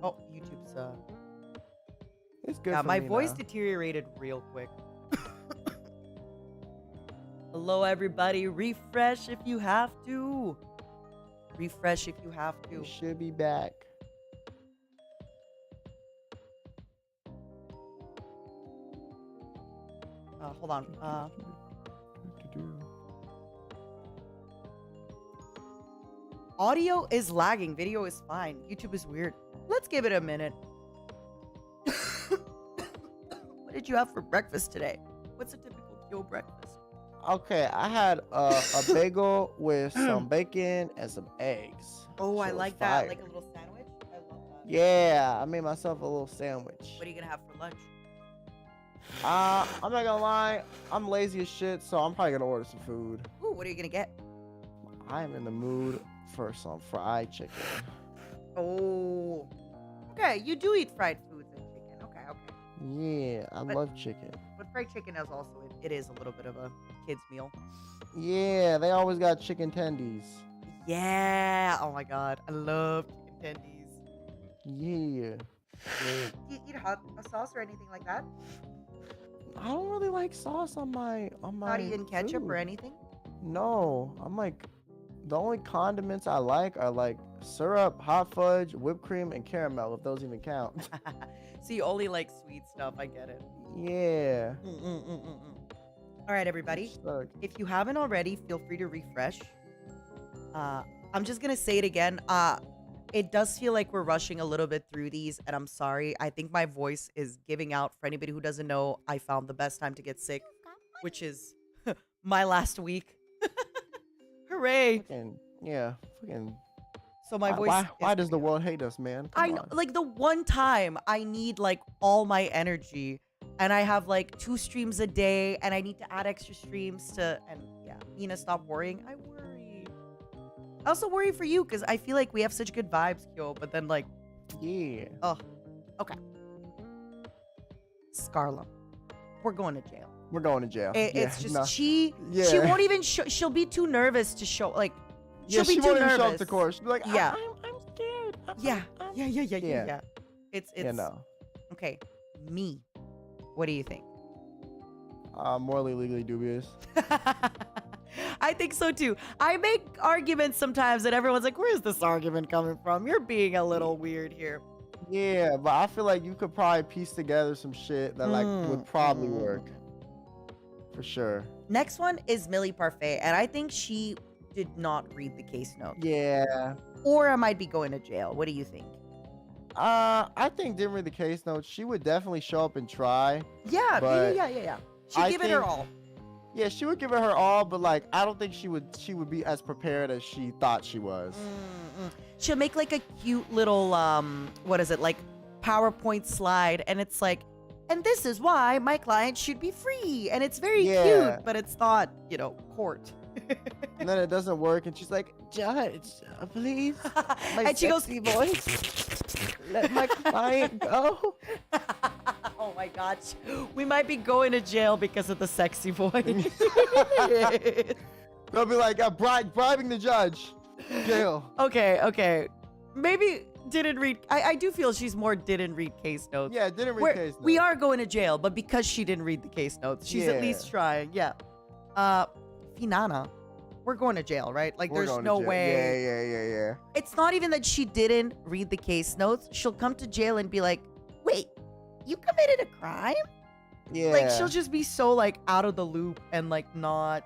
Oh, YouTube's, it's good. Yeah, for my me voice now. deteriorated real quick. Hello, everybody. Refresh if you have to. Refresh if you have to. You should be back. Hold on. Audio is lagging. Video is fine. YouTube is weird. Let's give it a minute. What did you have for breakfast today? What's a typical Kyo breakfast? Okay, I had a bagel with some bacon and some eggs. Oh, So I it was like that. fire. Like a little sandwich. I love that. Yeah, I made myself a little sandwich. What are you gonna have for lunch? I'm not gonna lie, I'm lazy as shit, so I'm probably gonna order some food. Ooh, what are you gonna get? I am in the mood for some fried chicken. Oh. Okay, you do eat fried foods and chicken. Okay, okay. Yeah, I love chicken. But fried chicken is also, it is a little bit of a kid's meal. Yeah, they always got chicken tendies. Yeah. Oh my god, I love chicken tendies. Yeah. Do you eat hot sauce or anything like that? I don't really like sauce on my Not even ketchup food. or anything? No, I'm like, the only condiments I like are like syrup, hot fudge, whipped cream, and caramel, if those even count. So you only like sweet stuff. I get it. Yeah. All right, everybody. If you haven't already, feel free to refresh. I'm just gonna say it again. It does feel like we're rushing a little bit through these, and I'm sorry. I think my voice is giving out. For anybody who doesn't know, I found the best time to get sick, which is my last week. Hooray! Fucking, yeah. Fucking. So my voice. Why does the world hate us, man? Come I know, on. like the one time I need like all my energy, and I have like 2 streams a day, and I need to add extra streams to. And yeah, Nina, stop worrying. I worry. I also worry for you because I feel like we have such good vibes, Kyo. But then like, Yeah. oh, okay. Scarle, we're going to jail. We're going to jail. It's just no. she won't even show. She'll be too nervous to show. Like, she'll be she too won't nervous. even show up to court. She'll be like, Yeah. I'm scared. Yeah. It's Yeah, no. okay. Me, what do you think? Morally, legally dubious. I think so too. I make arguments sometimes and everyone's like, where's this argument coming from? You're being a little weird here. Yeah, but I feel like you could probably piece together some shit that like would probably work. For sure. Next one is Millie Parfait, and I think she did not read the case note. Yeah. Or I might be going to jail. What do you think? I think didn't read the case notes. She would definitely show up and try. Yeah. She'd give it her all. Yeah, she would give it her all, but like I don't think she would be as prepared as she thought she was. She'll make like a cute little what is it, like PowerPoint slide, and it's like, and this is why my client should be free, and it's very cute, but it's not, you know, court. And then it doesn't work, and she's like, "Judge, please, my and she goes, voice, let my client go." Oh my gosh, we might be going to jail because of the sexy voice. They'll be like, bribing the judge. Jail. Okay. Maybe didn't read. I do feel she's more didn't read case notes. Yeah, didn't read case notes. We are going to jail, but because she didn't read the case notes, she's at least trying. Yeah. Finana, we're going to jail, right? Like, there's no way. Yeah. It's not even that she didn't read the case notes. She'll come to jail and be like, wait, you committed a crime? Yeah. Like, she'll just be so, like, out of the loop and, like, not...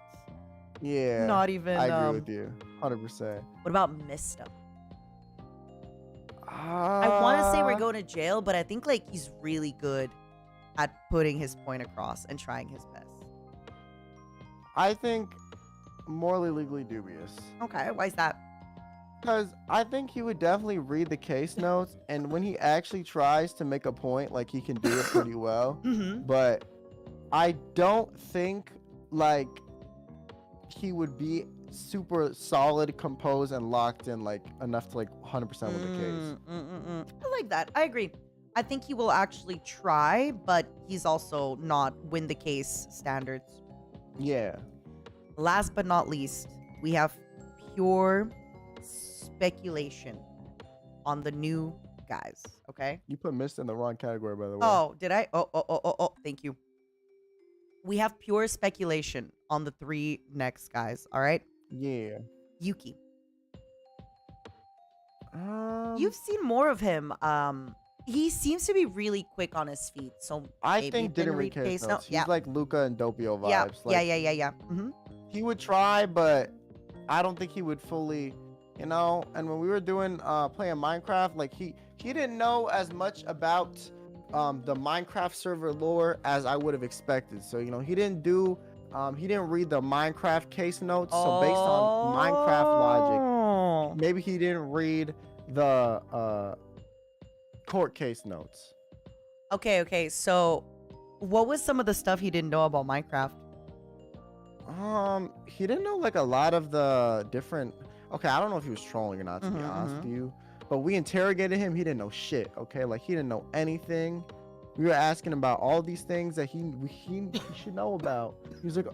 Yeah. Not even... I agree with you. 100%. What about Mista? I want to say we're going to jail, but I think, like, he's really good at putting his point across and trying his best. I think morally legally dubious. Okay, why is that? Because I think he would definitely read the case notes, and when he actually tries to make a point, like, he can do it pretty well. But I don't think, like, he would be super solid, composed, and locked in, like, enough to, like, 100% with the case. I like that. I agree. I think he will actually try, but he's also not win the case standards. Yeah. Last but not least, we have pure speculation on the new guys, okay? You put Mist in the wrong category, by the way. Oh, did I? Oh, thank you. We have pure speculation on the 3 next guys, all right? Yeah. Yuki. You've seen more of him. He seems to be really quick on his feet, so I think didn't read case notes. He's like Luca and Doppio vibes. Yeah, like, yeah. He would try, but I don't think he would fully, you know. And when we were doing playing Minecraft, like he didn't know as much about the Minecraft server lore as I would have expected. So, you know, he didn't read the Minecraft case notes. So based on Minecraft logic, maybe he didn't read the court case notes. Okay. So what was some of the stuff he didn't know about Minecraft? He didn't know like a lot of the different... Okay, I don't know if he was trolling or not, to be honest with you. But we interrogated him. He didn't know shit, okay? Like, he didn't know anything. We were asking about all these things that he should know about. He was like,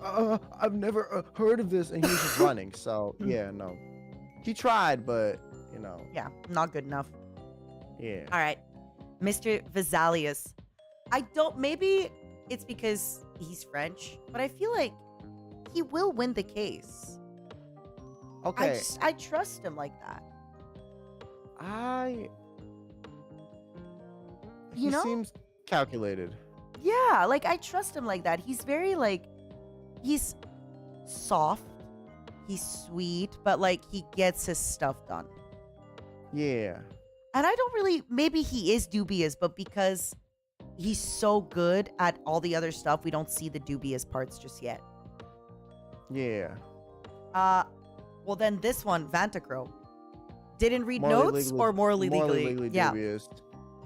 I've never heard of this. And he was just running. So, yeah, no. He tried, but, you know. Yeah, not good enough. Yeah. All right. Mr. Vesalius. Maybe it's because he's French, but I feel like he will win the case. Okay. I trust him like that. He seems calculated. Yeah, like I trust him like that. He's very like, he's soft, he's sweet, but like he gets his stuff done. Yeah. And I don't really, maybe he is dubious, but because he's so good at all the other stuff, we don't see the dubious parts just yet. Yeah. Well then this one, Vantacro. Didn't read notes or morally legally? Yeah. Dubious.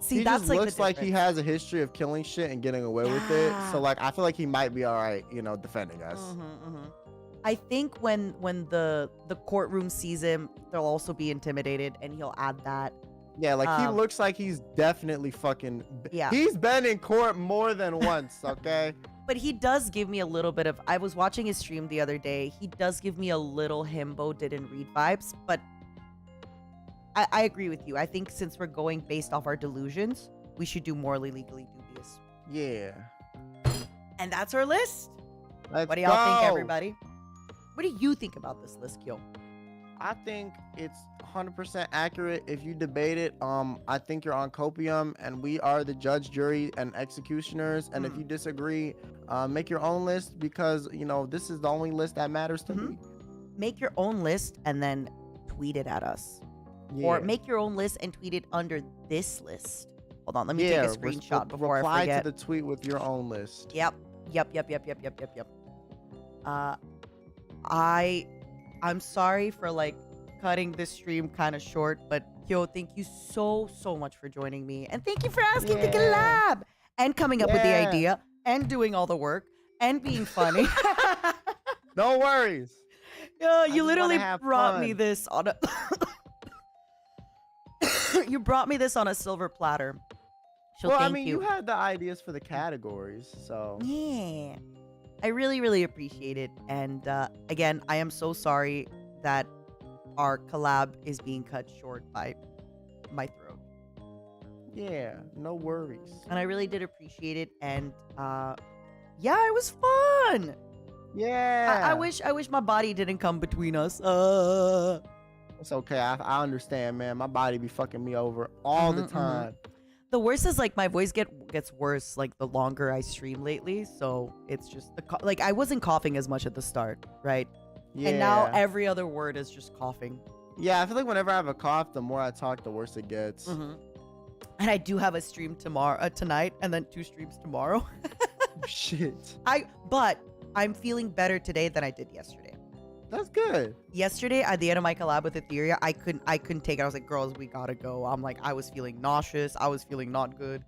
See, he that's just like looks like he has a history of killing shit and getting away with it. So like I feel like he might be all right, you know, defending us. I think when the courtroom sees him, they'll also be intimidated, and he'll add that. Yeah, like he looks like he's definitely fucking... Yeah. He's been in court more than once, okay? But he does give me a little bit of... I was watching his stream the other day. He does give me a little himbo didn't read vibes, but I agree with you. I think since we're going based off our delusions, we should do morally legally dubious. Yeah. And that's our list. Let's what do y'all think, go. everybody? What do you think about this list, Kyo? I think it's 100% accurate. If you debate it, I think you're on copium, and we are the judge, jury, and executioners. And if you disagree, make your own list, because, you know, this is the only list that matters to me. Make your own list and then tweet it at us. Yeah. Or make your own list and tweet it under this list. Hold on, let me take a screenshot before I forget. Reply to the tweet with your own list. Yep. I'm sorry for like cutting this stream kind of short, but Kyo, thank you so much for joining me, and thank you for asking to collab and coming up with the idea and doing all the work and being funny. No worries. You literally brought me this on a you brought me this on a silver platter. So well, thank I mean, you. you had the ideas for the categories, so yeah, I really appreciate it. And again, I am so sorry that our collab is being cut short by my throat. Yeah, no worries. And I really did appreciate it. And yeah, it was fun. Yeah. I wish my body didn't come between us. It's okay. I understand, man. My body be fucking me over all the time. The worst is like my voice gets worse like the longer I stream lately. So it's just like I wasn't coughing as much at the start, right? Yeah. And now every other word is just coughing. Yeah, I feel like whenever I have a cough, the more I talk, the worse it gets. And I do have a stream tonight, and then 2 streams tomorrow. Shit. But I'm feeling better today than I did yesterday. That's good. Yesterday, at the end of my collab with Ethyria, I couldn't take it. I was like, girls, we gotta go. I'm like, I was feeling nauseous. I was feeling not good.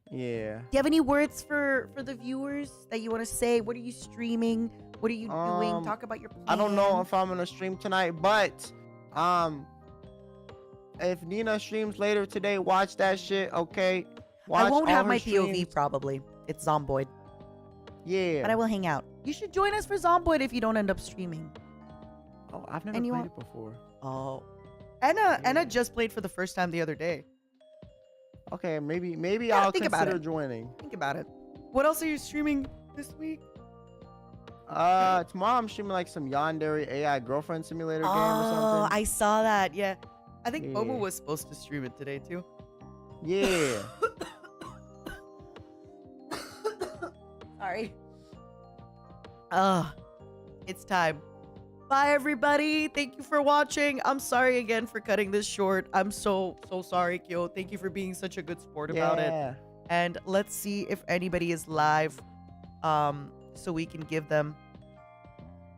Yeah. Do you have any words for the viewers that you want to say? What are you streaming? What are you doing? Talk about your plan. I don't know if I'm gonna stream tonight, but if Nina streams later today, watch that shit, okay? I won't have my streams. POV probably. It's Zomboid. Yeah. But I will hang out. You should join us for Zomboid if you don't end up streaming. Oh, I've never played it before. Oh. Enna just played for the first time the other day. Okay, maybe I'll consider joining. Think about it. What else are you streaming this week? Tomorrow I'm streaming like some Yandere AI girlfriend simulator game or something. Oh, I saw that. Yeah. I think Momo was supposed to stream it today too. Yeah. Sorry. It's time. Bye, everybody. Thank you for watching. I'm sorry again for cutting this short. I'm so sorry, Kyo. Thank you for being such a good sport about it. And let's see if anybody is live, so we can give them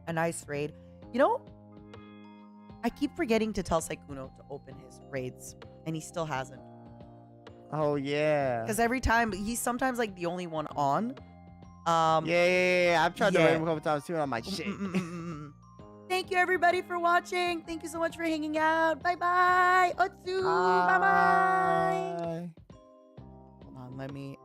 a nice raid. You know, I keep forgetting to tell Saikuno to open his raids, and he still hasn't. Oh yeah. Because every time he's sometimes like the only one on. Yeah. I've tried to raid him a couple times too, and I'm like, shit. Thank you everybody for watching. Thank you so much for hanging out. Bye bye. Otsu. Bye bye. Bye. Hold on, let me